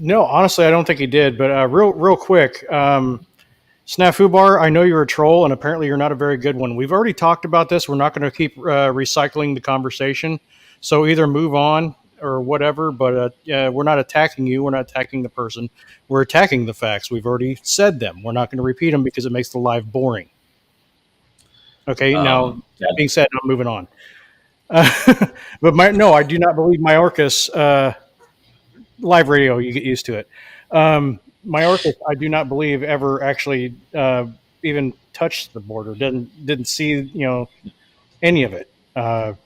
No, honestly, I don't think he did. But real quick, Snafu Bar, I know you're a troll, and apparently you're not a very good one. We've already talked about this. We're not going to keep recycling the conversation. So either move on or whatever, but we're not attacking you. We're not attacking the person. We're attacking the facts. We've already said them. We're not going to repeat them because it makes the live boring. Okay, now, that being said, I'm moving on. But I do not believe Mayorkas... live radio, you get used to it. Mayorkas, I do not believe ever actually even touched the border. Didn't see any of it. I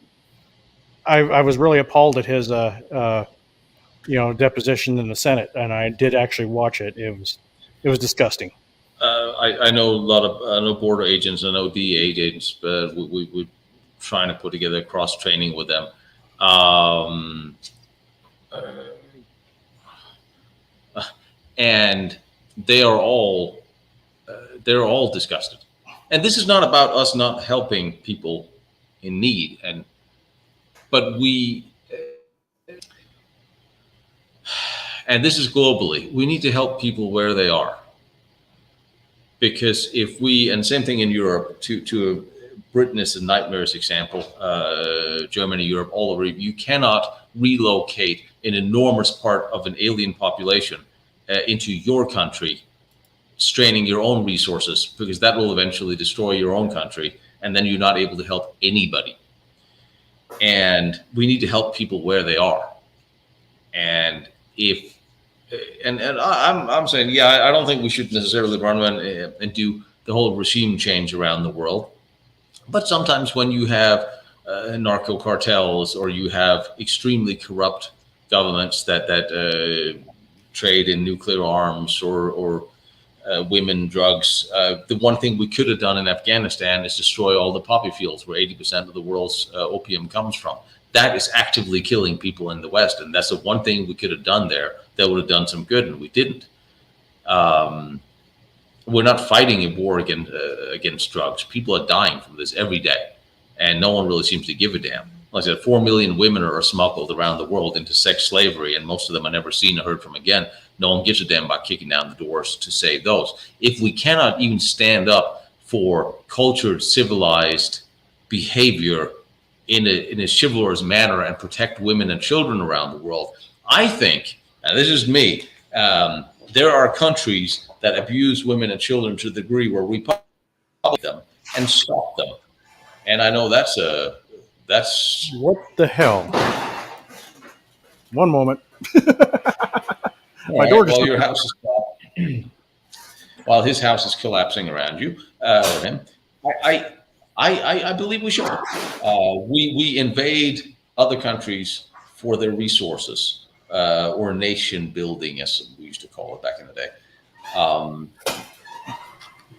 was really appalled at his deposition in the Senate, and I did actually watch it. It was disgusting. I know a lot of I know border agents, I know DEA agents, but we're trying to put together cross training with them. And they're all disgusted. And this is not about us not helping people in need, but and this is globally, we need to help people where they are. Because if we, and same thing in Europe, to Britain is a nightmare's example, Germany, Europe, all over, you cannot relocate an enormous part of an alien population into your country, straining your own resources, because that will eventually destroy your own country, and then you're not able to help anybody. and we need to help people where they are. And if I'm saying, yeah, I don't think we should necessarily run around and do the whole regime change around the world. But sometimes when you have narco cartels, or you have extremely corrupt governments that trade in nuclear arms, or women, drugs, the one thing we could have done in Afghanistan is destroy all the poppy fields where 80% of the world's opium comes from. That is actively killing people in the West, and that's the one thing we could have done there that would have done some good, and we didn't. We're not fighting a war against drugs. People are dying from this every day, and no one really seems to give a damn. Like I said, 4 million women are smuggled around the world into sex slavery, and most of them are never seen or heard from again. No one gives a damn about kicking down the doors to save those. If we cannot even stand up for cultured, civilized behavior in a chivalrous manner and protect women and children around the world, I think, and this is me, there are countries that abuse women and children to the degree where we publish them and stop them. And I know that's What the hell? One moment. My door just while your house is while his house is collapsing around you, him, I believe we should. We invade other countries for their resources, or nation building, as we used to call it back in the day.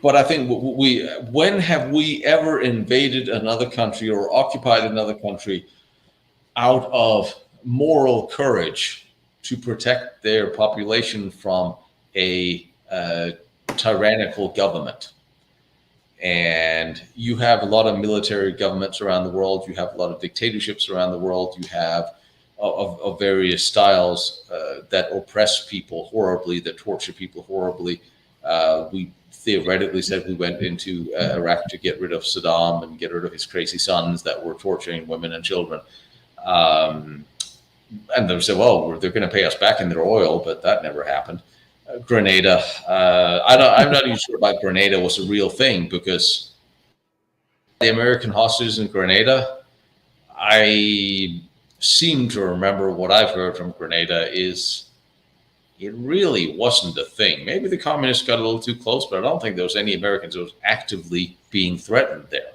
But I think when have we ever invaded another country or occupied another country out of moral courage to protect their population from a tyrannical government? And you have a lot of military governments around the world. You have a lot of dictatorships around the world. You have of various styles that oppress people horribly, that torture people horribly. We theoretically said we went into Iraq to get rid of Saddam and get rid of his crazy sons that were torturing women and children. And they said, well, they're going to pay us back in their oil, but that never happened. Grenada. I'm not even sure about Grenada was a real thing, because the American hostages in Grenada, I seem to remember what I've heard from Grenada is it really wasn't a thing. Maybe the communists got a little too close, but I don't think there was any Americans that was actively being threatened there.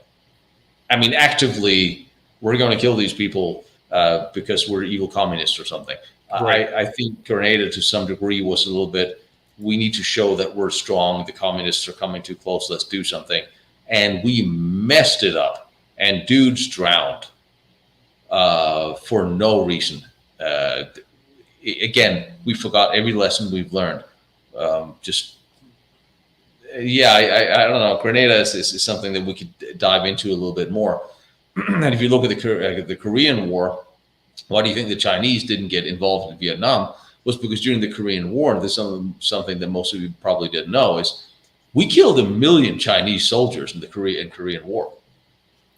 I mean, actively, we're going to kill these people because we're evil communists or something. Right. I think Grenada, to some degree, was a little bit, we need to show that we're strong. The communists are coming too close. Let's do something. And we messed it up. And dudes drowned for no reason. Again, we forgot every lesson we've learned. I don't know. Grenada is something that we could dive into a little bit more. And if you look at the Korean War, why do you think the Chinese didn't get involved in Vietnam? Was because during the Korean War, and this is something that most of you probably didn't know, is we killed 1 million Chinese soldiers in the Korean War.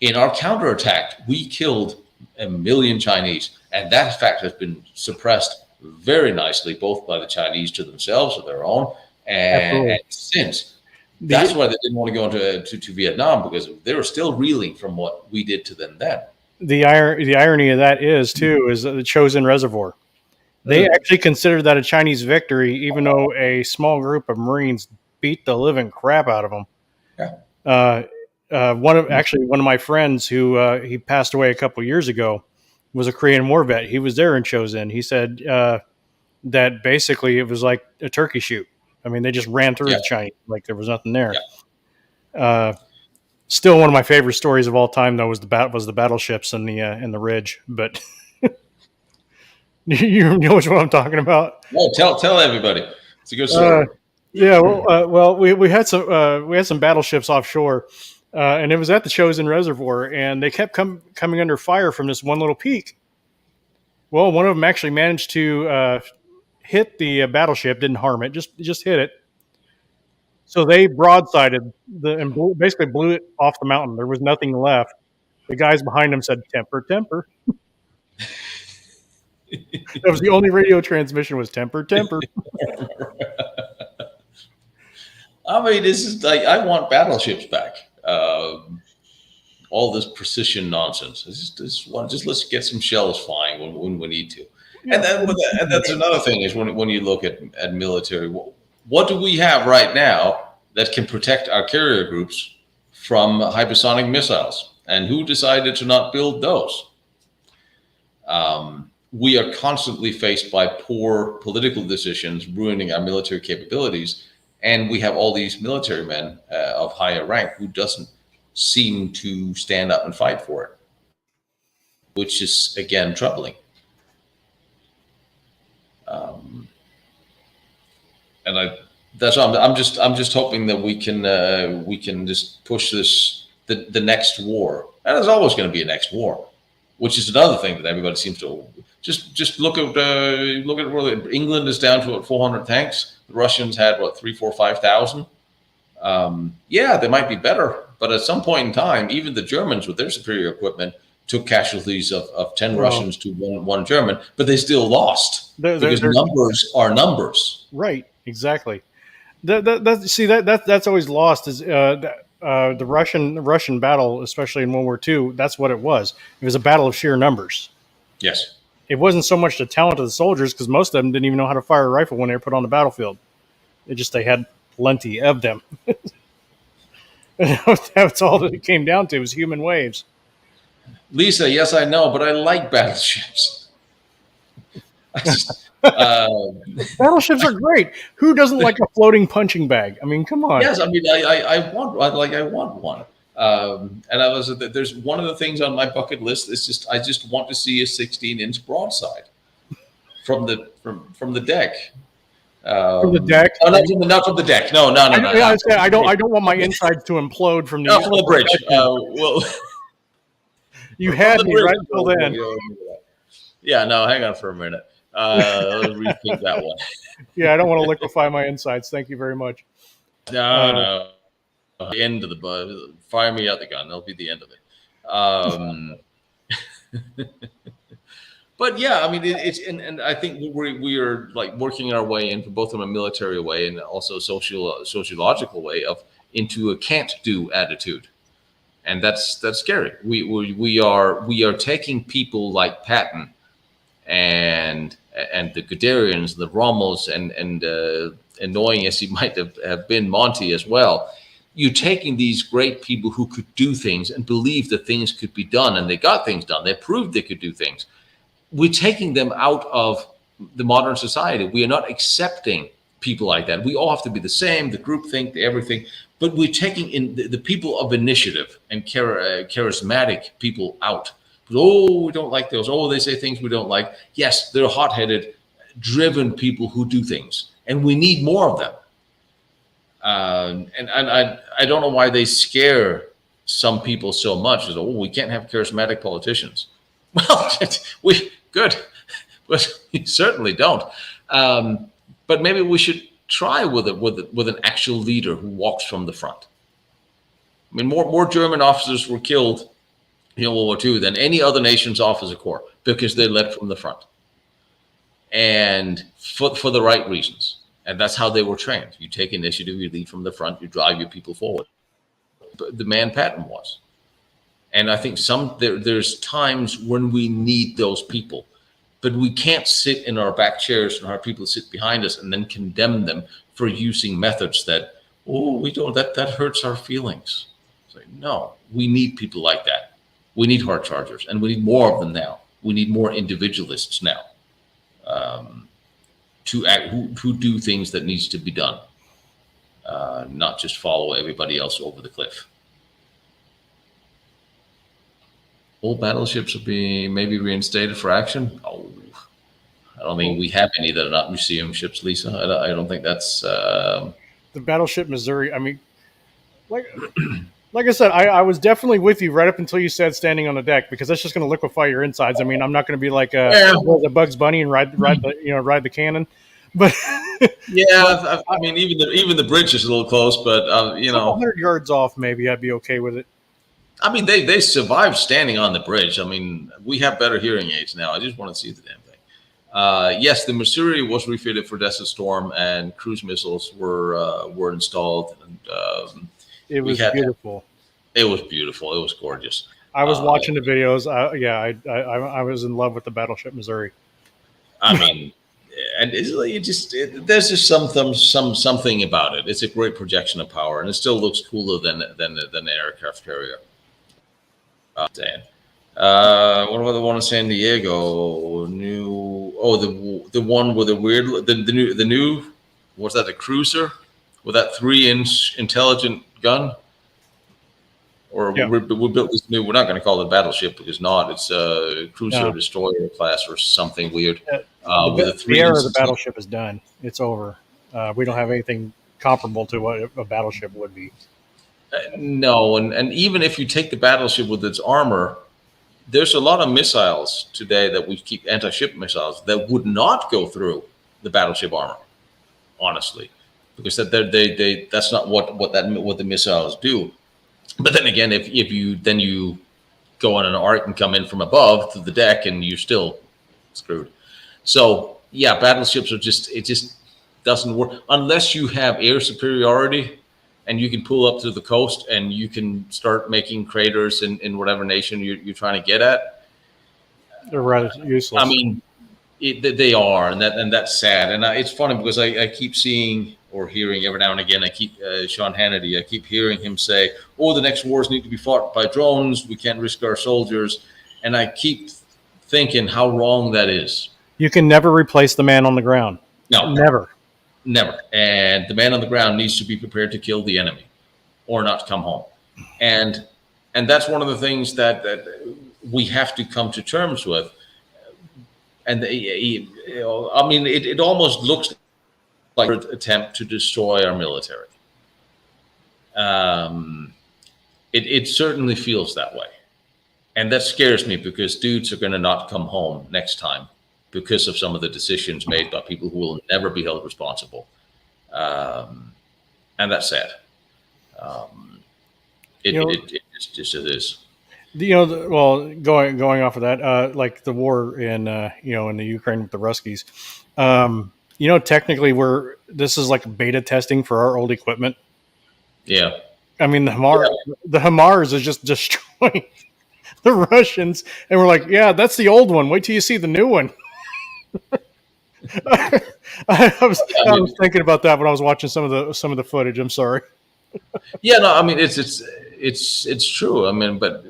In our counterattack, we killed 1 million Chinese, and that fact has been suppressed very nicely, both by the Chinese to themselves or their own, and since. That's why they didn't want to go into Vietnam, because they were still reeling from what we did to them then. The irony of that is the Chosin Reservoir. They actually considered that a Chinese victory, even though a small group of Marines beat the living crap out of them. Yeah. One of my friends who he passed away a couple years ago was a Korean War vet. He was there in Chosin. He said that basically it was like a turkey shoot. I mean, they just ran through the Chinese like there was nothing there. Yeah. Still, one of my favorite stories of all time, though, was the battleships in the Ridge. But you know what I'm talking about? No, tell everybody. It's a good story. We had some battleships offshore, and it was at the Chosin Reservoir, and they kept coming under fire from this one little peak. Well, one of them actually managed to hit the battleship, didn't harm it, just hit it. So they broadsided and basically blew it off the mountain. There was nothing left. The guys behind them said, "Temper, temper." That was the only radio transmission, was temper, temper. I mean, this is like, I want battleships back. all this precision nonsense. Just let's get some shells flying when we need to. And then and that's another thing is when you look at military, what do we have right now that can protect our carrier groups from hypersonic missiles? And who decided to not build those? We are constantly faced by poor political decisions ruining our military capabilities. And we have all these military men of higher rank who doesn't seem to stand up and fight for it, which is, again, troubling. And I'm just hoping that we can just push this the next war. And there's always going to be a next war, which is another thing that everybody seems to just look at where England is down to 400 tanks. The Russians had 3, 4, 5,000. Yeah, they might be better, but at some point in time, even the Germans with their superior equipment took casualties of 10 Russians to one German, but they still lost because numbers are numbers. Right, exactly. That's always lost is the Russian battle, especially in World War II. That's what it was. It was a battle of sheer numbers. Yes. It wasn't so much the talent of the soldiers, because most of them didn't even know how to fire a rifle when they were put on the battlefield. They had plenty of them. That's all that it came down to, was human waves. Lisa, yes, I know, but I like battleships. Battleships are great. Who doesn't like a floating punching bag? I mean, come on. Yes, I mean, I want one. And there's one of the things on my bucket list is I just want to see a 16-inch broadside from the deck. From the deck? Oh, not from the deck. No. I don't want my insides to implode from the. No, from the bridge. Well, you had me right until then. Yeah, no, hang on for a minute. Let's rethink that one. Yeah, I don't want to liquefy my insides. Thank you very much. No. The end of the fire me out the gun. That'll be the end of it. But yeah, I mean, it's and I think we are like working our way into both from a military way and also sociological way into a can't do attitude, and that's scary. We are taking people like Patton and the Guderians, the Rommels, and annoying as he might have been, Monty as well. You're taking these great people who could do things and believe that things could be done, and they got things done. They proved they could do things. We're taking them out of the modern society. We are not accepting people like that. We all have to be the same, the groupthink, the everything. But we're taking in the people of initiative and charismatic people out. Oh, we don't like those. Oh, they say things we don't like. Yes, they're hot-headed, driven people who do things, and we need more of them. And I don't know why they scare some people so much. As, we can't have charismatic politicians. Well, good, but we certainly don't. But maybe we should try with an actual leader who walks from the front. I mean, more German officers were killed in World War II than any other nation's officer corps because they led from the front, and for the right reasons. And that's how they were trained. You take initiative, you lead from the front, you drive your people forward. But the man Patton was. And I think there's times when we need those people, but we can't sit in our back chairs and our people sit behind us and then condemn them for using methods that, that hurts our feelings. It's like, no, we need people like that. We need hard chargers, and we need more of them now. We need more individualists now to act, who do things that needs to be done, not just follow everybody else over the cliff. Old battleships will be maybe reinstated for action. Oh, I don't think we have any that are not museum ships, Lisa. I don't think that's the battleship Missouri. I mean, like I said, I was definitely with you right up until you said standing on the deck, because that's just going to liquefy your insides. I mean, I'm not going to be like a Bugs Bunny and ride the cannon. But yeah, I mean, even the bridge is a little close, but 100 yards off, maybe I'd be okay with it. I mean, they survived standing on the bridge. I mean, we have better hearing aids now. I just want to see the damn thing. Yes, the Missouri was refitted for Desert Storm, and cruise missiles were installed. And it was beautiful. It was beautiful. It was gorgeous. I was Uh, watching the videos. I was in love with the battleship Missouri. I mean, and it's like there's just something about it. It's a great projection of power, and it still looks cooler than the aircraft carrier. Dan. What about the one in San Diego? The one with the weird the new what's that, the cruiser with that 3-inch intelligent gun? Or Yeah, we built this new. We're not going to call it a battleship because not. It's a cruiser or no, destroyer class or something weird uh, with a the three era inch. of the battleship is done. It's over. We don't have anything comparable to what a battleship would be. No, and even if you take the battleship with its armor, there's a lot of missiles today that we keep anti-ship missiles that would not go through the battleship armor, honestly, because that's not what the missiles do. But then again, if you go on an arc and come in from above to the deck, and you're still screwed. So yeah, battleships are it just doesn't work unless you have air superiority and you can pull up to the coast and you can start making craters in whatever nation you're trying to get at. They're rather I useless. mean, they are, and that's sad. And it's funny because I keep seeing or hearing every now and again. I keep Sean Hannity. I keep hearing him say, "Oh, the next wars need to be fought by drones. We can't risk our soldiers." And I keep thinking how wrong that is. You can never replace the man on the ground. No, Never. never. And the man on the ground needs to be prepared to kill the enemy, or not come home. And that's one of the things that we have to come to terms with. And I mean, it almost looks like an attempt to destroy our military. Um, it certainly feels that way, and that scares me because dudes are going to not come home next time because of some of the decisions made by people who will never be held responsible, and that's sad. Um, You know, it is. well, going off of that, like the war in in the Ukraine with the Ruskies. Technically, this is like beta testing for our old equipment. Yeah. I mean, Yeah. the HIMARS is just destroying the Russians, and we're like, yeah, that's the old one. Wait till you see the new one. I was thinking about that when I was watching some of the footage. I'm sorry. Yeah, no, I mean it's true. I mean, but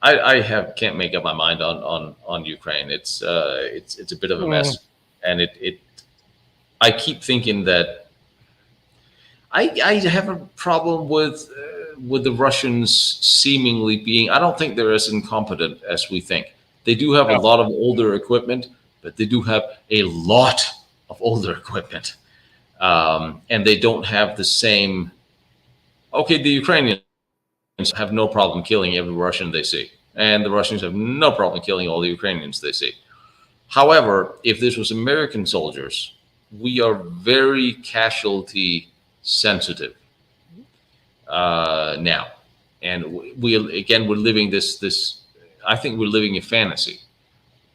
I can't make up my mind on Ukraine. It's a bit of a mess, and it I keep thinking that I have a problem with the Russians seemingly being. I don't think they're as incompetent as we think. They do have a No. lot of older equipment, but they do have a lot of older equipment, and they don't have the same. Okay, the Ukrainians have no problem killing every Russian they see, and the Russians have no problem killing all the Ukrainians they see. However, if this was American soldiers, we are very casualty sensitive now, and we're living this. I think we're living a fantasy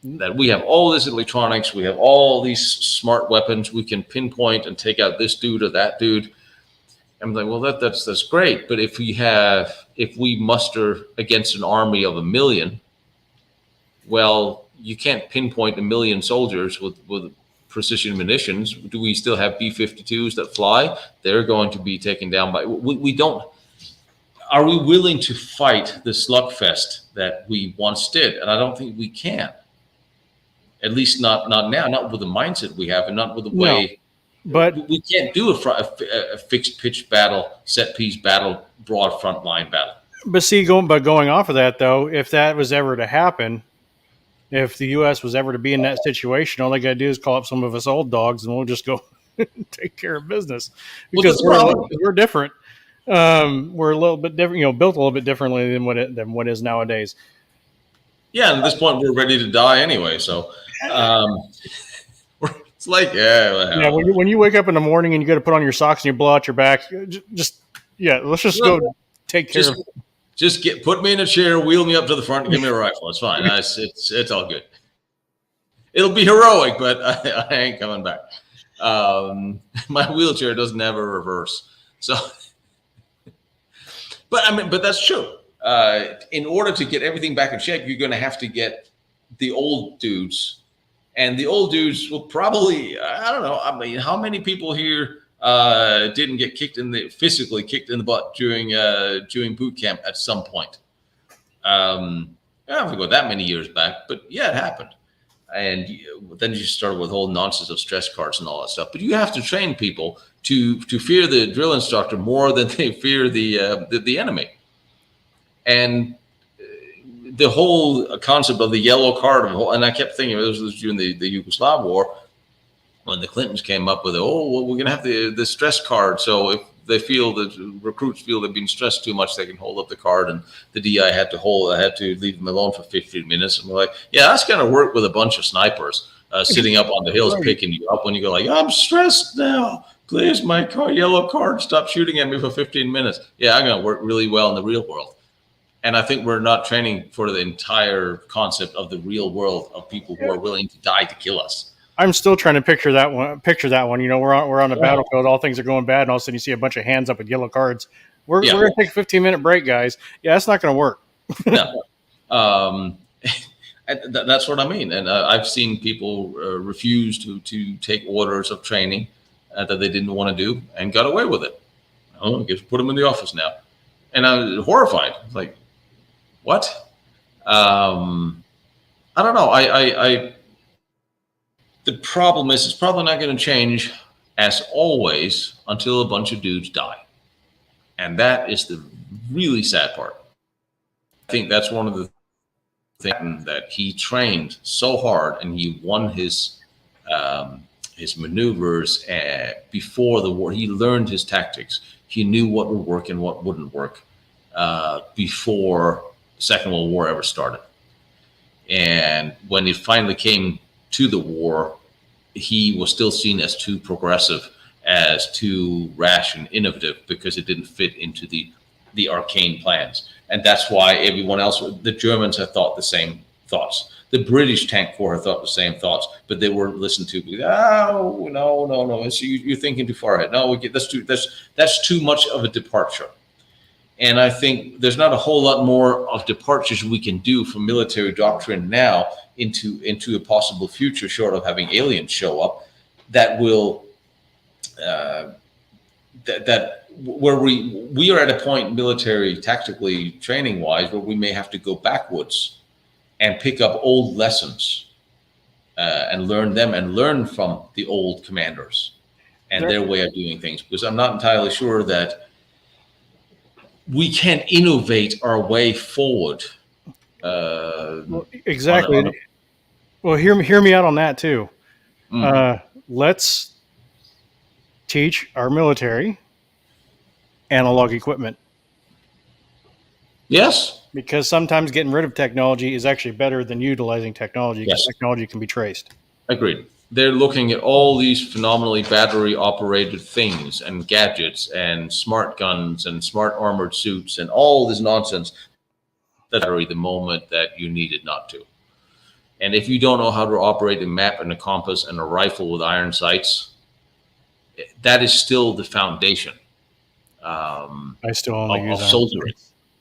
that we have all this electronics, we have all these smart weapons, we can pinpoint and take out this dude or that dude. I'm like, well, that's great, but if we muster against an army of 1 million, well, you can't pinpoint 1 million soldiers with precision munitions. Do we still have B-52s that fly? They're going to be taken down by. We don't. Are we willing to fight the slugfest that we once did? And I don't think we can. At least not now. Not with the mindset we have, and not with the No. way. But We can't do a fixed pitch battle, set piece battle, broad front line battle. going off of that though, if that was ever to happen, if the U.S. was ever to be in that situation, all they got to do is call up some of us old dogs, and we'll just go take care of business because we're different. We're a little bit different, built a little bit differently than what is nowadays. Yeah, and at this point, we're ready to die anyway. So it's like, Yeah, when you wake up in the morning and you got to put on your socks and you blow out your back, let's just go take care of. Just put me in a chair, wheel me up to the front, and give me a rifle. It's fine. It's all good. It'll be heroic, but I ain't coming back. My wheelchair doesn't have a reverse, so. but that's true. In order to get everything back in check, you're going to have to get the old dudes, and the old dudes will probably, I don't know. I mean, how many people here didn't get physically kicked in the butt during boot camp at some point? I don't have to go that many years back, but yeah, it happened. And then you start with whole nonsense of stress cards and all that stuff. But you have to train people to fear the drill instructor more than they fear the enemy. And the whole concept of the yellow card, and I kept thinking this was during the Yugoslav war, when the Clintons came up with it. Oh, well, we're going to have the stress card. So if they feel that recruits feel they've been stressed too much, they can hold up the card, and the DI had to leave them alone for 15 minutes. And we're like, yeah, that's going to work with a bunch of snipers sitting up on the hills picking you up when you go like, I'm stressed now. Please, my yellow card, stop shooting at me for 15 minutes. Yeah, I'm going to work really well in the real world. And I think we're not training for the entire concept of the real world of people who are willing to die to kill us. I'm still trying to picture that one. You know, we're on the battlefield, all things are going bad, and all of a sudden you see a bunch of hands up with yellow cards. We're going to take a 15-minute break, guys. Yeah, that's not going to work. No. That's what I mean. And I've seen people refuse to take orders of training that they didn't want to do and got away with it. Oh, I guess put them in the office now. And I was horrified. Like, what? I don't know. The problem is, it's probably not going to change, as always, until a bunch of dudes die. And that is the really sad part. I think that's one of the things that he trained so hard, and he won his maneuvers before the war. He learned his tactics. He knew what would work and what wouldn't work before the Second World War ever started. And when it finally came to the war, he was still seen as too progressive, as too rash and innovative, because it didn't fit into the arcane plans. And that's why everyone else, the Germans had thought the same thoughts. The British tank corps had thought the same thoughts, but they weren't listened to. Oh, no. You're thinking too far ahead. No, that's too much of a departure. And I think there's not a whole lot more of departures we can do from military doctrine now into a possible future, short of having aliens show up, that will where we are at a point military tactically training wise where we may have to go backwards and pick up old lessons and learn them and learn from the old commanders and their way of doing things, because I'm not entirely sure that we can innovate our way forward. Exactly. Well, hear me out on that too. Let's teach our military analog equipment. Yes. Because sometimes getting rid of technology is actually better than utilizing technology, because technology can be traced. Agreed. They're looking at all these phenomenally battery-operated things and gadgets and smart guns and smart armored suits and all this nonsense. That battery the moment that you need it not to. And if you don't know how to operate a map and a compass and a rifle with iron sights, that is still the foundation. I still only use soldiering.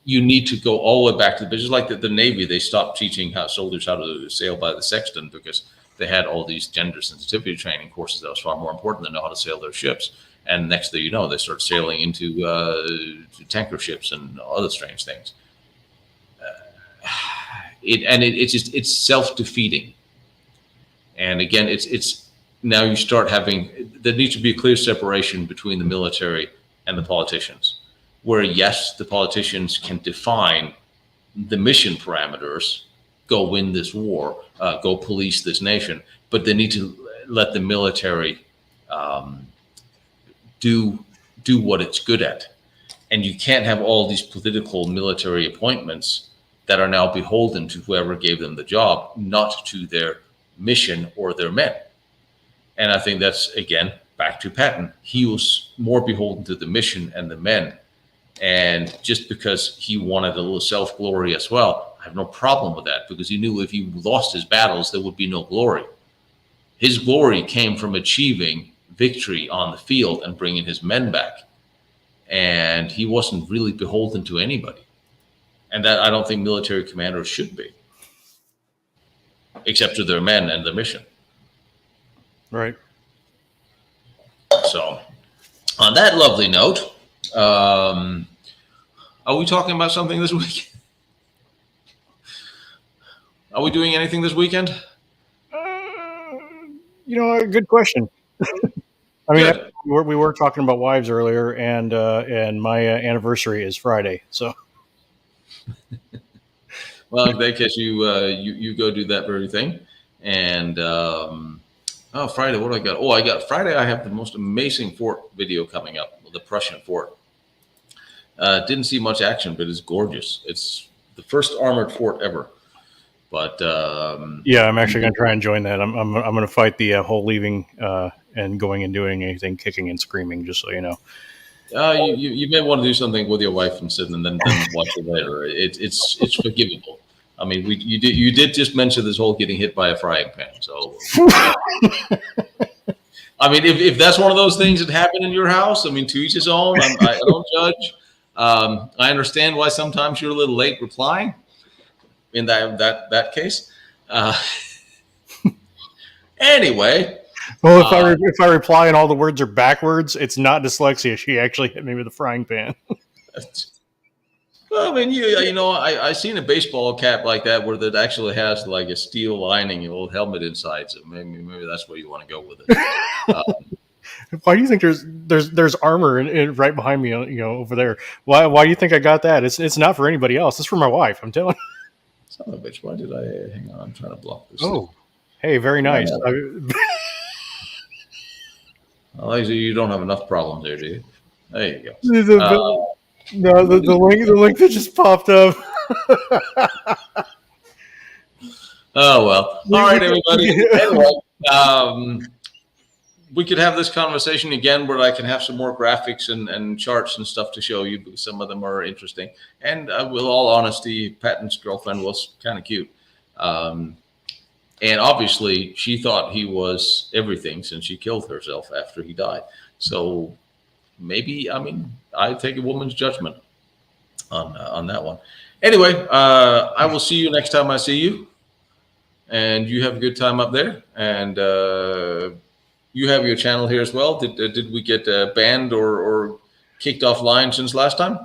You need to go all the way back to just like the Navy. They stopped teaching soldiers how to sail by the sextant because they had all these gender sensitivity training courses that was far more important than know how to sail their ships. And next thing you know, they start sailing into tanker ships and other strange things. It's self-defeating. And again, it's now you start having, there needs to be a clear separation between the military and the politicians, where yes, the politicians can define the mission parameters, go win this war, go police this nation, but they need to let the military do what it's good at. And you can't have all these political military appointments that are now beholden to whoever gave them the job, not to their mission or their men. And I think that's, again, back to Patton. He was more beholden to the mission and the men. And just because he wanted a little self-glory as well, I have no problem with that, because he knew if he lost his battles, there would be no glory. His glory came from achieving victory on the field and bringing his men back. and he wasn't really beholden to anybody. And that I don't think military commanders should be, except to their men and their mission. Right. So, on that lovely note, are we talking about something this week? Are we doing anything this weekend? Good question. I mean, Good. we were talking about wives earlier, and my anniversary is Friday, so. Well, in that case, you go do that very thing. And Friday, what do I got? Oh, I got Friday. I have the most amazing fort video coming up, the Prussian fort. Didn't see much action, but it's gorgeous. It's the first armored fort ever. But yeah, I'm actually going to try and join that. I'm going to fight the whole leaving and going and doing anything, kicking and screaming. Just so you know. You may want to do something with your wife and sit and then watch it later. It's forgivable. I mean, you did just mention this whole getting hit by a frying pan. So, I mean, if that's one of those things that happen in your house, I mean, to each his own. I don't judge. I understand why sometimes you're a little late replying. In that case, anyway. Well, if I reply and all the words are backwards, it's not dyslexia. She actually hit me with a frying pan. Well, I mean, I seen a baseball cap like that where that actually has like a steel lining and a little helmet inside. So maybe that's where you want to go with it. Why do you think there's armor right behind me? Over there. Why do you think I got that? It's not for anybody else. It's for my wife. I'm telling you. Son of a bitch! Why did I hang on? I'm trying to block this. Oh, hey, very nice. Well, you don't have enough problems there, do you? There you go. No, the link that just popped up. Oh well. All right, everybody. Anyway, we could have this conversation again where I can have some more graphics and charts and stuff to show you because some of them are interesting. And with all honesty, Patton's girlfriend was kind of cute. And obviously, she thought he was everything since she killed herself after he died. So maybe, I mean, I take a woman's judgment on that one. Anyway, I will see you next time I see you. And you have a good time up there. And you have your channel here as well. Did we get banned or kicked offline since last time?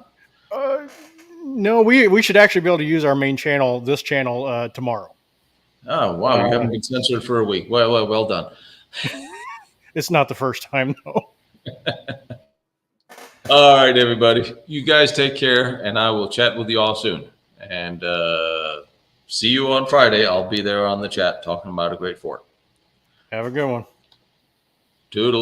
No, we should actually be able to use our main channel, this channel, tomorrow. Oh wow! You haven't been censored for a week. Well done. It's not the first time though. All right, everybody. You guys take care, and I will chat with you all soon. And see you on Friday. I'll be there on the chat talking about a great fort. Have a good one. Toodles.